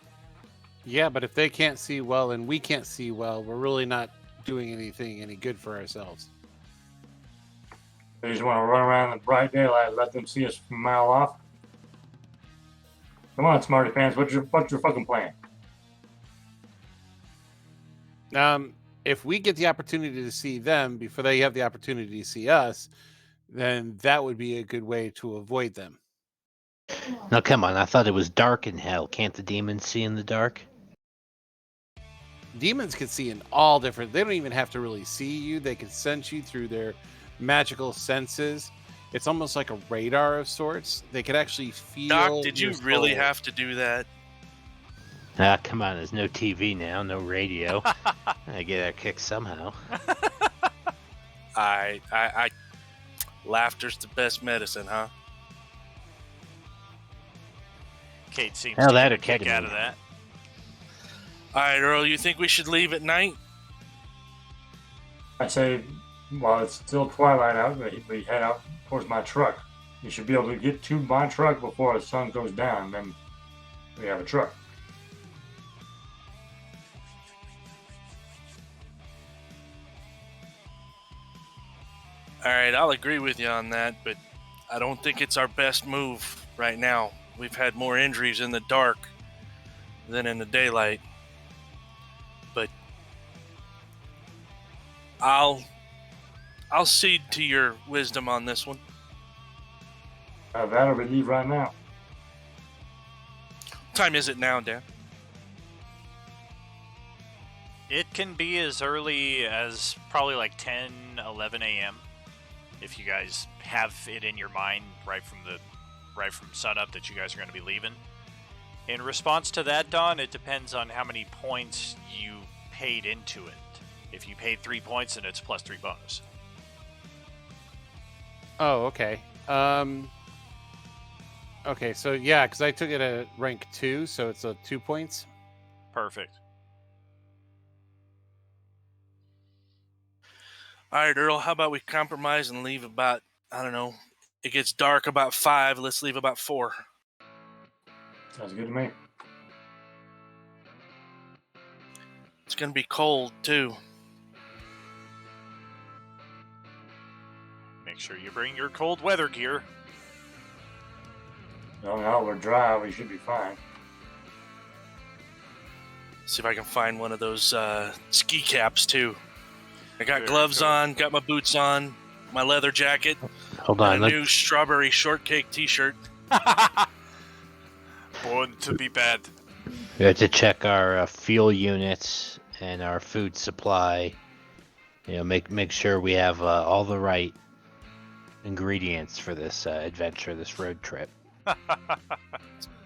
Yeah, but if they can't see well and we can't see well, we're really not doing anything any good for ourselves. They just want to run around in the bright daylight, let them see us from a mile off. Come on, smarty pants, what's your fucking plan? If we get the opportunity to see them before they have the opportunity to see us, then that would be a good way to avoid them. Now, come on. I thought it was dark in hell. Can't the demons see in the dark? Demons can see in all different. They don't even have to really see you. They can sense you through their magical senses. It's almost like a radar of sorts. They could actually feel. Doc, did you your really soul. have to do that? Ah, come on. There's no TV now, no radio. I get a kick somehow. I laughter's the best medicine, huh? Kate seems Hell, to that get a or kick ketamine. out of that. All right, Earl, you think we should leave at night? I say, while it's still twilight out, we head out towards my truck. You should be able to get to my truck before the sun goes down, and then we have a truck. All right, I'll agree with you on that, but I don't think it's our best move right now. We've had more injuries in the dark than in the daylight. But I'll cede to your wisdom on this one. That'll we leave right now. What time is it now, Dan? It can be as early as probably like 10, 11 a.m. if you guys have it in your mind right from sunup that you guys are going to be leaving. In response to that, Don, it depends on how many points you paid into it. If you paid 3 points, then it's plus 3 bonus. Oh, okay. Okay, so yeah, because I took it at rank 2, so it's 2 points. Perfect. All right, Earl, how about we compromise and leave about, I don't know, it gets dark about 5. Let's leave about 4. Sounds good to me. It's going to be cold, too. Make sure you bring your cold weather gear. No, we're dry. We should be fine. See if I can find one of those ski caps, too. I got Very gloves cool. on, got my boots on, my leather jacket, Hold on. and a new strawberry shortcake t-shirt. Born to be bad. We have to check our fuel units and our food supply. Make sure we have all the right ingredients for this adventure, this road trip.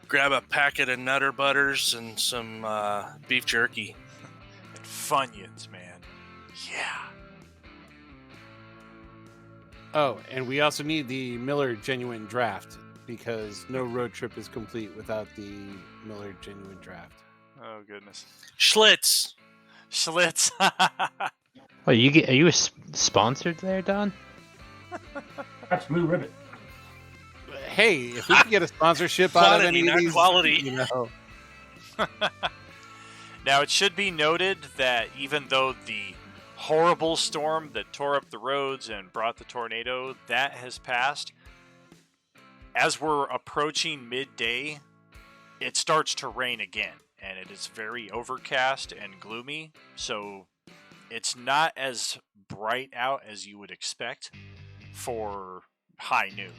Grab a packet of Nutter Butters and some beef jerky. And Funyuns, man. Yeah. Oh, and we also need the Miller Genuine Draft because no road trip is complete without the Miller Genuine Draft. Oh, goodness. Schlitz. Schlitz. Oh, are you sponsored there, Don? That's Blue Ribbon. Hey, if we can get a sponsorship out of Quantity, any of not these, quality. you know. Now, it should be noted that even though the horrible storm that tore up the roads and brought the tornado, that has passed, as we're approaching midday, it starts to rain again, and it is very overcast and gloomy, so it's not as bright out as you would expect for high noon.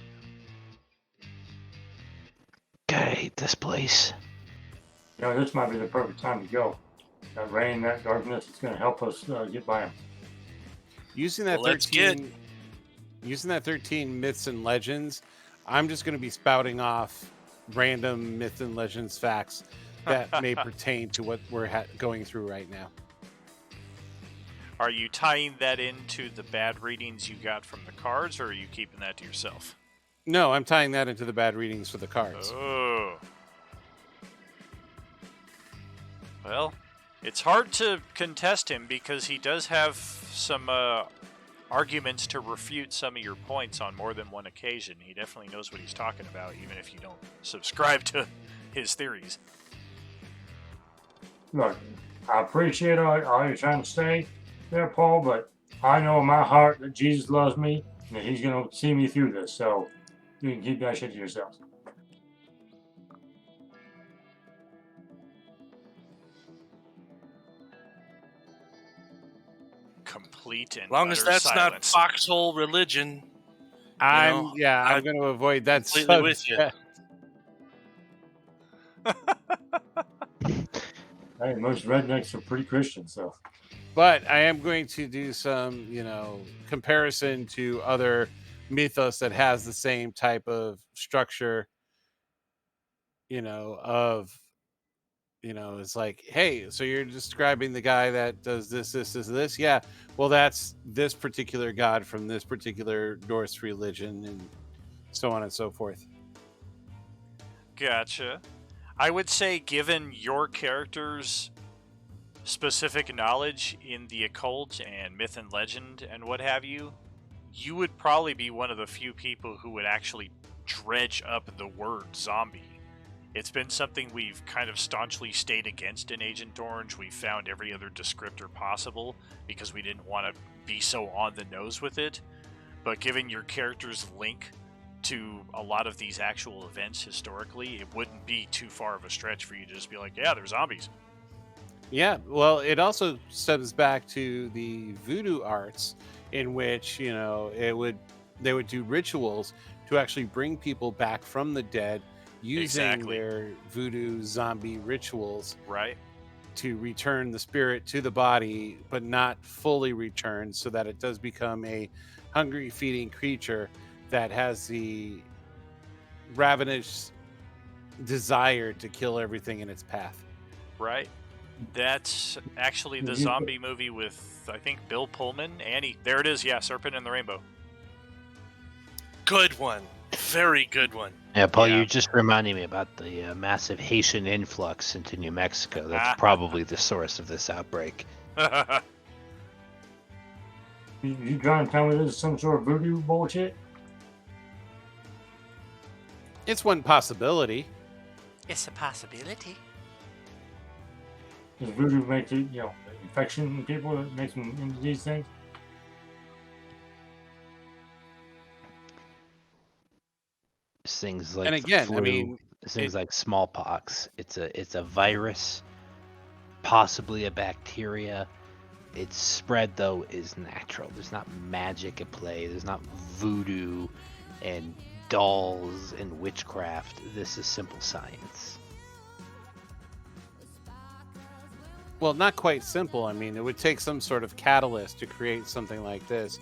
God, I hate this place. You know, this might be the perfect time to go. That rain, that darkness, it's going to help us get by them. Using that Well, let's 13 myths and legends, I'm just going to be spouting off random myths and legends facts that may pertain to what we're going through right now. Are you tying that into the bad readings you got from the cards, or are you keeping that to yourself? No, I'm tying that into the bad readings for the cards. Oh. Well, it's hard to contest him because he does have some arguments to refute some of your points on more than one occasion. He definitely knows what he's talking about, even if you don't subscribe to his theories. Look, I appreciate all you're trying to say there, Paul, but I know in my heart that Jesus loves me and that he's going to see me through this, so you can keep that shit to yourself. Complete and As long as utter that's silence. not foxhole religion. I'm I'm going to avoid that completely with you. subject. Hey, most rednecks are pretty Christian, so. But I am going to do some, comparison to other mythos that has the same type of structure, it's like, hey, so you're describing the guy that does this. Yeah, well, that's this particular god from this particular Norse religion and so on and so forth. Gotcha. I would say, given your character's specific knowledge in the occult and myth and legend and what have you, you would probably be one of the few people who would actually dredge up the word zombie. It's been something we've kind of staunchly stayed against in Agent Orange. We found every other descriptor possible because we didn't want to be so on the nose with it. But given your character's link to a lot of these actual events historically, it wouldn't be too far of a stretch for you to just be like, yeah, they're zombies. Yeah, well, it also stems back to the voodoo arts in which, they would do rituals to actually bring people back from the dead using Exactly. their voodoo zombie rituals Right? to return the spirit to the body, but not fully return, so that it does become a hungry, feeding creature that has the ravenous desire to kill everything in its path. Right? That's actually the zombie movie with, I think, Bill Pullman. Annie, there it is. Yeah, Serpent in the Rainbow. Good one. Very good one. Yeah, Paul, Yeah. you just reminded me about the massive Haitian influx into New Mexico. That's probably the source of this outbreak. You trying to tell me this is some sort of voodoo bullshit? It's one possibility. It's a possibility. Does voodoo make it, infection in people that makes them into these things? Things like And the again, I flu, mean, things like smallpox. It's a virus, possibly a bacteria. Its spread though is natural. There's not magic at play. There's not voodoo and dolls and witchcraft. This is simple science. Well, not quite simple. I mean, it would take some sort of catalyst to create something like this.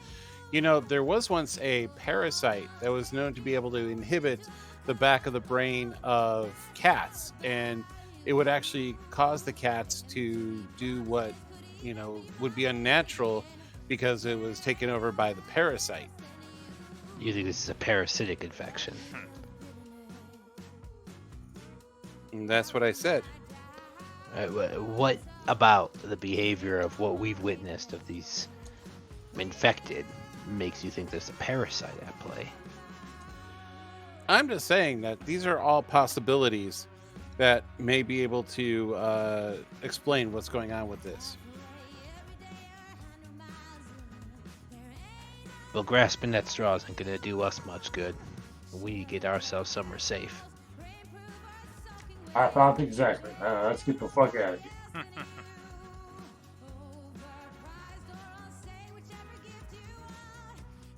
There was once a parasite that was known to be able to inhibit the back of the brain of cats, and it would actually cause the cats to do what, would be unnatural because it was taken over by the parasite. You think this is a parasitic infection? And that's what I said. What about the behavior of what we've witnessed of these infected makes you think there's a parasite at play? I'm just saying that these are all possibilities that may be able to explain what's going on with this. Well, grasping at straw isn't going to do us much good. We need to get ourselves somewhere safe. I thought exactly. Let's get the fuck out of here.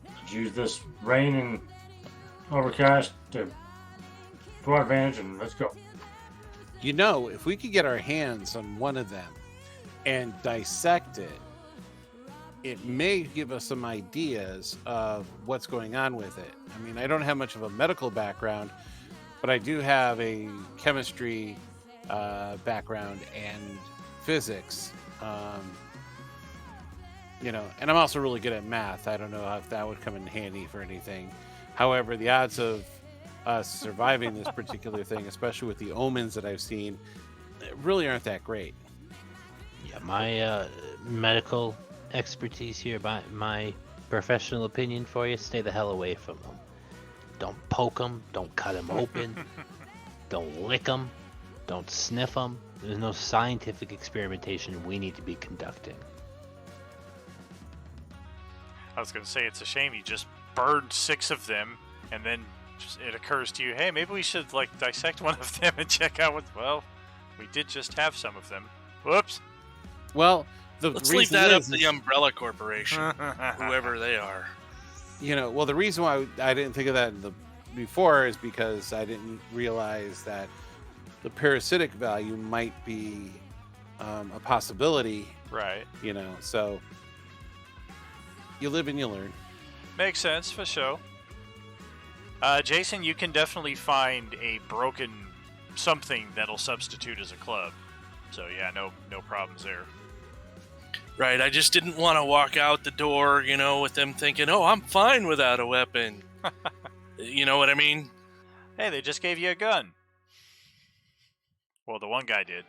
Let's use this rain and overcast to our advantage, and let's go. If we could get our hands on one of them and dissect it, it may give us some ideas of what's going on with it. I mean, I don't have much of a medical background, but I do have a chemistry background and physics. And I'm also really good at math. I don't know if that would come in handy for anything. However, the odds of us surviving this particular thing, especially with the omens that I've seen, really aren't that great. Yeah, my medical expertise here, my professional opinion for you, stay the hell away from them. Don't poke them, don't cut them open, don't lick them, don't sniff them. There's no scientific experimentation we need to be conducting. I was going to say, it's a shame you just burned 6 of them, and then it occurs to you, hey, maybe we should dissect one of them and check out what. Well, we did just have some of them. Whoops. Well, Let's leave that up to the Umbrella Corporation, whoever they are. The reason why I didn't think of that before is because I didn't realize that the parasitic value might be a possibility. Right. So you live and you learn. Makes sense, for sure. Jason, you can definitely find a broken something that'll substitute as a club. So yeah, no problems there. Right, I just didn't want to walk out the door, with them thinking, oh, I'm fine without a weapon. You know what I mean? Hey, they just gave you a gun. Well, the one guy did.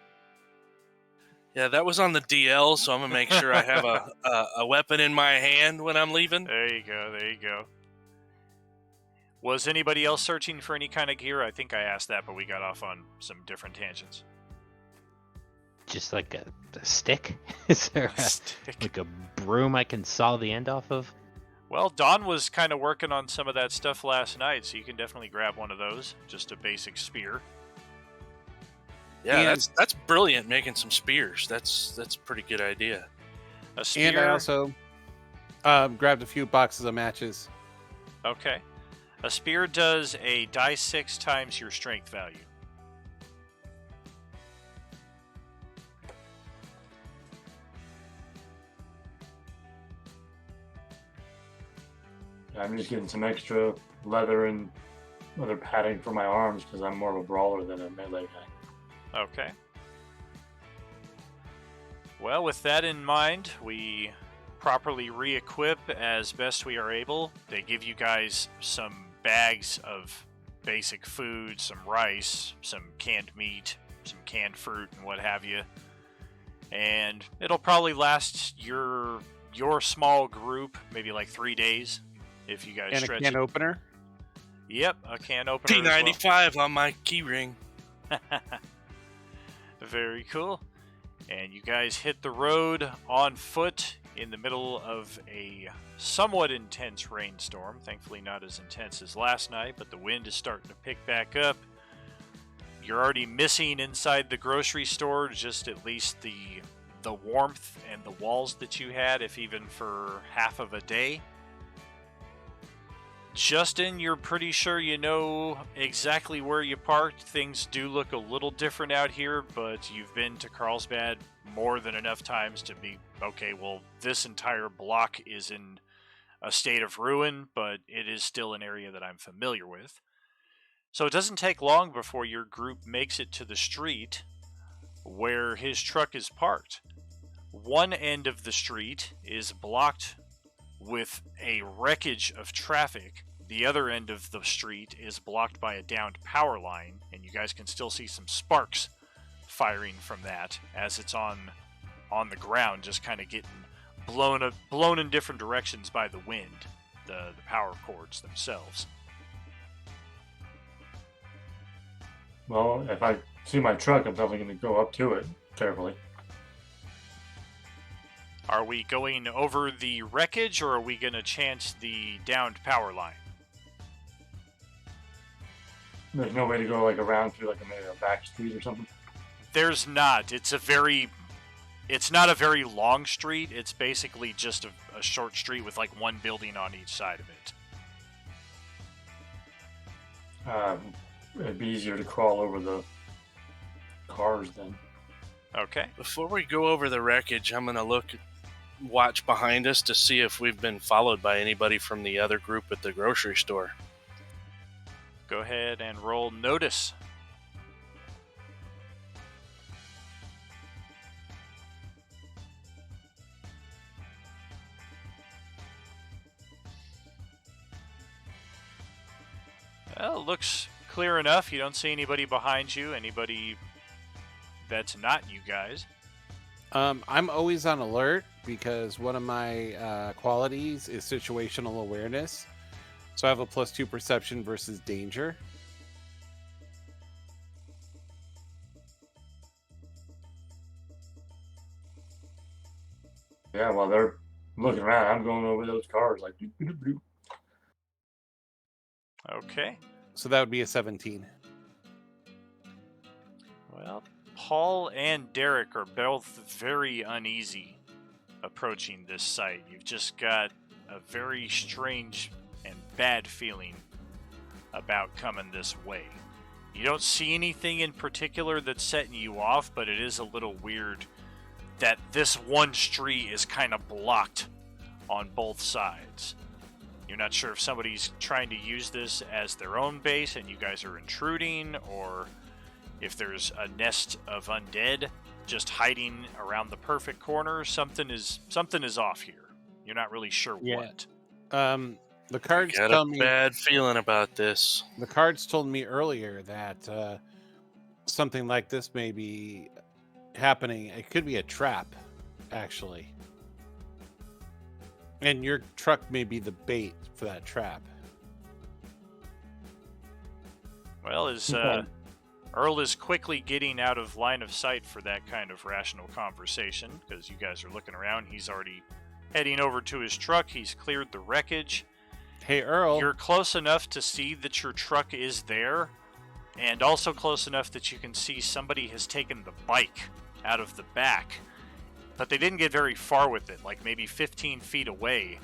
Yeah, that was on the DL, so I'm going to make sure I have a weapon in my hand when I'm leaving. There you go. Was anybody else searching for any kind of gear? I think I asked that, but we got off on some different tangents. Just like a stick? Is there like a broom I can saw the end off of? Well, Don was kind of working on some of that stuff last night, so you can definitely grab one of those. Just a basic spear. Yeah, that's brilliant, making some spears. That's a pretty good idea. A spear. And I also grabbed a few boxes of matches. Okay. A spear does a die 6 times your strength value. I'm just getting some extra leather and leather padding for my arms because I'm more of a brawler than a melee guy. Okay. Well, with that in mind, we properly re-equip as best we are able. They give you guys some bags of basic food, some rice, some canned meat, some canned fruit, and what have you. And it'll probably last your small group maybe 3 days if you guys And stretch a can it. opener. Yep, a can opener. P95 on my key ring. Very cool. And you guys hit the road on foot in the middle of a somewhat intense rainstorm. Thankfully not as intense as last night, but the wind is starting to pick back up. You're already missing inside the grocery store just at least the warmth and the walls that you had, if even for half of a day. Justin, you're pretty sure you know exactly where you parked. Things do look a little different out here, but you've been to Carlsbad more than enough times to be, okay, well, this entire block is in a state of ruin, but it is still an area that I'm familiar with. So it doesn't take long before your group makes it to the street where his truck is parked. One end of the street is blocked with a wreckage of traffic. The other end of the street is blocked by a downed power line, and you guys can still see some sparks firing from that as it's on the ground, just kind of getting blown in different directions by the wind, the power cords themselves. Well, if I see my truck, I'm definitely going to go up to it carefully. Are we going over the wreckage, or are we going to chance the downed power line? There's no way to go like around through like maybe a back street or something. There's not. It's not a very long street. It's basically just a short street with like one building on each side of it. It'd be easier to crawl over the cars then. Okay. Before we go over the wreckage, I'm going to watch behind us to see if we've been followed by anybody from the other group at the grocery store. Go ahead and roll notice. Well, it looks clear enough. You don't see anybody behind you, anybody that's not you guys. I'm always on alert because one of my qualities is situational awareness. So I have a +2 perception versus danger. Yeah, while they're looking around, I'm going over those cars like. Doop, doop, doop. Okay. So that would be a 17. Well, Paul and Derek are both very uneasy approaching this site. You've just got a very strange and bad feeling about coming this way. You don't see anything in particular that's setting you off, but it is a little weird that this one street is kind of blocked on both sides. You're not sure if somebody's trying to use this as their own base and you guys are intruding, or if there's a nest of undead just hiding around the perfect corner. Something is off here. You're not really sure what. The cards Got tell a me. bad feeling about this. The cards told me earlier that something like this may be happening. It could be a trap, actually. And your truck may be the bait for that trap. Well, Earl is quickly getting out of line of sight for that kind of rational conversation, because you guys are looking around. He's already heading over to his truck. He's cleared the wreckage. Hey, Earl. You're close enough to see that your truck is there, and also close enough that you can see somebody has taken the bike out of the back. But they didn't get very far with it. Like maybe 15 feet away,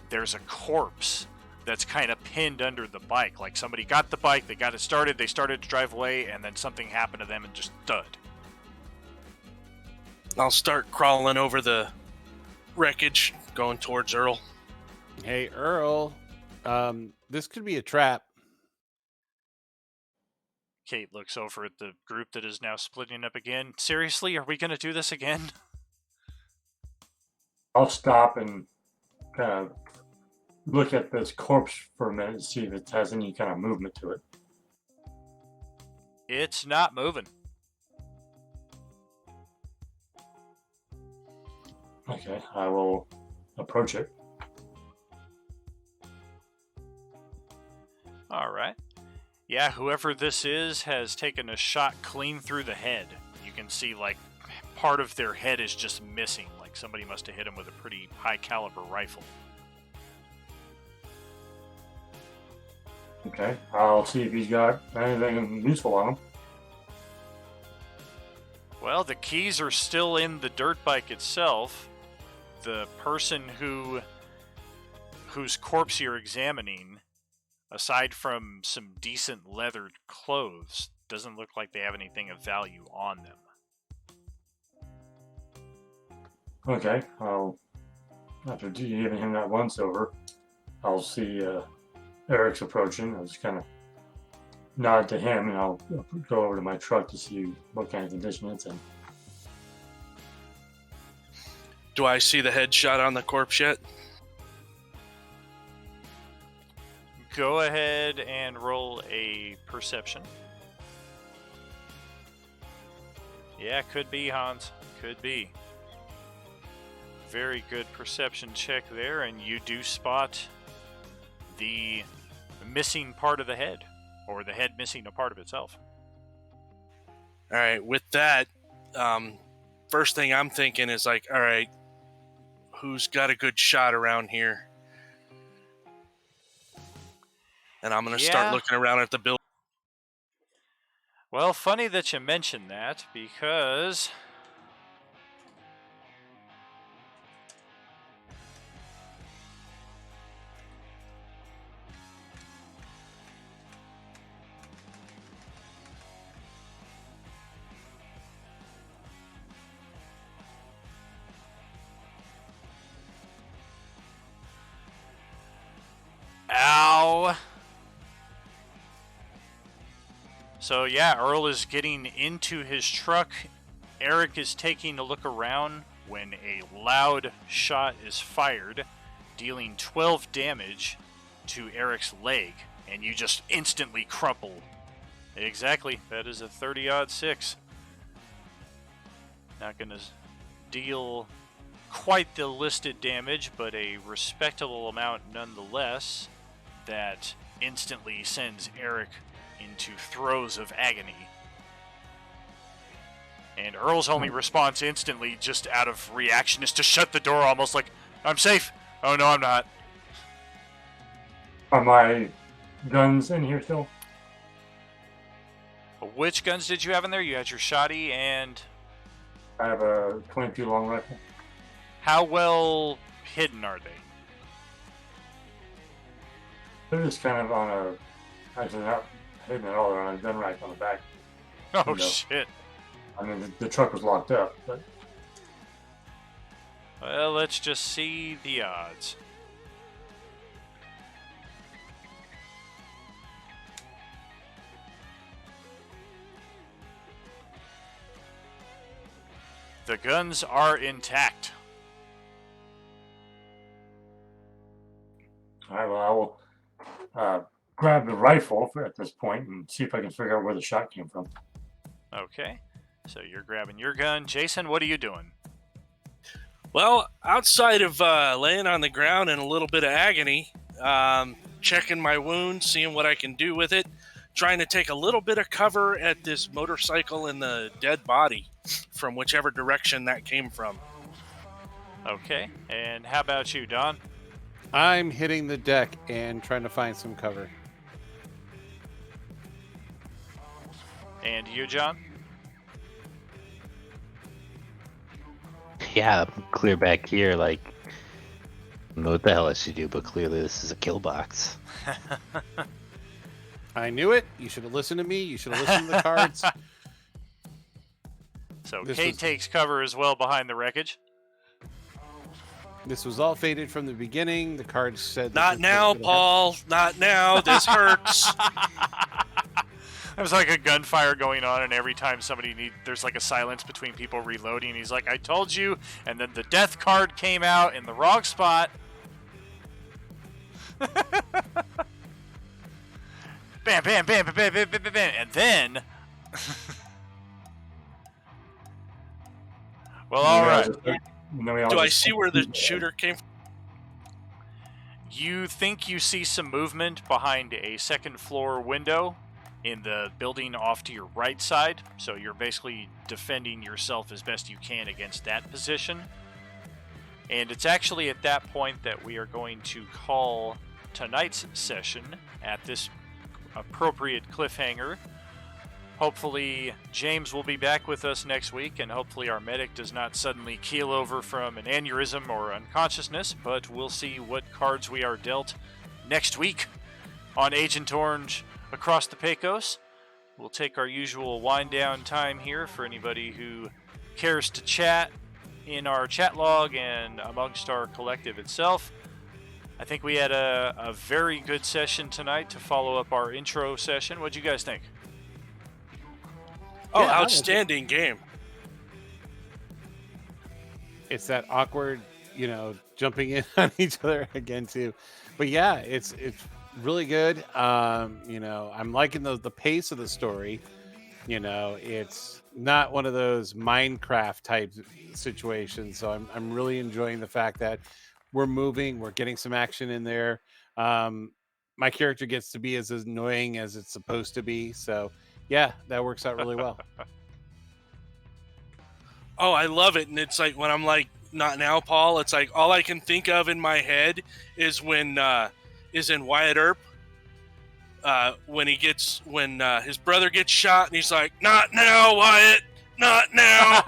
there's a corpse that's kind of pinned under the bike. Like somebody got the bike, they got it started, they started to drive away, and then something happened to them and just thud. I'll start crawling over the wreckage, going towards Earl. Hey, Earl. This could be a trap. Kate looks over at the group that is now splitting up again. Seriously, are we going to do this again? I'll stop and look at this corpse for a minute and see if it has any kind of movement to it. It's not moving. Okay, I will approach it. All right. Yeah, whoever this is has taken a shot clean through the head. You can see, like, part of their head is just missing. Like somebody must have hit him with a pretty high caliber rifle. Okay, I'll see if he's got anything useful on him. Well, the keys are still in the dirt bike itself. The person whose corpse you're examining aside from some decent leathered clothes, doesn't look like they have anything of value on them. Okay, after giving him that once over, I'll see Eric's approaching. I'll just kind of nod to him, and I'll go over to my truck to see what kind of condition it's in. Do I see the headshot on the corpse yet? Go ahead and roll a perception. Yeah, could be, Hans. Could be. Very good perception check there, and you do spot the missing part of the head, or the head missing a part of itself. All right, with that, first thing I'm thinking is like, all right, who's got a good shot around here? And I'm going to start looking around at the building. Well, funny that you mentioned that, because ow. So yeah, Earl is getting into his truck. Eric is taking a look around when a loud shot is fired, dealing 12 damage to Eric's leg, and you just instantly crumple. Exactly, that is a 30-odd 6. Not going to deal quite the listed damage, but a respectable amount nonetheless that instantly sends Eric into throes of agony. And Earl's only response instantly, just out of reaction, is to shut the door, almost like, I'm safe. Oh no, I'm not. Are my guns in here still? Which guns did you have in there? You had your shotty and... I have a 22 long rifle. How well hidden are they? They're just kind of on a... Actually, not hidden at all. They're on a gun rack on the back. Oh, window. shit. I mean, the truck was locked up, but... Well, let's just see the odds. The guns are intact. All right, well, I will grab the rifle at this point and see if I can figure out where the shot came from. Okay, so you're grabbing your gun. Jason, what are you doing? Well, outside of laying on the ground in a little bit of agony, checking my wound, seeing what I can do with it, trying to take a little bit of cover at this motorcycle and the dead body from whichever direction that came from. Okay, and how about you, Don? I'm hitting the deck and trying to find some cover. And you, John? Yeah, I'm clear back here. Like, I don't know what the hell I should do, but clearly this is a kill box. I knew it. You should have listened to me. You should have listened to the cards. So This Kate was- takes cover as well behind the wreckage. This was all fated from the beginning. The cards said... Not now, Paul. Not now. This hurts. There's like a gunfire going on, and every time there's like a silence between people reloading. He's like, I told you, and then the death card came out in the wrong spot. Bam, bam, bam, bam, bam, bam, bam, bam, bam. And then... Well, all right. Do I see where the shooter came from? You think you see some movement behind a second floor window in the building off to your right side, so you're basically defending yourself as best you can against that position. And it's actually at that point that we are going to call tonight's session at this appropriate cliffhanger. Hopefully James will be back with us next week, and hopefully our medic does not suddenly keel over from an aneurysm or unconsciousness, but we'll see what cards we are dealt next week on Agent Orange across the Pecos. We'll take our usual wind down time here for anybody who cares to chat in our chat log and amongst our collective itself. I think we had a very good session tonight to follow up our intro session. What'd you guys think? Oh, Yeah, outstanding game. it's that awkward, jumping in on each other again too. But yeah, it's really good. I'm liking the pace of the story. It's not one of those Minecraft type situations. So I'm really enjoying the fact that we're moving, we're getting some action in there. My character gets to be as annoying as it's supposed to be. So yeah, that works out really well. Oh, I love it. And it's like when I'm like, not now, Paul, it's like all I can think of in my head is when is in Wyatt Earp. When his brother gets shot and he's like, "Not now, Wyatt, not now."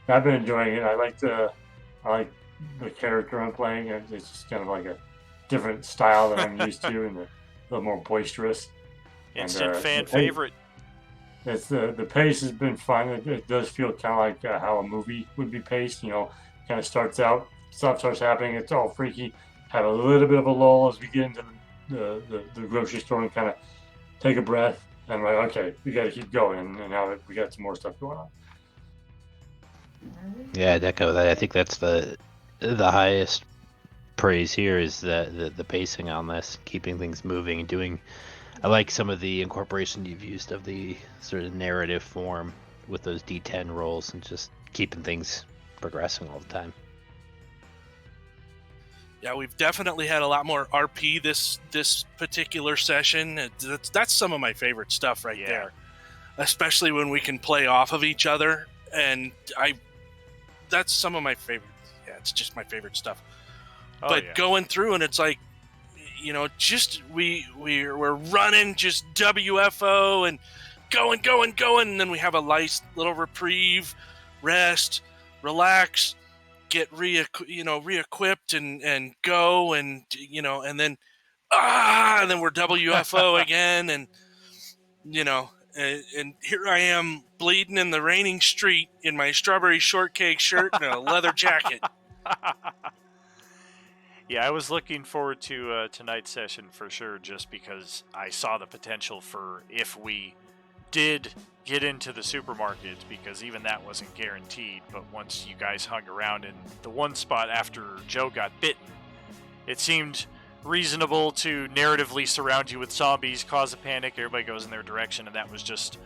I've been enjoying it. I like the character I'm playing. It's just kind of like a different style that I'm used to, and a little more boisterous. Instant And, fan the pace- favorite. It's the pace has been fun. It does feel kind of like how a movie would be paced. Kind of starts out, stuff starts happening. It's all freaky. Have a little bit of a lull as we get into the grocery store and kind of take a breath. And we're like, okay, we got to keep going. And now we got some more stuff going on. Yeah, I'd echo that. I think that's the highest praise here is the pacing on this, keeping things moving and doing. I like some of the incorporation you've used of the sort of narrative form with those D10 rolls and just keeping things progressing all the time. Yeah, we've definitely had a lot more RP this particular session. That's some of my favorite stuff right there, especially when we can play off of each other. And that's some of my favorite. Yeah, it's just my favorite stuff. Oh, But yeah. going through and it's like, just we're running just WFO and going, and then we have a nice little reprieve, rest, relax, get re-equipped and go, and and then and then we're WFO again, and and here I am bleeding in the raining street in my strawberry shortcake shirt and a leather jacket. Yeah, I was looking forward to tonight's session for sure, just because I saw the potential for if we did get into the supermarket, because even that wasn't guaranteed. But once you guys hung around in the one spot after Joe got bitten, it seemed reasonable to narratively surround you with zombies, cause a panic, everybody goes in their direction, and that was just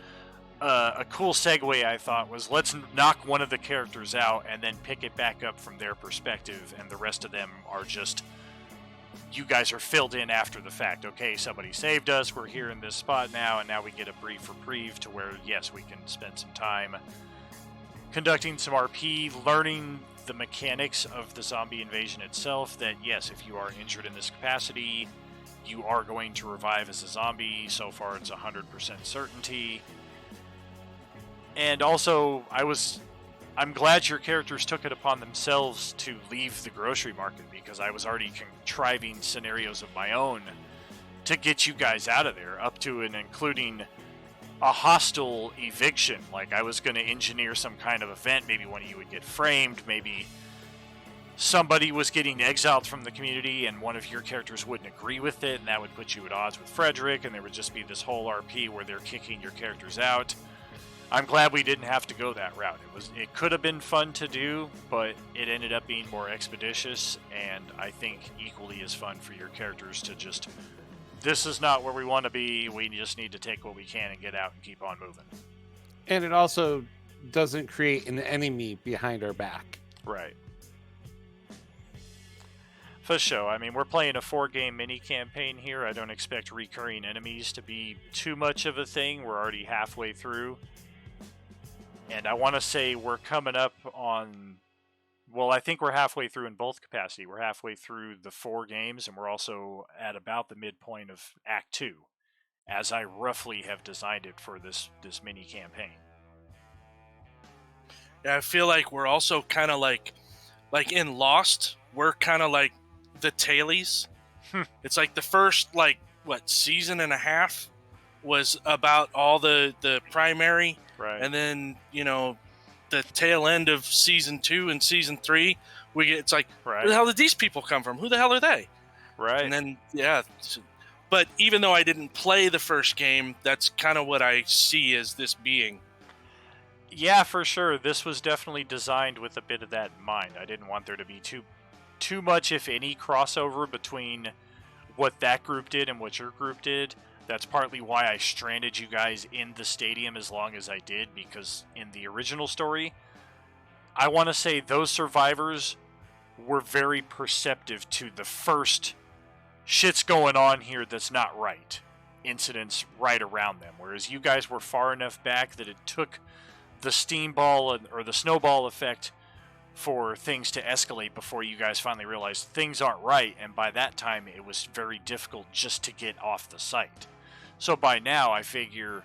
a cool segue. I thought was, let's knock one of the characters out and then pick it back up from their perspective, and the rest of them are just, you guys are filled in after the fact. Okay, somebody saved us, we're here in this spot now, and now we get a brief reprieve to where, yes, we can spend some time conducting some RP, learning the mechanics of the zombie invasion itself, that yes, if you are injured in this capacity, you are going to revive as a zombie. So far it's 100% certainty. And also, I'm glad your characters took it upon themselves to leave the grocery market, because I was already contriving scenarios of my own to get you guys out of there, up to and including a hostile eviction. Like, I was going to engineer some kind of event. Maybe one of you would get framed. Maybe somebody was getting exiled from the community and one of your characters wouldn't agree with it, and that would put you at odds with Frederick, and there would just be this whole RP where they're kicking your characters out. I'm glad we didn't have to go that route. It could have been fun to do, but it ended up being more expeditious, and I think equally as fun for your characters to just, this is not where we want to be, we just need to take what we can and get out and keep on moving. And it also doesn't create an enemy behind our back. Right. For sure. I mean, we're playing a 4-game mini campaign here. I don't expect recurring enemies to be too much of a thing. We're already halfway through. And I want to say we're coming up on, well, I think we're halfway through in both capacity. We're halfway through the 4 games, and we're also at about the midpoint of Act 2, as I roughly have designed it for this mini campaign. Yeah, I feel like we're also kind of like like in Lost, we're kind of like the tailies. It's like the first season and a half was about all the primary, Right. and then the tail end of season 2 and season 3, it's like, Right. where the hell did these people come from? Who the hell are they? Right. And then but even though I didn't play the first game, that's kind of what I see as this being. Yeah, for sure. This was definitely designed with a bit of that in mind. I didn't want there to be too much, if any, crossover between what that group did and what your group did. That's partly why I stranded you guys in the stadium as long as I did, because in the original story, I want to say those survivors were very perceptive to the first shit's going on here that's not right incidents right around them, whereas you guys were far enough back that it took the steam ball or the snowball effect for things to escalate before you guys finally realized things aren't right, and by that time it was very difficult just to get off the site. So by now I figure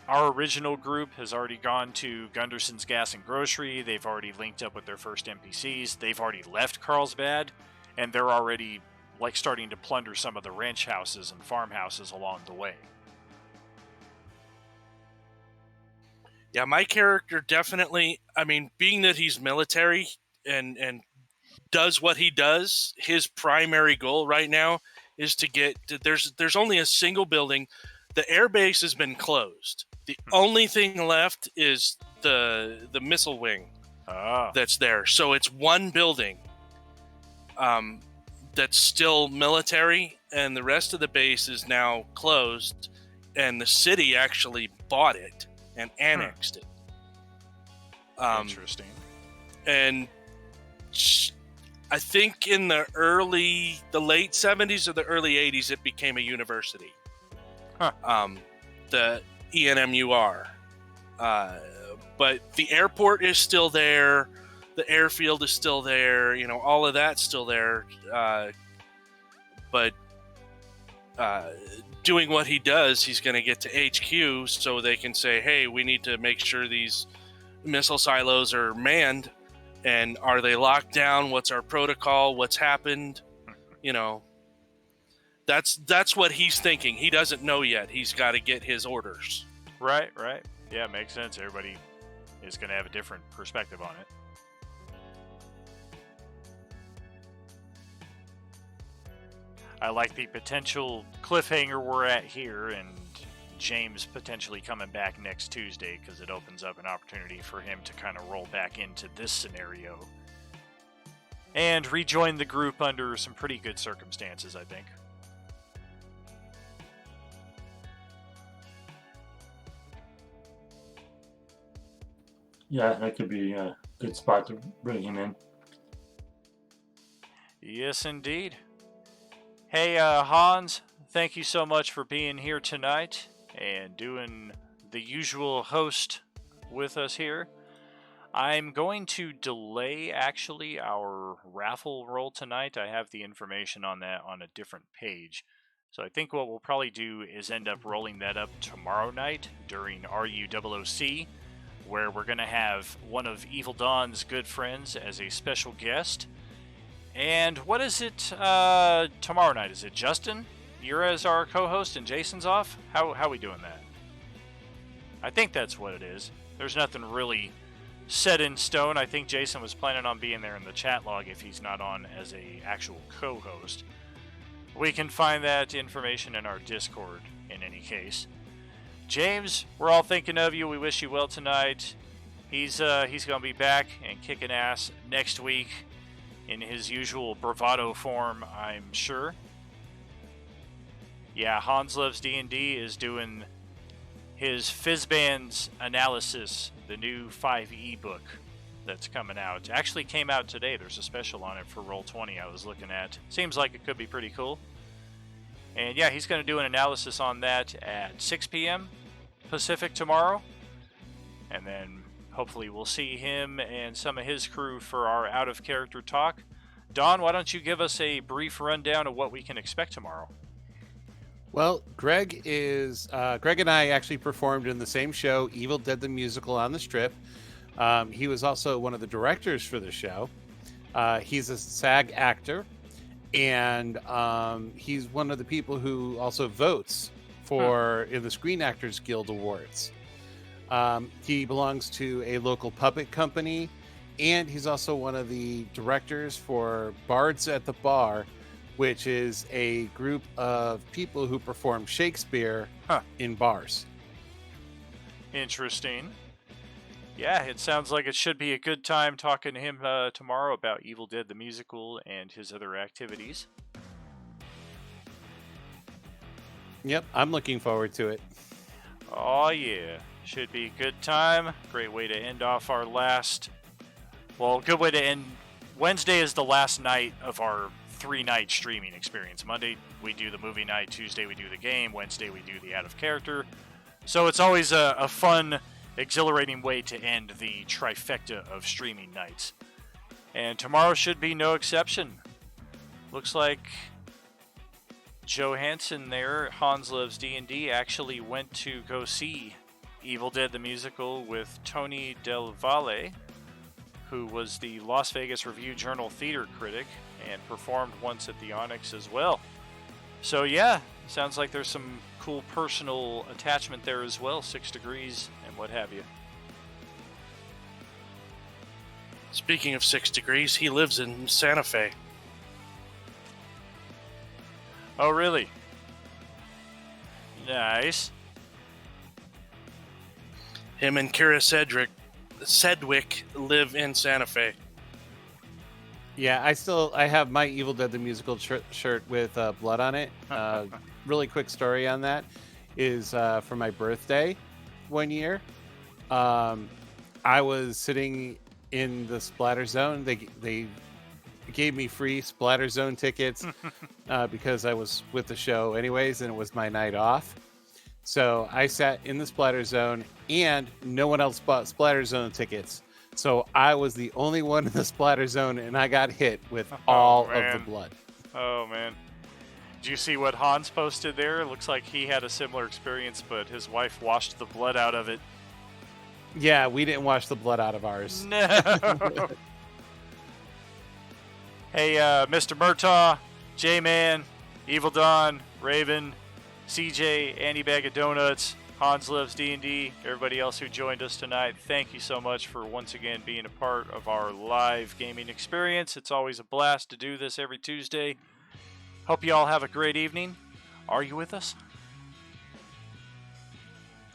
our original group has already gone to Gunderson's Gas and Grocery, they've already linked up with their first NPCs, they've already left Carlsbad, and they're already starting to plunder some of the ranch houses and farmhouses along the way. Yeah, my character definitely, I mean, being that he's military and does what he does, his primary goal right now is to get there's only a single building. The air base has been closed. The only thing left is the missile wing that's there. So it's one building that's still military, and the rest of the base is now closed, and the city actually bought it and annexed it. Interesting. And I think in the late 70s or the early 80s, it became a university. The ENMUR. But the airport is still there. The airfield is still there. All of that's still there. But doing what he does, he's going to get to HQ so they can say, hey, we need to make sure these missile silos are manned. And are they locked down? What's our protocol? What's happened? That's what he's thinking. He doesn't know yet. He's got to get his orders. Right. Yeah, makes sense. Everybody is going to have a different perspective on it. I like the potential cliffhanger we're at here, and James potentially coming back next Tuesday, because it opens up an opportunity for him to kind of roll back into this scenario and rejoin the group under some pretty good circumstances, I think. Yeah, that could be a good spot to bring him in. Yes, indeed. Hey, Hans, thank you so much for being here tonight and doing the usual host with us here. I'm going to delay, actually, our raffle roll tonight. I have the information on that on a different page. So I think what we'll probably do is end up rolling that up tomorrow night during RUOOC, where we're going to have one of Evil Dawn's good friends as a special guest. And what is it tomorrow night? Is it Justin? You're as our co-host and Jason's off? How we doing that? I think that's what it is. There's nothing really set in stone. I think Jason was planning on being there in the chat log if he's not on as a actual co-host. We can find that information in our Discord in any case. James, we're all thinking of you. We wish you well tonight. He's going to be back and kicking ass next week in his usual bravado form, I'm sure. Yeah, Hans Loves D&D is doing his Fizzbands analysis, the new 5e book that's coming out. It actually came out today. There's a special on it for Roll20 I was looking at. Seems like it could be pretty cool. And yeah, he's going to do an analysis on that at 6 p.m. Pacific tomorrow. And then hopefully we'll see him and some of his crew for our out-of-character talk. Don, why don't you give us a brief rundown of what we can expect tomorrow? Well, Greg and I actually performed in the same show, Evil Dead the Musical, on the Strip. He was also one of the directors for the show. He's a SAG actor, and he's one of the people who also votes for in the Screen Actors Guild Awards. He belongs to a local puppet company, and he's also one of the directors for Bards at the Bar, which is a group of people who perform Shakespeare in bars. Interesting. Yeah, it sounds like it should be a good time talking to him tomorrow about Evil Dead the Musical and his other activities. Yep, I'm looking forward to it. Oh yeah, should be a good time. Great way to end off our last... Well, good way to end... Wednesday is the last night of our 3-night streaming experience. Monday, we do the movie night. Tuesday, we do the game. Wednesday, we do the out of character. So it's always a fun, exhilarating way to end the trifecta of streaming nights. And tomorrow should be no exception. Looks like Joe Hansen there, Hans Loves D&D, actually went to go see Evil Dead the Musical with Tony Del Valle, who was the Las Vegas Review-Journal theater critic and performed once at the Onyx as well. So yeah, sounds like there's some cool personal attachment there as well, 6 degrees and what have you. Speaking of 6 degrees, he lives in Santa Fe. Oh really? Nice. Him and Kira Sedgwick live in Santa Fe. Yeah, I have my Evil Dead the Musical shirt with blood on it. Really quick story on that is for my birthday one year. I was sitting in the Splatter Zone. They gave me free Splatter Zone tickets because I was with the show anyways, and it was my night off. So I sat in the Splatter Zone, and no one else bought Splatter Zone tickets. So I was the only one in the Splatter Zone, and I got hit with all of the blood. Oh, man. Did you see what Hans posted there? It looks like he had a similar experience, but his wife washed the blood out of it. Yeah, we didn't wash the blood out of ours. No. Hey, Mr. Murtaugh, J-Man, Evil Dawn, Raven, CJ, Andy Bag of Donuts, Hans Loves D&D, everybody else who joined us tonight, thank you so much for once again being a part of our live gaming experience. It's always a blast to do this every Tuesday. Hope you all have a great evening. Are you with us?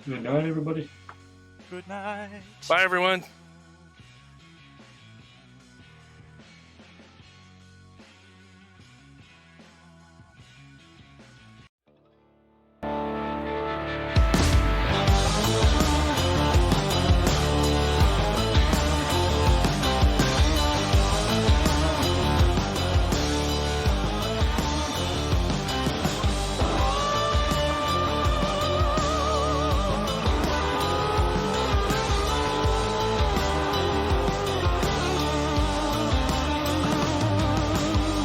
Good night, everybody. Good night. Bye, everyone.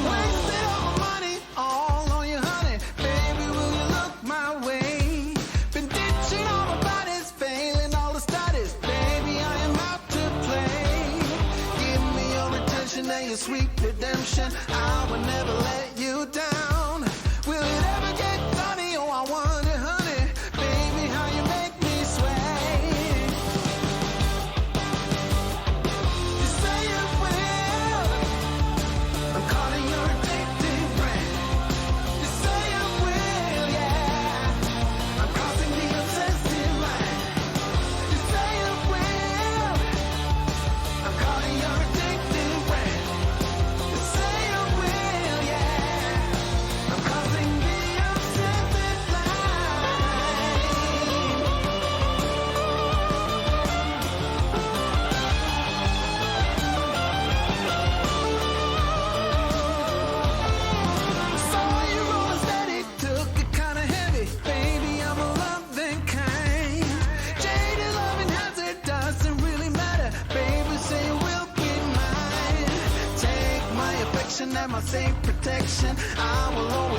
Wasted all my money, all on you, honey. Baby, will you look my way? Been ditching all my bodies, failing all the studies. Baby, I am out to play. Give me your attention and your sweet redemption. I will never let you down. Will it ever get funny? Oh, I wonder, honey. Baby, how you make me sway. You say it will. I'm calling your addictive brand. You say it will, yeah. I'm causing the obsessive mind. You say it will. I'm calling your addictive brand. You say it will, yeah. I'm causing the obsessive mind. Saw you rolling steady, took it kinda heavy. Baby, I'm a loving kind. Jaded loving hazard doesn't really matter. Baby, say you will be mine. Take my affection and my safe protection. I will always